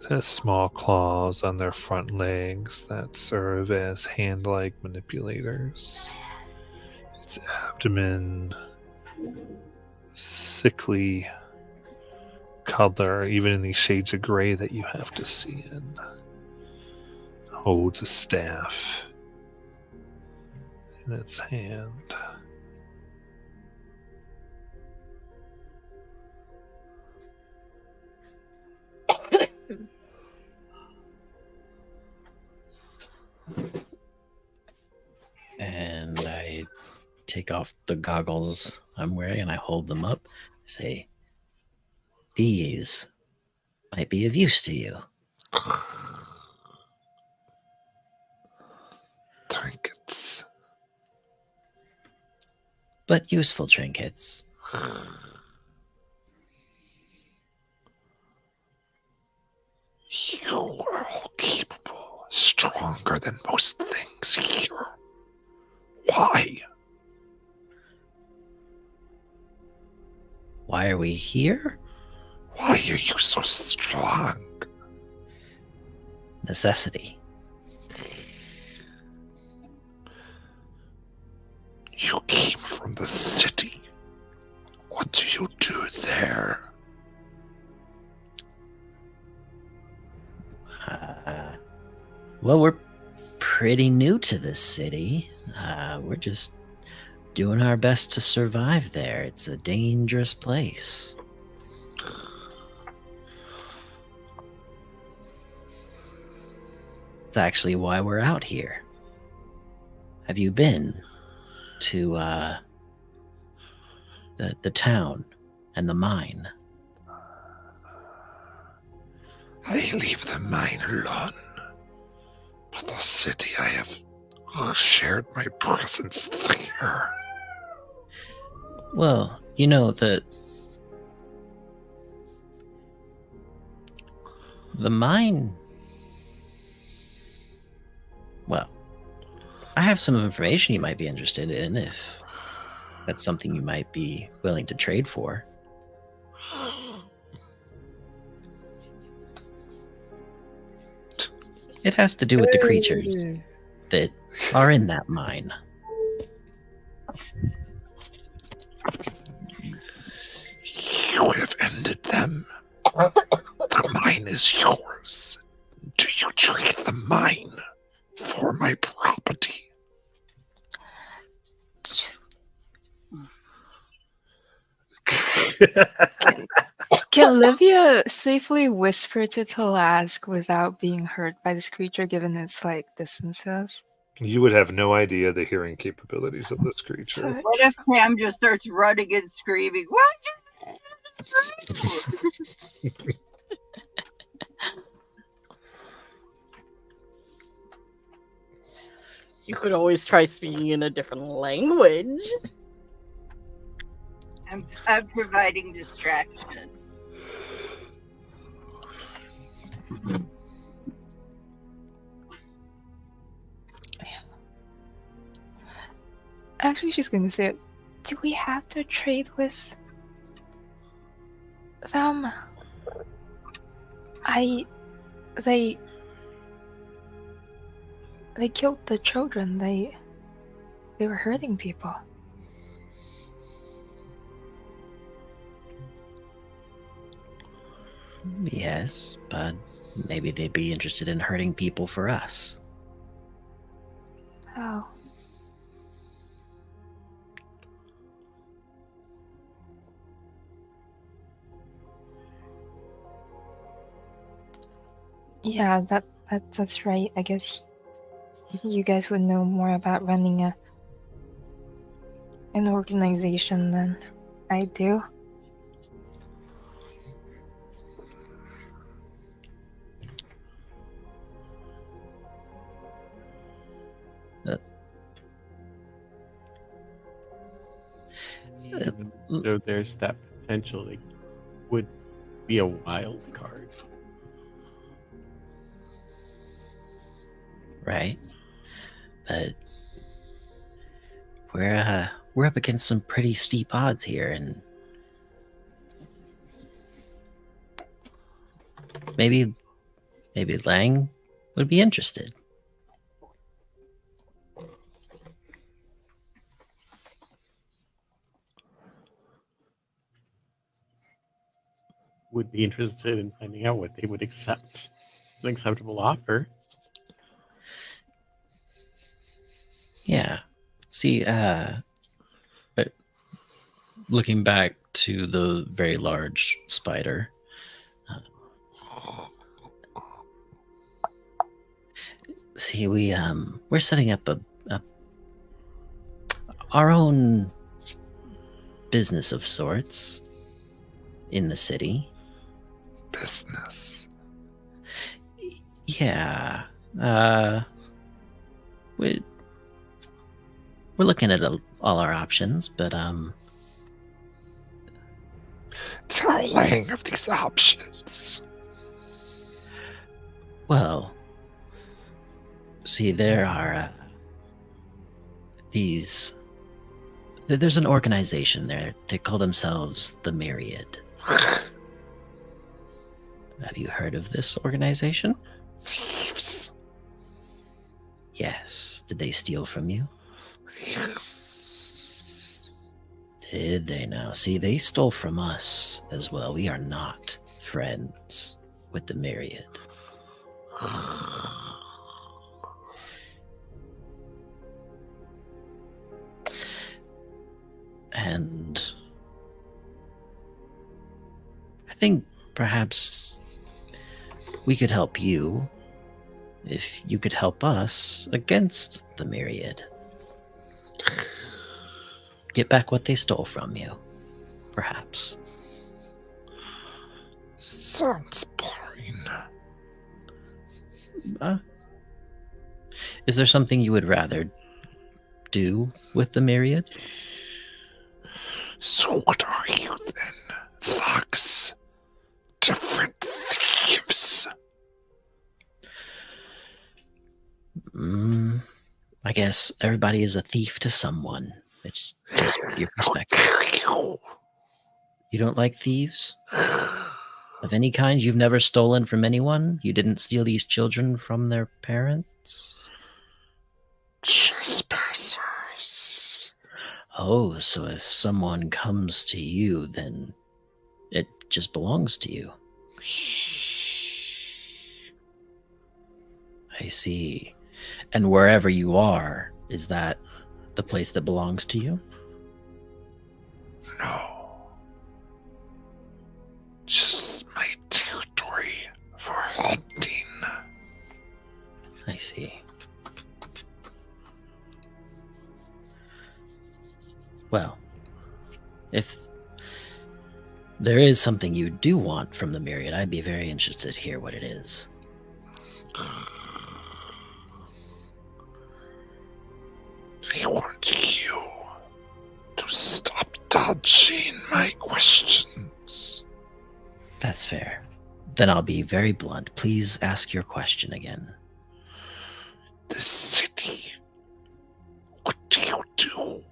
S1: It has small claws on their front legs that serve as hand-like manipulators. Its abdomen, sickly color, even in these shades of gray that you have to see in, holds a staff in its hand.
S2: And I take off the goggles I'm wearing and I hold them up.
S6: I say, these might be of use to you.
S1: Trinkets.
S6: But useful trinkets.
S1: You are all capable, stronger than most things here. Why?
S6: Why are we here?
S1: Why are you so strong?
S6: Necessity.
S1: You came from the city. What do you do there?
S6: Well, we're pretty new to this city. We're just doing our best to survive there. It's a dangerous place. It's actually why we're out here. Have you been to the town and the mine?
S1: I leave the mine alone. But the city, I have shared my presence there.
S6: Well, you know, the mine. Well, I have some information you might be interested in if that's something you might be willing to trade for. It has to do with the creatures that are in that mine.
S1: You have ended them. The mine is yours. Do you trade the mine for my property?
S3: Can Livia safely whisper to Talask without being hurt by this creature, given its like distance to us?
S1: You would have no idea the hearing capabilities of this creature.
S3: Sorry.
S8: What if Pam just starts running and screaming? What?
S5: You could always try speaking in a different language.
S8: I'm providing distraction.
S3: Actually, she's going to say, do we have to trade with them? They killed the children. They were hurting people.
S6: Yes, but maybe they'd be interested in hurting people for us.
S3: Oh. Yeah, that's right. I guess you guys would know more about running an organization than I do.
S4: So there's that potential that would be a wild card.
S6: Right? But we're up against some pretty steep odds here, and maybe Lang would be interested.
S4: Would be interested in finding out what they would accept. It's an acceptable offer.
S6: Yeah. See,
S2: But looking back to the very large spider,
S6: see, we're setting up a our own business of sorts in the city.
S1: Business.
S6: Yeah. We're looking at all our options, but
S1: Tell Lang of these options.
S6: well, see, there are there's an organization there. They call themselves the Myriad. Have you heard of this organization?
S1: Thieves.
S6: Yes. Did they steal from you?
S1: Yes.
S6: Did they now? See, they stole from us as well. We are not friends with the Myriad. And I think perhaps we could help you if you could help us against the Myriad. Get back what they stole from you, perhaps.
S1: Sounds boring.
S6: Is there something you would rather do with the Myriad?
S1: So what are you then? Thugs? Different thieves?
S6: I guess everybody is a thief to someone. It's just your perspective. You don't like thieves? Of any kind? You've never stolen from anyone? You didn't steal these children from their parents?
S1: Trespassers.
S6: Oh, so if someone comes to you, then it just belongs to you. I see. And wherever you are, is that the place that belongs to you?
S1: No. Just my territory for hunting.
S6: I see. Well, if there is something you do want from the Myriad, I'd be very interested to hear what it is.
S1: I want you to stop dodging my questions.
S6: That's fair. Then I'll be very blunt. Please ask your question again.
S1: The city. What do you do?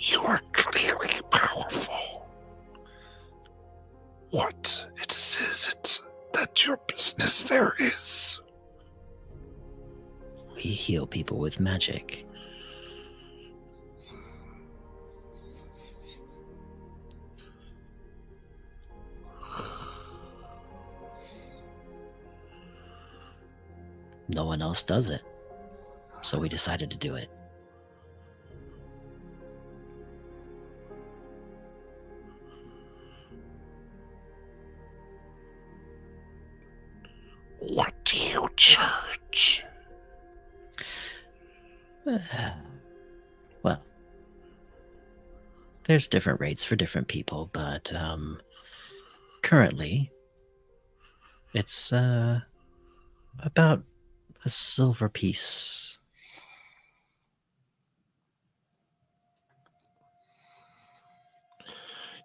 S1: You are clearly powerful. What is it that your business there is?
S6: We heal people with magic. No one else does it, so we decided to do it.
S1: What do you charge?
S6: Well, there's different rates for different people, but currently it's about a silver piece.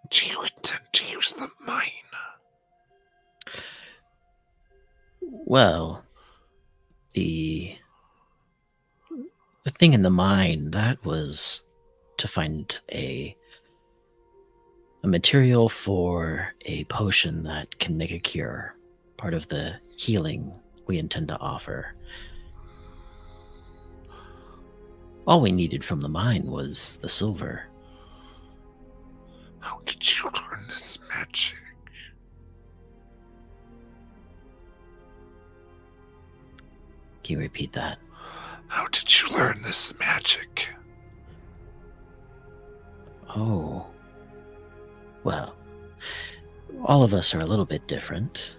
S1: Do you intend to use the mine?
S6: Well, the thing in the mine, that was to find a material for a potion that can make a cure, part of the healing we intend to offer. All we needed from the mine was the silver.
S1: How did you learn this magic?
S6: Can you repeat that?
S1: How did you learn this magic?
S6: Oh. Well, all of us are a little bit different.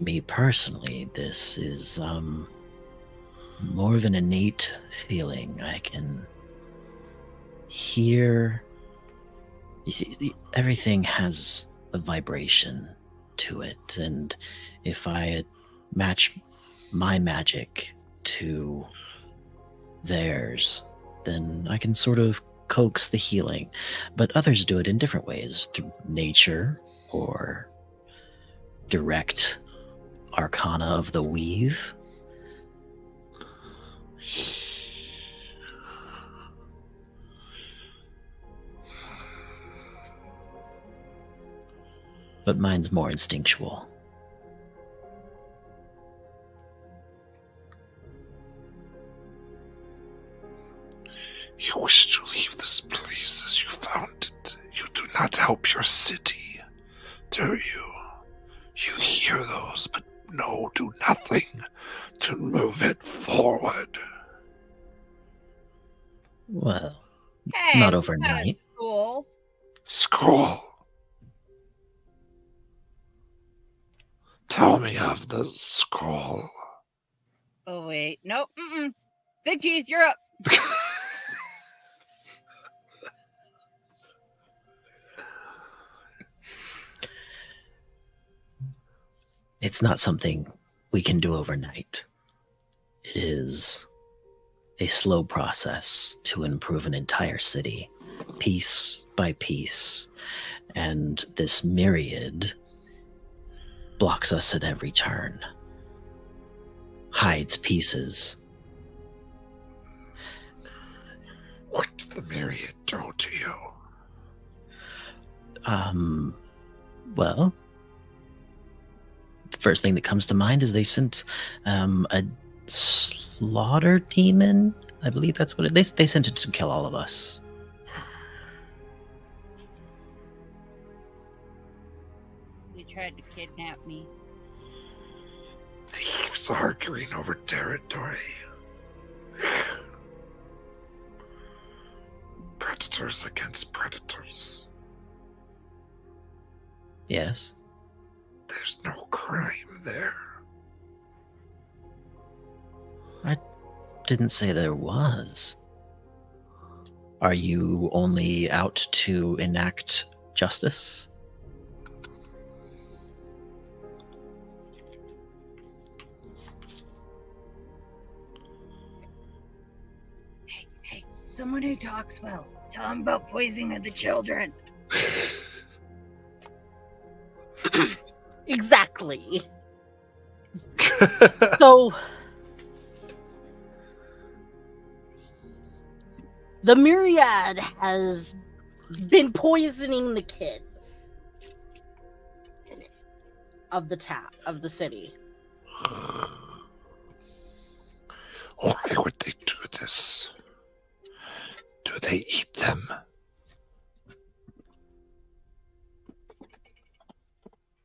S6: Me personally, this is more of an innate feeling. I can hear. You see, everything has a vibration to it, and if I match my magic to theirs, then I can sort of coax the healing. But others do it in different ways, through nature or direct arcana of the weave. But mine's more instinctual.
S1: You wish to leave this place as you found it. You do not help your city, do you? You hear those, but do nothing to move it forward.
S6: Well,
S8: Hey,
S6: not
S8: we got a
S6: overnight.
S8: School.
S1: Scroll. Tell me of the scroll.
S8: Oh wait, nope. Big Cheese, you're up.
S6: It's not something we can do overnight. It is a slow process to improve an entire city, piece by piece. And this myriad blocks us at every turn, hides pieces.
S1: What did the myriad do to you?
S6: Well, the first thing that comes to mind is they sent a slaughter demon I believe that's what they sent it to kill all of us.
S8: They tried to kidnap me.
S1: Thieves arguing over territory. Predators against predators.
S6: Yes.
S1: There's no crime there.
S6: Didn't say there was. Are you only out to enact justice?
S8: Hey, someone who talks well. Tell him about poisoning of the children.
S5: Exactly. So the Myriad has been poisoning the kids of the city.
S1: Why would they do this? Do they eat them?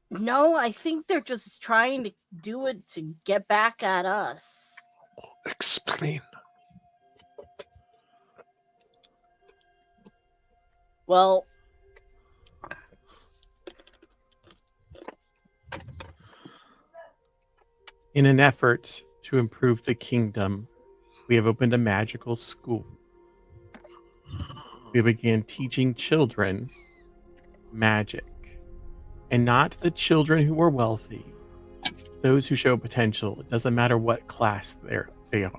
S5: No, I think they're just trying to do it to get back at us.
S1: Explain.
S5: Well,
S4: In an effort to improve the kingdom, we have opened a magical school. We began teaching children magic. And not the children who are wealthy. Those who show potential. It doesn't matter what class they are.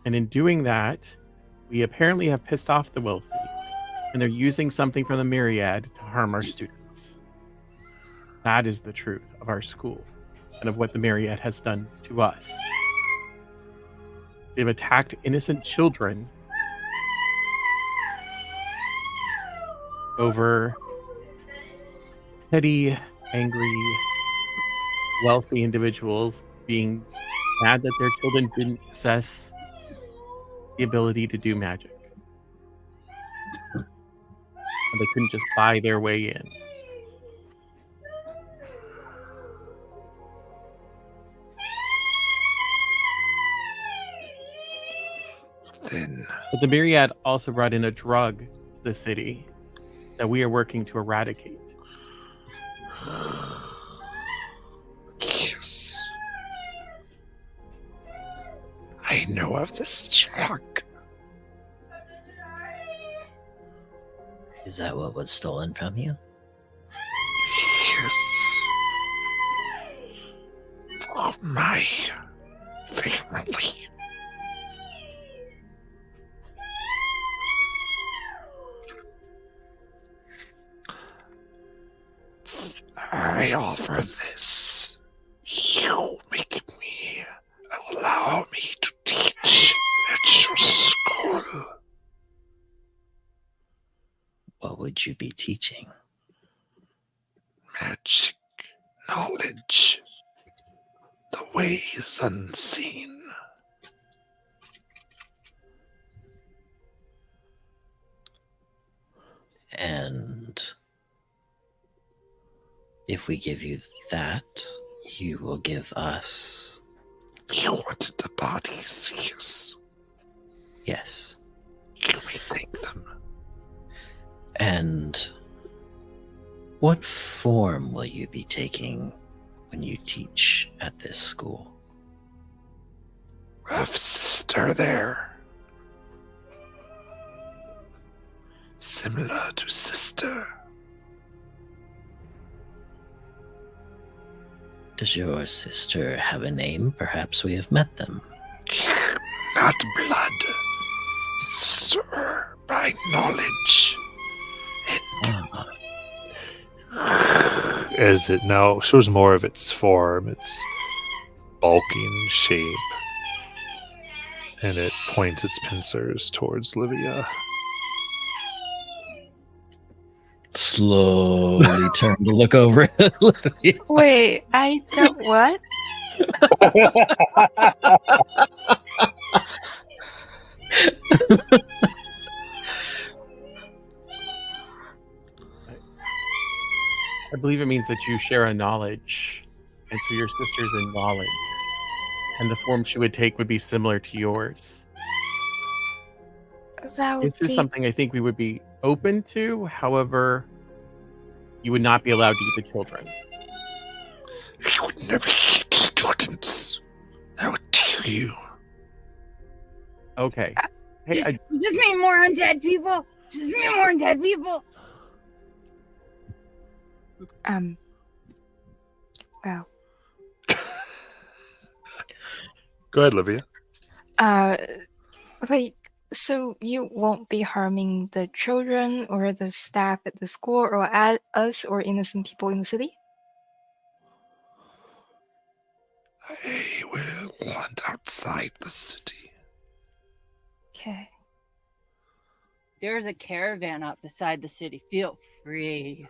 S4: And in doing that, we apparently have pissed off the wealthy. And they're using something from the Myriad to harm our students. That is the truth of our school and of what the Myriad has done to us. They've attacked innocent children over petty, angry, wealthy individuals being mad that their children didn't possess the ability to do magic. And they couldn't just buy their way in.
S1: Then
S4: But the Myriad also brought in a drug to the city that we are working to eradicate.
S1: yes. I know of this drug.
S6: Is that what was stolen from you?
S1: Yes. For my family. I offer this. You make me, allow me to teach at your school.
S6: What would you be teaching?
S1: Magic, knowledge, the ways unseen.
S6: And if we give you that, you will give us.
S1: You wanted the bodies, yes.
S6: Yes.
S1: You may take them.
S6: And what form will you be taking when you teach at this school?
S1: Have sister there. Similar to sister.
S6: Does your sister have a name? Perhaps we have met them.
S1: Not blood. Sister by knowledge.
S6: Ah,
S1: As it now shows more of its form, its bulking shape, and it points its pincers towards Livia.
S2: Slowly turn to look over at Olivia.
S3: Wait, I don't what?
S4: I believe it means that you share a knowledge, and so your sister's in knowledge, and the form she would take would be similar to yours.
S3: That would
S4: This is
S3: be
S4: something I think we would be open to. However, you would not be allowed to eat the children.
S1: I would never eat students. How dare you?
S4: Okay. Hey,
S8: Does this mean more undead people? Does this mean more undead people?
S3: well,
S1: Go ahead, Livia.
S3: like, so you won't be harming the children or the staff at the school or at us or innocent people in the city?
S1: I will hunt outside the city.
S3: Okay.
S8: There's a caravan out beside the city. Feel free.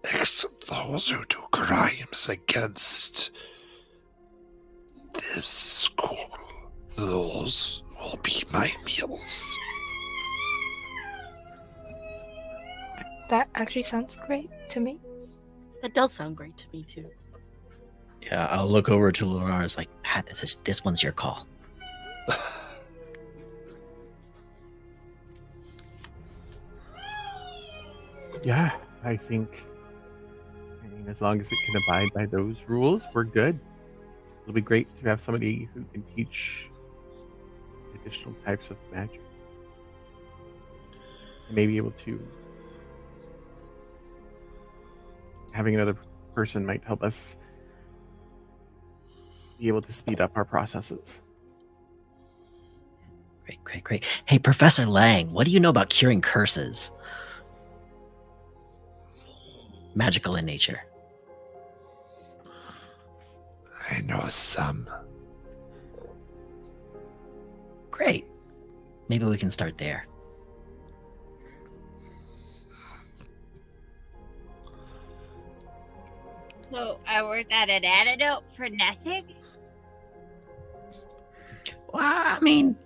S1: Except those who do crimes against this school. Those will be my meals.
S3: That actually sounds great to me.
S5: That does sound great to me too.
S2: Yeah, I'll look over to Lunar. It's like,
S6: This one's your call.
S4: yeah, I think. I mean, as long as it can abide by those rules, we're good. It'll be great to have somebody who can teach additional types of magic. And maybe able to. Having another person might help us be able to speed up our processes.
S6: Great. Hey, Professor Lang, what do you know about curing curses? Magical in nature.
S1: I know some.
S6: Great. Maybe we can start there.
S8: So I worked out an antidote for nothing?
S6: Well, I mean,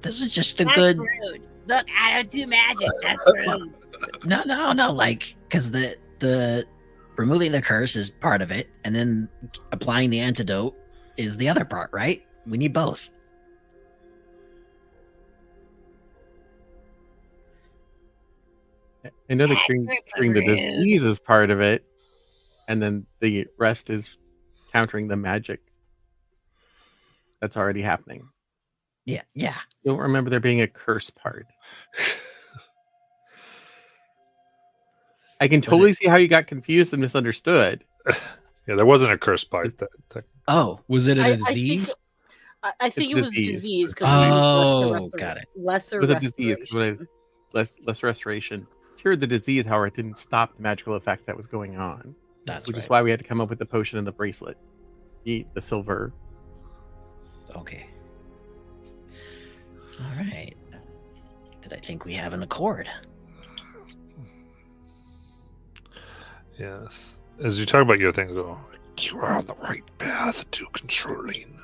S6: this is just a
S8: That's
S6: good.
S8: rude. Look, I don't do magic. That's rude.
S6: No. Like, because the removing the curse is part of it, and then applying the antidote is the other part, right? We need both.
S4: I know that
S8: That's
S4: curing the
S8: rude.
S4: disease is part of it, and then the rest is countering the magic that's already happening.
S6: Yeah.
S4: Don't remember there being a curse part. I can totally see how you got confused and misunderstood.
S1: Yeah, there wasn't a curse part.
S6: Oh,
S2: was it
S5: I
S2: a
S5: think-
S2: disease?
S5: I think
S4: It's
S5: it was
S4: disease.
S5: disease.
S2: Oh, got it.
S5: Lesser
S4: It was a disease.
S5: restoration.
S4: Less restoration. Cured the disease, however, it didn't stop the magical effect that was going on.
S2: That's
S4: Which
S2: right.
S4: is why we had to come up with the potion and the bracelet. The silver.
S6: okay. All right. Did I think we have an accord?
S1: Yes. As you talk about your thing, go, you are on the right path to controlling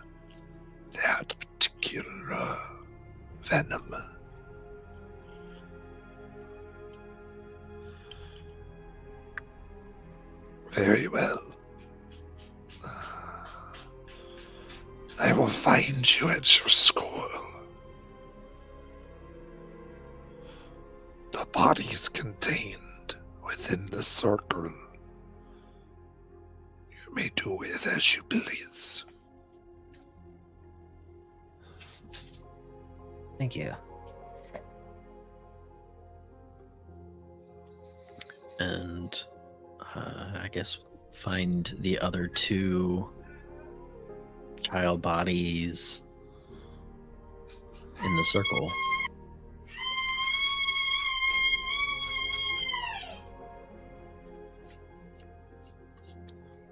S1: that particular venom. Very well. I will find you at your school. The bodies contained within the circle. You may do with as you please.
S6: Thank you.
S2: And I guess find the other two child bodies in the circle.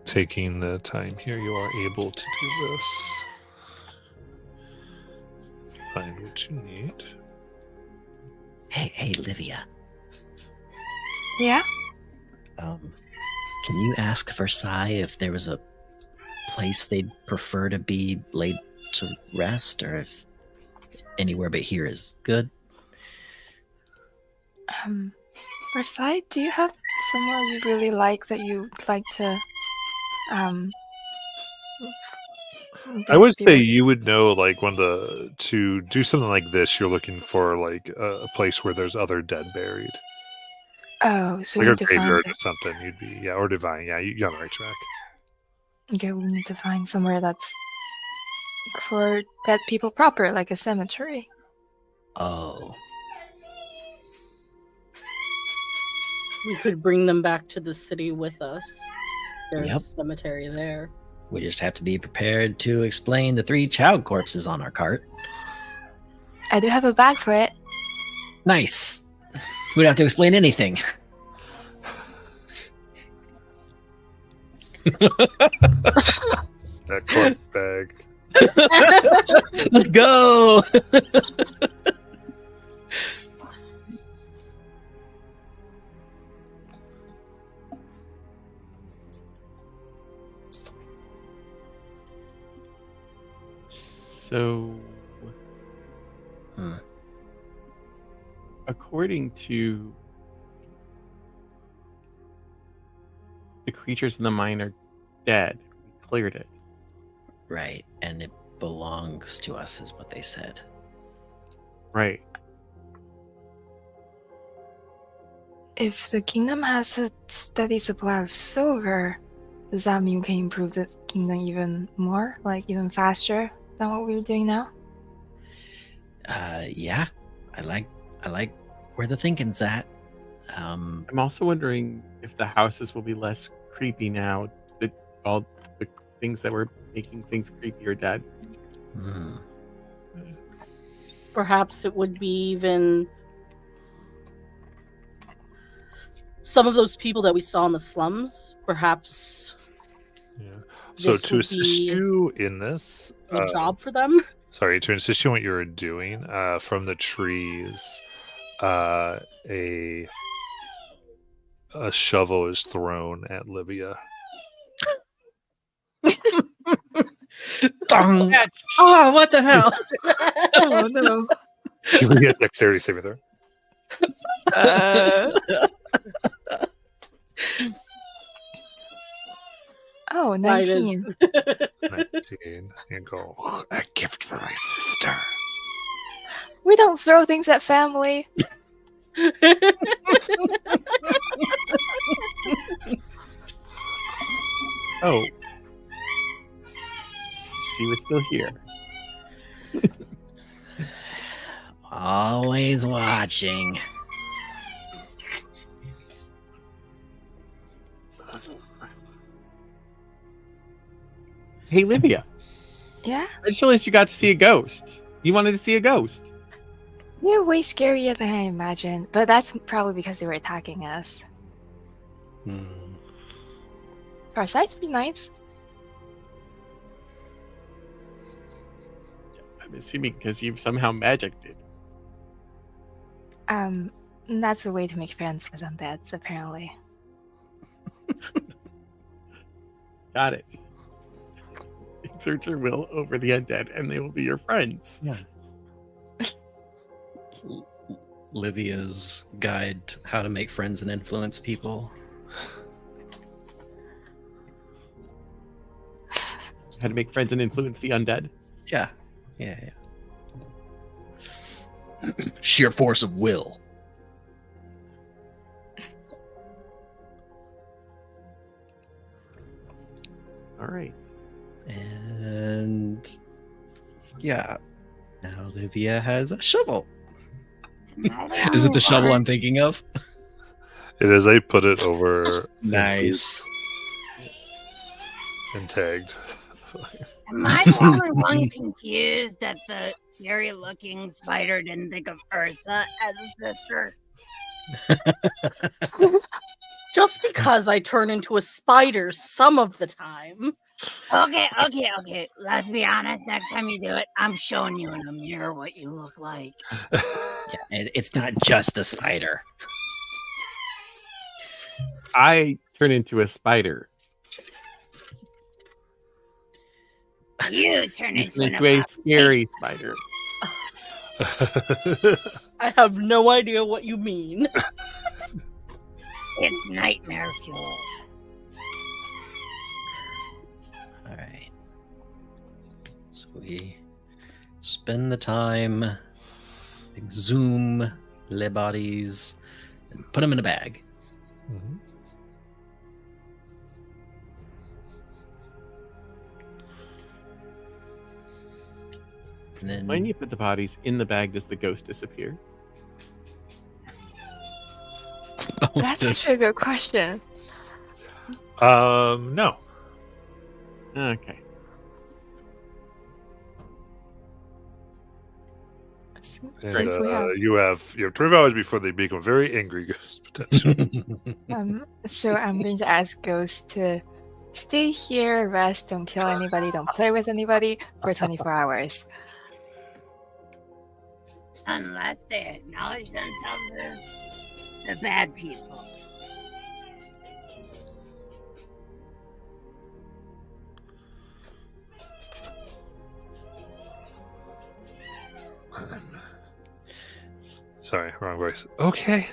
S1: Taking the time here, you are able to do this. Find what you need.
S6: Hey, Livia.
S3: Yeah?
S6: Can you ask Versailles if there was a place they'd prefer to be laid to rest, or if anywhere but here is good.
S3: Versailles, do you have somewhere you really like that you'd like to
S1: I would
S3: be
S1: say
S3: with?
S1: you would know, like, to do something like this, you're looking for like a place where there's other dead buried,
S3: Oh, so
S1: like
S3: we
S1: a
S3: need to find
S1: graveyard or something. You'd be, yeah, or divine. Yeah, you're on the right track.
S3: okay, we need to find somewhere that's for dead people proper, like a cemetery.
S6: Oh,
S5: We could bring them back to the city with us. There's
S6: Yep.
S5: a cemetery there.
S6: we just have to be prepared to explain the 3 child corpses on our cart.
S3: I do have a bag for it.
S6: Nice. We don't have to explain anything.
S1: That corpse bag.
S6: Let's go.
S4: So,
S6: Hmm.
S4: according to the creatures in the mine are dead. We cleared it.
S6: Right, and it belongs to us, is what they said.
S4: Right.
S3: If the kingdom has a steady supply of silver, does that mean we can improve the kingdom even more, like even faster than what we're doing now?
S6: Yeah, I like where the thinking's at.
S4: I'm also wondering if the houses will be less creepy now that all the things that were making things creepy are dead.
S6: hmm.
S5: Perhaps it would be even some of those people that we saw in the slums. Perhaps
S1: Yeah. So
S5: This
S1: to
S5: would
S1: assist
S5: be
S1: you in this,
S5: a job for them.
S1: sorry, to assist you in what you were doing, from the trees, a shovel is thrown at Livia.
S6: Dong. Oh, what the hell?
S3: Oh no.
S1: Give me a dexterity saving throw.
S3: Oh, 19.
S1: 19. And go, a gift for my sister.
S3: We don't throw things at family.
S4: Oh. She was still here.
S6: Always watching.
S4: Hey, Livia.
S3: Yeah?
S4: I just realized you got to see a ghost. You wanted to see a ghost.
S3: They're way scarier than I imagined, but that's probably because they were attacking us. Farsight's be nice.
S4: I'm assuming because you've somehow magicked it.
S3: That's a way to make friends with undeads, apparently.
S4: Got it. Exert your will over the undead, and they will be your friends.
S2: Yeah. Livia's guide how to make friends and influence people.
S4: How to make friends and influence the undead.
S2: Yeah. Sheer force of will.
S4: All right.
S2: And yeah, now Livia has a shovel. Is it the shovel I'm thinking of?
S1: It is. I put it over
S2: Nice.
S1: and tagged.
S8: Am I the only one confused that the scary looking spider didn't think of Ursa as a sister?
S5: Just because I turn into a spider some of the time.
S8: Okay. Let's be honest. Next time you do it, I'm showing you in a mirror what you look like.
S6: Yeah, it's not just a spider.
S4: I turn into a spider.
S8: You turn
S4: You
S8: into
S4: turn
S8: an
S4: into a
S8: abomination.
S4: scary spider.
S5: I have no idea what you mean.
S8: It's nightmare fuel.
S6: All right. So we spend the time, exhume le bodies, and put them in a bag.
S1: Mhm.
S6: And then
S4: When you put the bodies in the bag, does the ghost disappear?
S3: That's actually a good question.
S1: No.
S4: Okay.
S1: And,
S3: Since we have
S1: you have 12 hours before they become very angry ghosts, potentially.
S3: so I'm going to ask ghosts to stay here, rest, don't kill anybody, don't play with anybody for 24 hours.
S8: Unless they acknowledge themselves as the bad people.
S1: Sorry, wrong voice. Okay.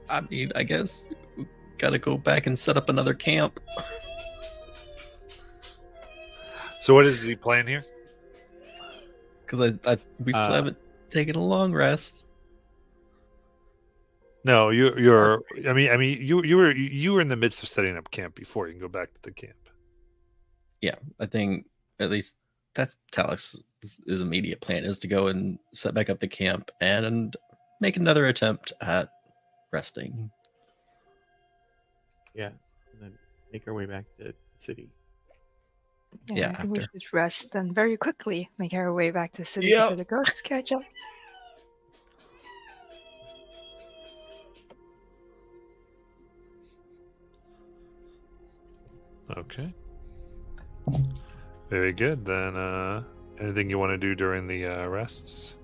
S2: I mean, I guess we gotta go back and set up another camp.
S1: So what is the plan here?
S2: Because we still haven't taken a long rest.
S1: No, you're. I mean, you were in the midst of setting up camp before you can go back to the camp.
S2: Yeah, I think at least that's Talix's immediate plan is to go and set back up the camp and make another attempt at resting.
S4: Yeah. And then make our way back to the city.
S2: Yeah,
S3: I think we
S2: after.
S3: should rest and very quickly make our way back to the city
S2: Yep.
S3: before the ghosts catch up.
S1: Okay. Very good. Then, anything you want to do during the rests,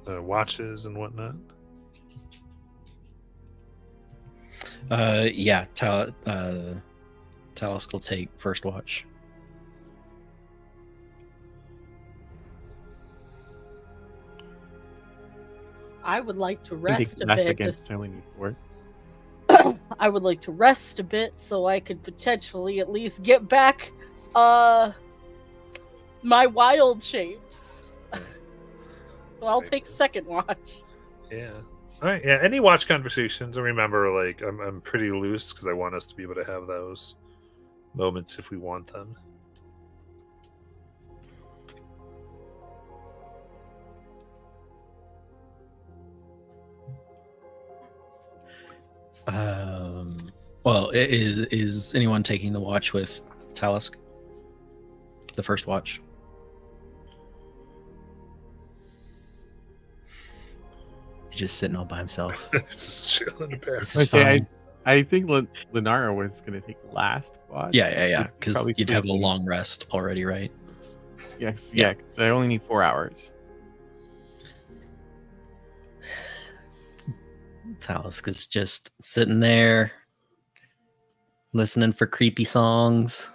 S1: the watches and whatnot?
S2: Yeah, Talisk will take first watch.
S5: I would like to
S4: You can take
S5: rest a
S4: last
S5: bit.
S4: against I only need 4.
S5: I would like to rest a bit so I could potentially at least get back my wild shapes. So I'll take second watch.
S1: Yeah. All right. Yeah. Any watch conversations? And remember, like, I'm pretty loose because I want us to be able to have those moments if we want them.
S2: Well, is anyone taking the watch with Talisk? The first watch. He's just sitting all by himself.
S1: Just chilling apparently.
S2: This is
S4: Okay,
S2: fine.
S4: I think Lenara was going to take last watch.
S2: Yeah.
S4: You'd
S2: Because
S4: probably
S2: you'd have a
S4: sleep.
S2: long rest already, right?
S4: Yes,
S2: Yeah.
S4: yeah, because I only need 4 hours.
S2: Talisk is just sitting there, listening for creepy songs.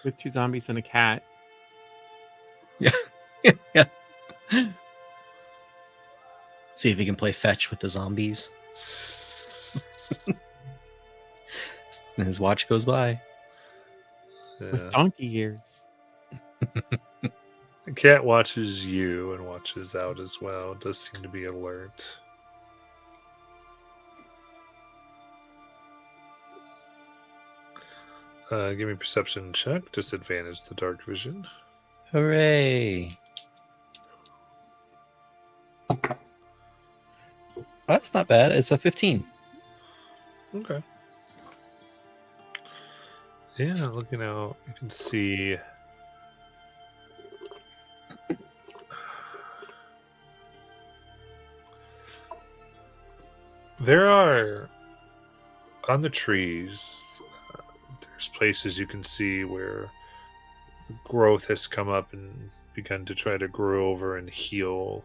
S4: With 2 zombies and a cat.
S2: Yeah. See if he can play fetch with the zombies. And his watch goes by.
S4: With
S1: Yeah.
S4: donkey ears.
S1: The cat watches you and watches out as well. It does seem to be alert. Give me a perception check. Disadvantage the dark vision.
S2: Hooray! That's not bad. It's a 15.
S1: Okay. Yeah, looking out, you can see. There are on the trees. There's places you can see where growth has come up and begun to try to grow over and heal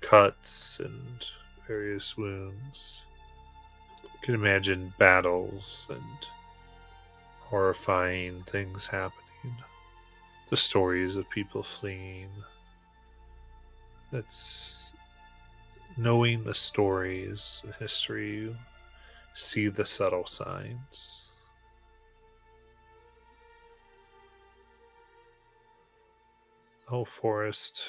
S1: cuts and various wounds. You can imagine battles and horrifying things happening. The stories of people fleeing. It's knowing the stories, the history, you see the subtle signs. Oh, Forest.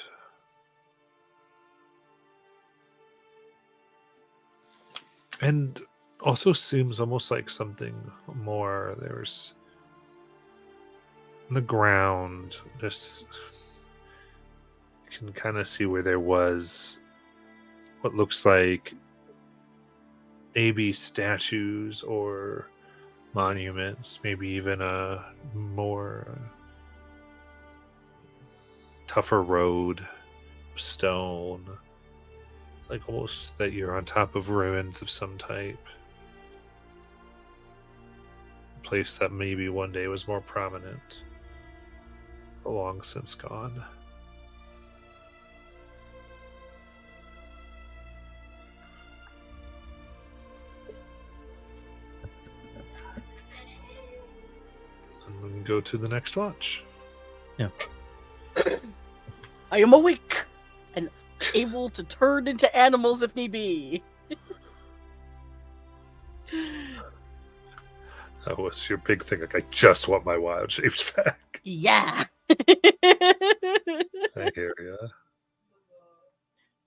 S1: And also seems almost like something more. There's on the ground, just you can kind of see where there was what looks like maybe statues or monuments, maybe even a more tougher road, stone, like almost that you're on top of ruins of some type. A place that maybe one day was more prominent, but long since gone. And then go to the next watch.
S5: I am awake and able to turn into animals if need be.
S1: That was your big thing. Like, I just want my wild shapes back.
S5: Yeah.
S1: I hear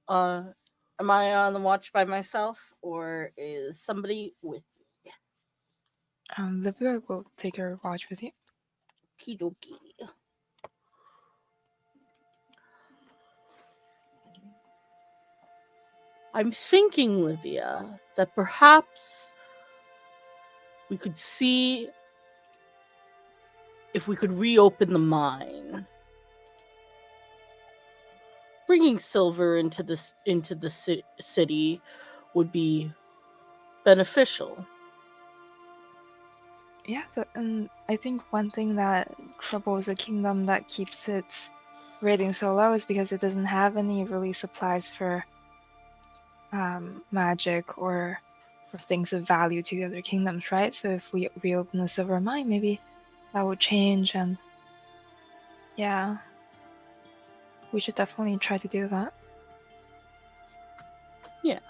S1: ya.
S5: Am I on the watch by myself, or is somebody with me?
S3: Livia will take her watch with you.
S5: Okie dokie. I'm thinking, Livia, that perhaps we could see if we could reopen the mine. Bringing silver into the city would be beneficial.
S3: Yeah, and I think one thing that troubles the kingdom that keeps its rating so low is because it doesn't have any really supplies for magic or things of value to the other kingdoms, right? So if we reopen the silver mine, maybe that would change, and yeah, we should definitely try to do that.
S5: Yeah.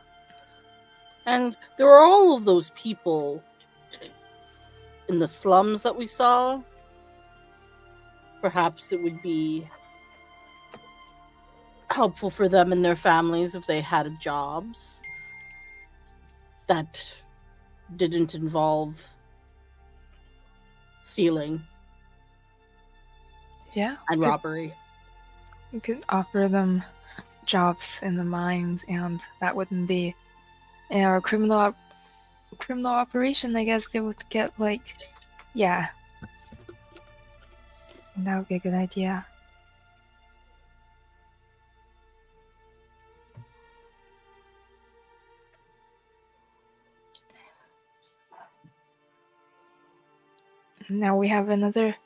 S5: And there are all of those people in the slums that we saw. Perhaps it would be helpful for them and their families if they had jobs that didn't involve stealing
S3: Yeah,
S5: and robbery.
S3: we could offer them jobs in the mines, and that wouldn't be in our criminal operation. I guess they would get yeah. That would be a good idea. Now we have another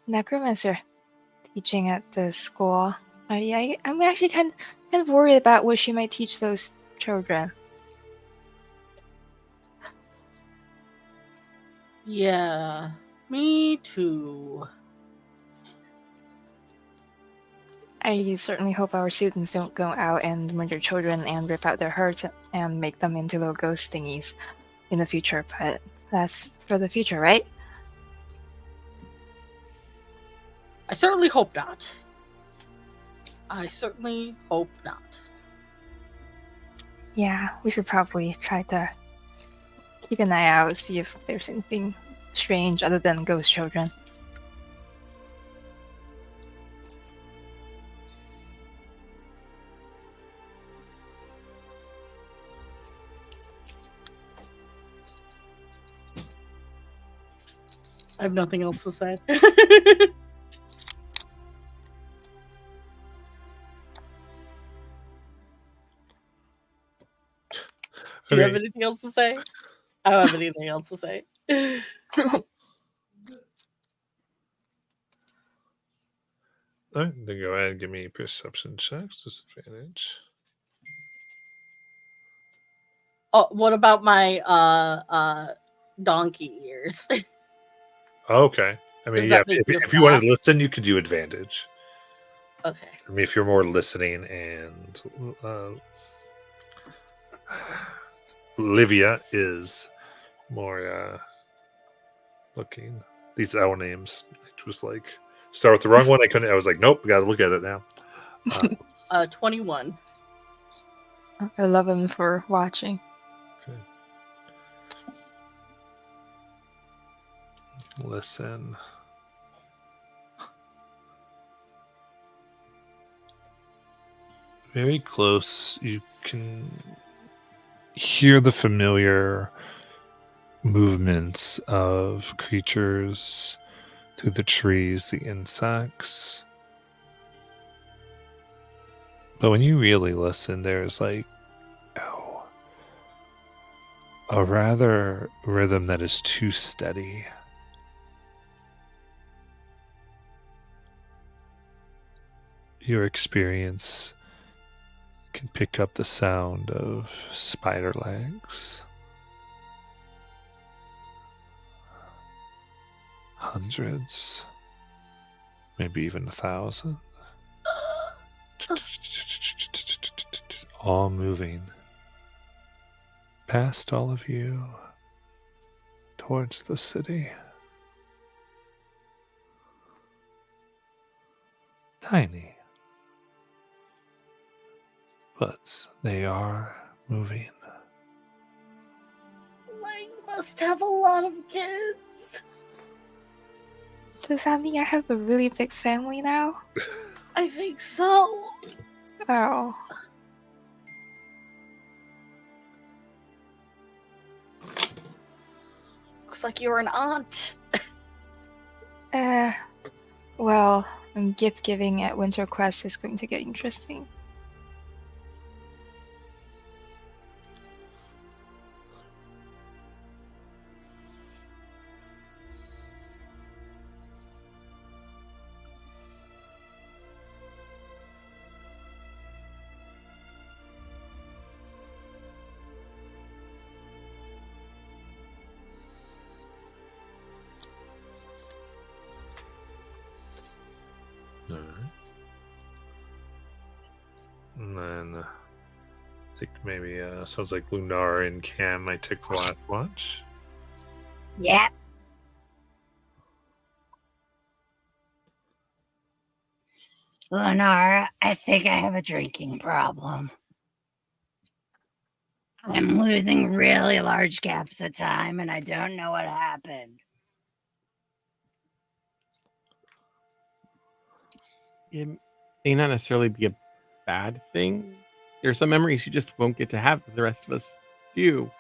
S3: necromancer teaching at the school. I'm actually kind of worried about what she might teach those children.
S5: Yeah, me too.
S3: I certainly hope our students don't go out and murder children and rip out their hearts and make them into little ghost thingies in the future, but that's for the future, right?
S5: I certainly hope not. I certainly hope not.
S3: Yeah, we should probably try to keep an eye out, see if there's anything strange other than ghost children.
S5: I have nothing else to say. Do you have anything else to say? I don't have anything else to say.
S1: All right, then go ahead and give me perception checks. Disadvantage.
S5: Oh, what about my donkey ears?
S1: Okay. I mean,
S5: Does
S1: yeah.
S5: that make you
S1: If you wanted
S5: laugh?
S1: to listen, you could do advantage.
S5: Okay.
S1: I mean, if you're more listening and Livia is more looking. These owl names, it was like start with the wrong one. I was like, nope, got to look at it now.
S5: 21.
S3: I love him for watching.
S1: Listen. Very close. You can hear the familiar movements of creatures through the trees, the insects. But when you really listen, there's like a rather rhythm that is too steady. Your experience can pick up the sound of spider legs. Hundreds, maybe even 1,000. All moving past all of you towards the city. Tiny, but they are moving.
S5: Lang must have a lot of kids.
S3: Does that mean I have a really big family now?
S5: I think so.
S3: Oh.
S5: Looks like you're an aunt.
S3: Well, gift giving at Winter Quest is going to get interesting.
S1: Alright. And then I think maybe sounds like Lunar and Cam might take the last watch.
S8: Yep. Lenara, I think I have a drinking problem. I'm losing really large gaps of time and I don't know what happened.
S4: It may not necessarily be a bad thing. There are some memories you just won't get to have that the rest of us do.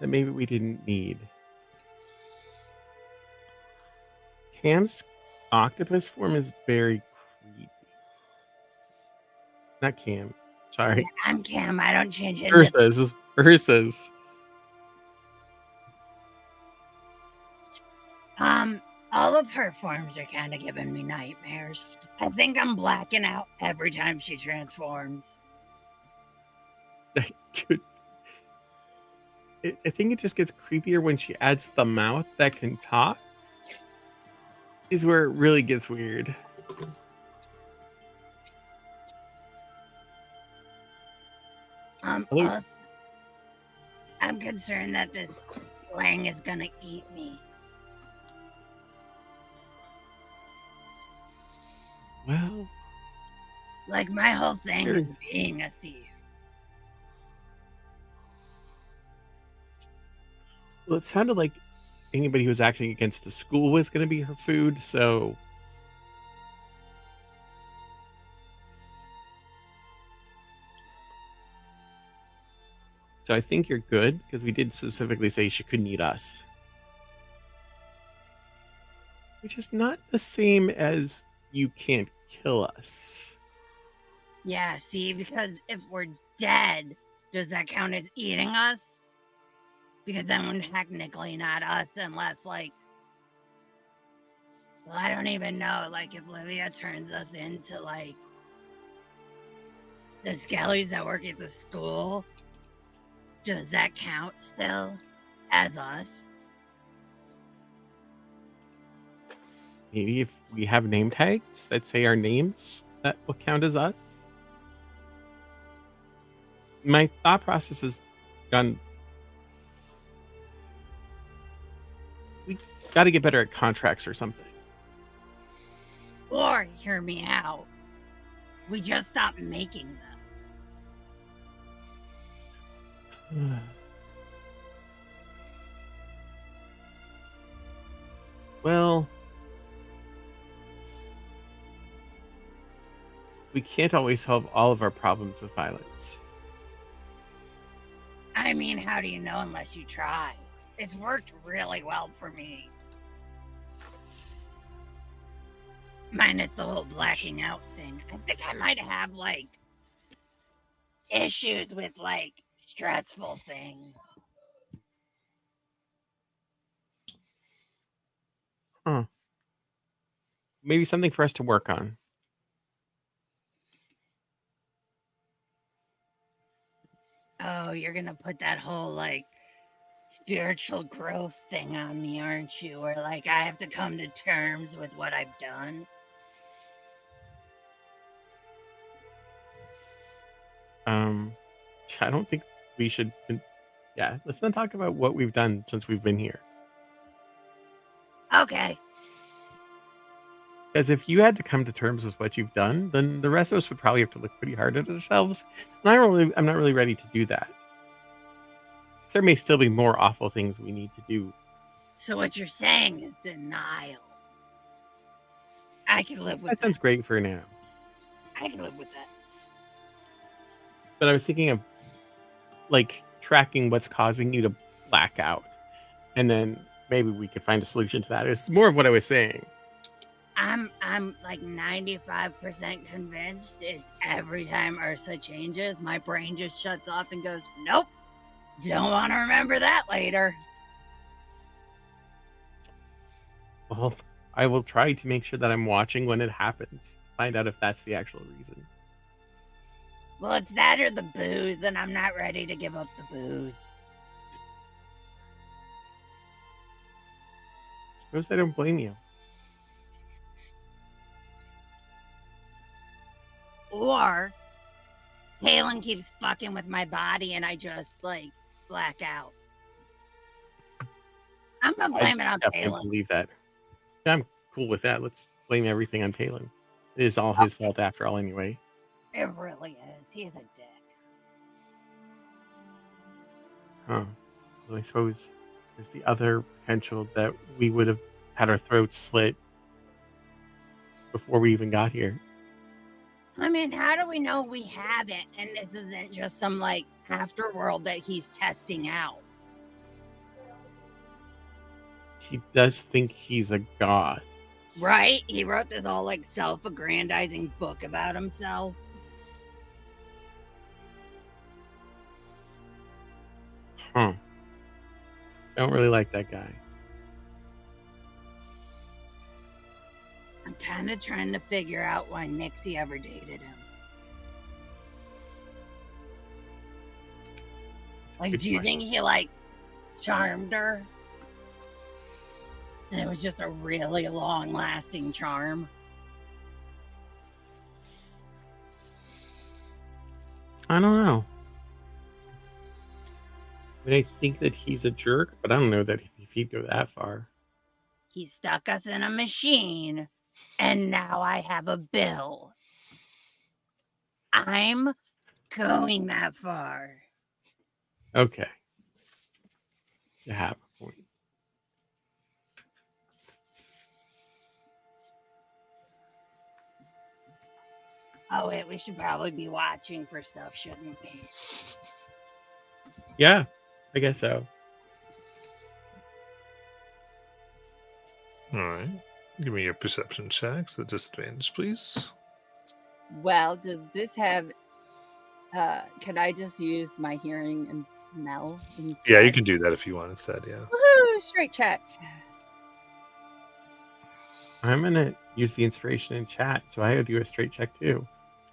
S4: That maybe we didn't need. Cam's octopus form is very creepy. Not Cam. Sorry.
S8: I'm Cam. I don't change into
S4: Ursa's.
S8: all of her forms are kind of giving me nightmares. I think I'm blacking out every time she transforms.
S4: That could. I think it just gets creepier when she adds the mouth that can talk. Is where it really gets weird. Hello?
S8: Also, I'm concerned that this Lang is gonna eat me.
S4: Well,
S8: Like my whole thing
S4: Sure.
S8: is being a thief.
S4: it sounded like anybody who was acting against the school was going to be her food, so. So I think you're good because we did specifically say she couldn't eat us. Which is not the same as you can't kill us.
S8: Yeah, see, because if we're dead, does that count as eating us? Because then we're technically not us unless, like, Well, I don't even know. Like, if Livia turns us into, like, the skellies that work at the school, does that count still as us?
S4: Maybe if we have name tags that say our names, that will count as us. My thought process has gone. We got to get better at contracts or something.
S8: Or, hear me out, we just stopped making them.
S4: Well, we can't always solve all of our problems with violence.
S8: I mean, how do you know unless you try? It's worked really well for me. Minus the whole blacking out thing. I think I might have, like, issues with, like, stressful things.
S4: Maybe something for us to work on.
S8: Oh, you're gonna put that whole, like, spiritual growth thing on me, aren't you? Or, like, I have to come to terms with what I've done.
S4: I don't think we should. Yeah, let's not talk about what we've done since we've been here.
S8: Okay.
S4: Because if you had to come to terms with what you've done, then the rest of us would probably have to look pretty hard at ourselves. And I'm not really ready to do that. There may still be more awful things we need to do.
S8: So what you're saying is denial. I can live with
S4: That sounds great for now.
S8: I can live with that.
S4: But I was thinking of, like, tracking what's causing you to black out. And then maybe we could find a solution to that. It's more of what I was saying.
S8: I'm like 95% convinced it's every time Ursa changes, my brain just shuts off and goes, nope, don't want to remember that later.
S4: Well, I will try to make sure that I'm watching when it happens. Find out if that's the actual reason.
S8: Well, it's that or the booze, and I'm not ready to give up the booze.
S4: Suppose I don't blame you.
S8: Or Halen keeps fucking with my body and I just, like, black out. I'm gonna blame it on
S4: I can't
S8: Halen.
S4: believe that. Yeah, I'm cool with that. Let's blame everything on Talon. It is all his fault after all anyway.
S8: It really is. He's a dick.
S4: Huh. Well, I suppose there's the other potential that we would have had our throats slit before we even got here.
S8: I mean, how do we know we haven't and this isn't just some, like, afterworld that he's testing out?
S4: He does think he's a god.
S8: Right? He wrote this all, like, self-aggrandizing book about himself.
S4: Huh. Don't really like that guy.
S8: I'm kind of trying to figure out why Nixie ever dated him. Like,
S4: Good
S8: do you
S4: point.
S8: think he, like, charmed her? And it was just a really long-lasting charm?
S4: I don't know. I mean, I think that he's a jerk, but I don't know that if he'd go that far.
S8: He stuck us in a machine, and now I have a bill. I'm going that far.
S4: Okay. You have a point.
S8: Oh, wait, we should probably be watching for stuff, shouldn't we?
S4: Yeah, I guess so.
S1: All right. Give me your perception checks at disadvantage, please.
S9: Well, does this have? Can I just use my hearing and smell? Instead?
S1: Yeah, you can do that if you want instead. Yeah.
S9: Woohoo! Straight check.
S4: I'm gonna use the inspiration in chat, so I gotta do a straight check too.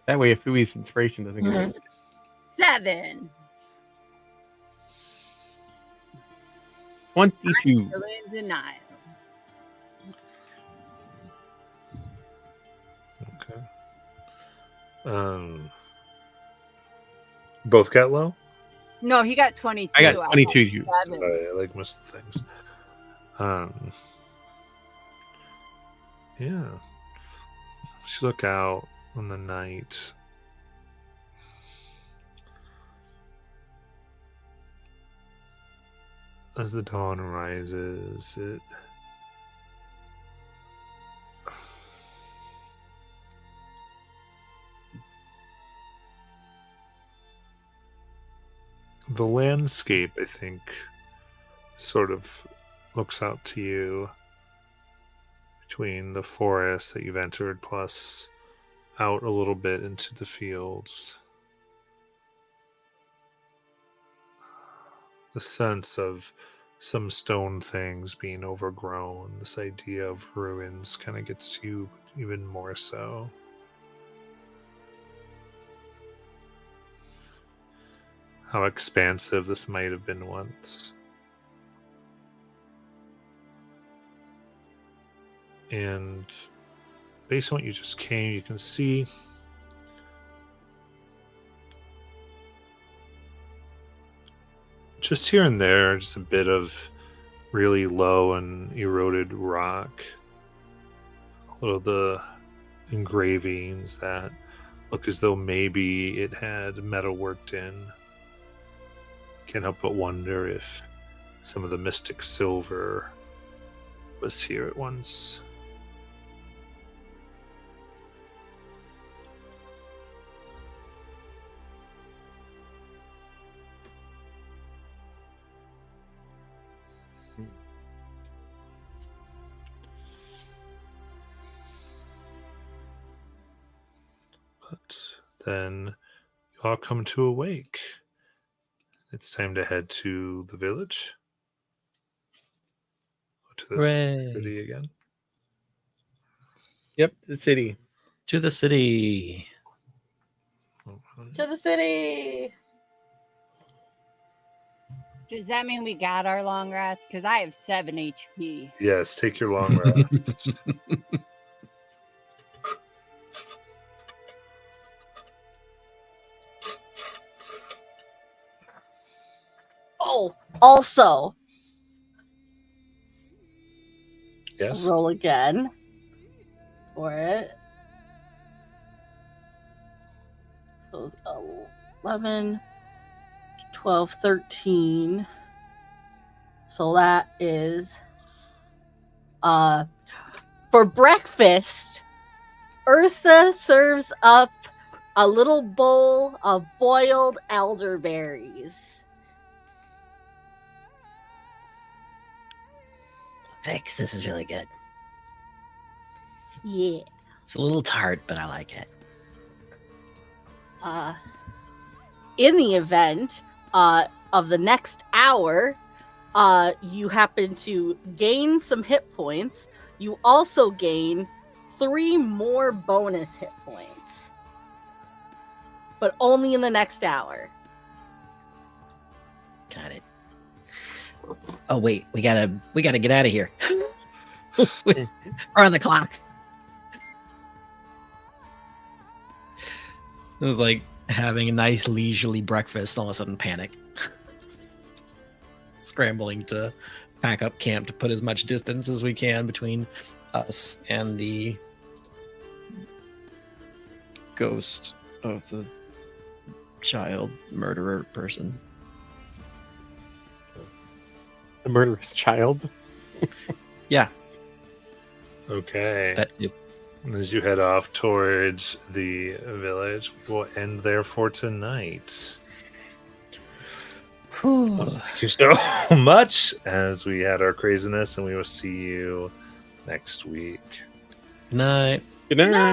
S4: That way, if Louis' inspiration doesn't go,
S9: Mhm.
S8: 7.
S4: 22.
S8: Still in denial.
S1: Okay. Both got low?
S8: No, he got 22.
S4: I got 22. You.
S8: Seven.
S1: Sorry, I like most of the things. Yeah. As you look out on the night, as the dawn rises, the landscape, I think, sort of looks out to you between the forest that you've entered, plus out a little bit into the fields. The sense of some stone things being overgrown, this idea of ruins kind of gets to you even more so. How expansive this might have been once. And based on what you just came, you can see just here and there, just a bit of really low and eroded rock. A little of the engravings that look as though maybe it had metal worked in. Can't help but wonder if some of the mystic silver was here at once. But then you all come to awake. It's time to head to the village. To the
S2: Hooray.
S1: city again.
S4: Yep, the city.
S2: To the city.
S3: To the city.
S8: Does that mean we got our long rest? Because I have 7 HP.
S1: Yes, take your long rest.
S5: Oh, also,
S1: Yes.
S5: roll again for it. So 11, 12, 13. So that is for breakfast, Ursa serves up a little bowl of boiled elderberries.
S6: Thanks, this is really good.
S5: Yeah.
S6: It's a little tart, but I like it.
S5: In the event of the next hour, you happen to gain some hit points. You also gain 3 more bonus hit points, but only in the next hour.
S6: Got it. Oh wait, we gotta get out of here. We're on the clock.
S2: It was like having a nice leisurely breakfast, all of a sudden panic. Scrambling to pack up camp to put as much distance as we can between us and the ghost of the child murderer person.
S4: The murderous child.
S2: Yeah.
S1: Okay.
S2: That,
S1: As you head off towards the village, we'll end there for tonight. Thank you so much as we had our craziness, and we will see you next week.
S2: night.
S4: Good night.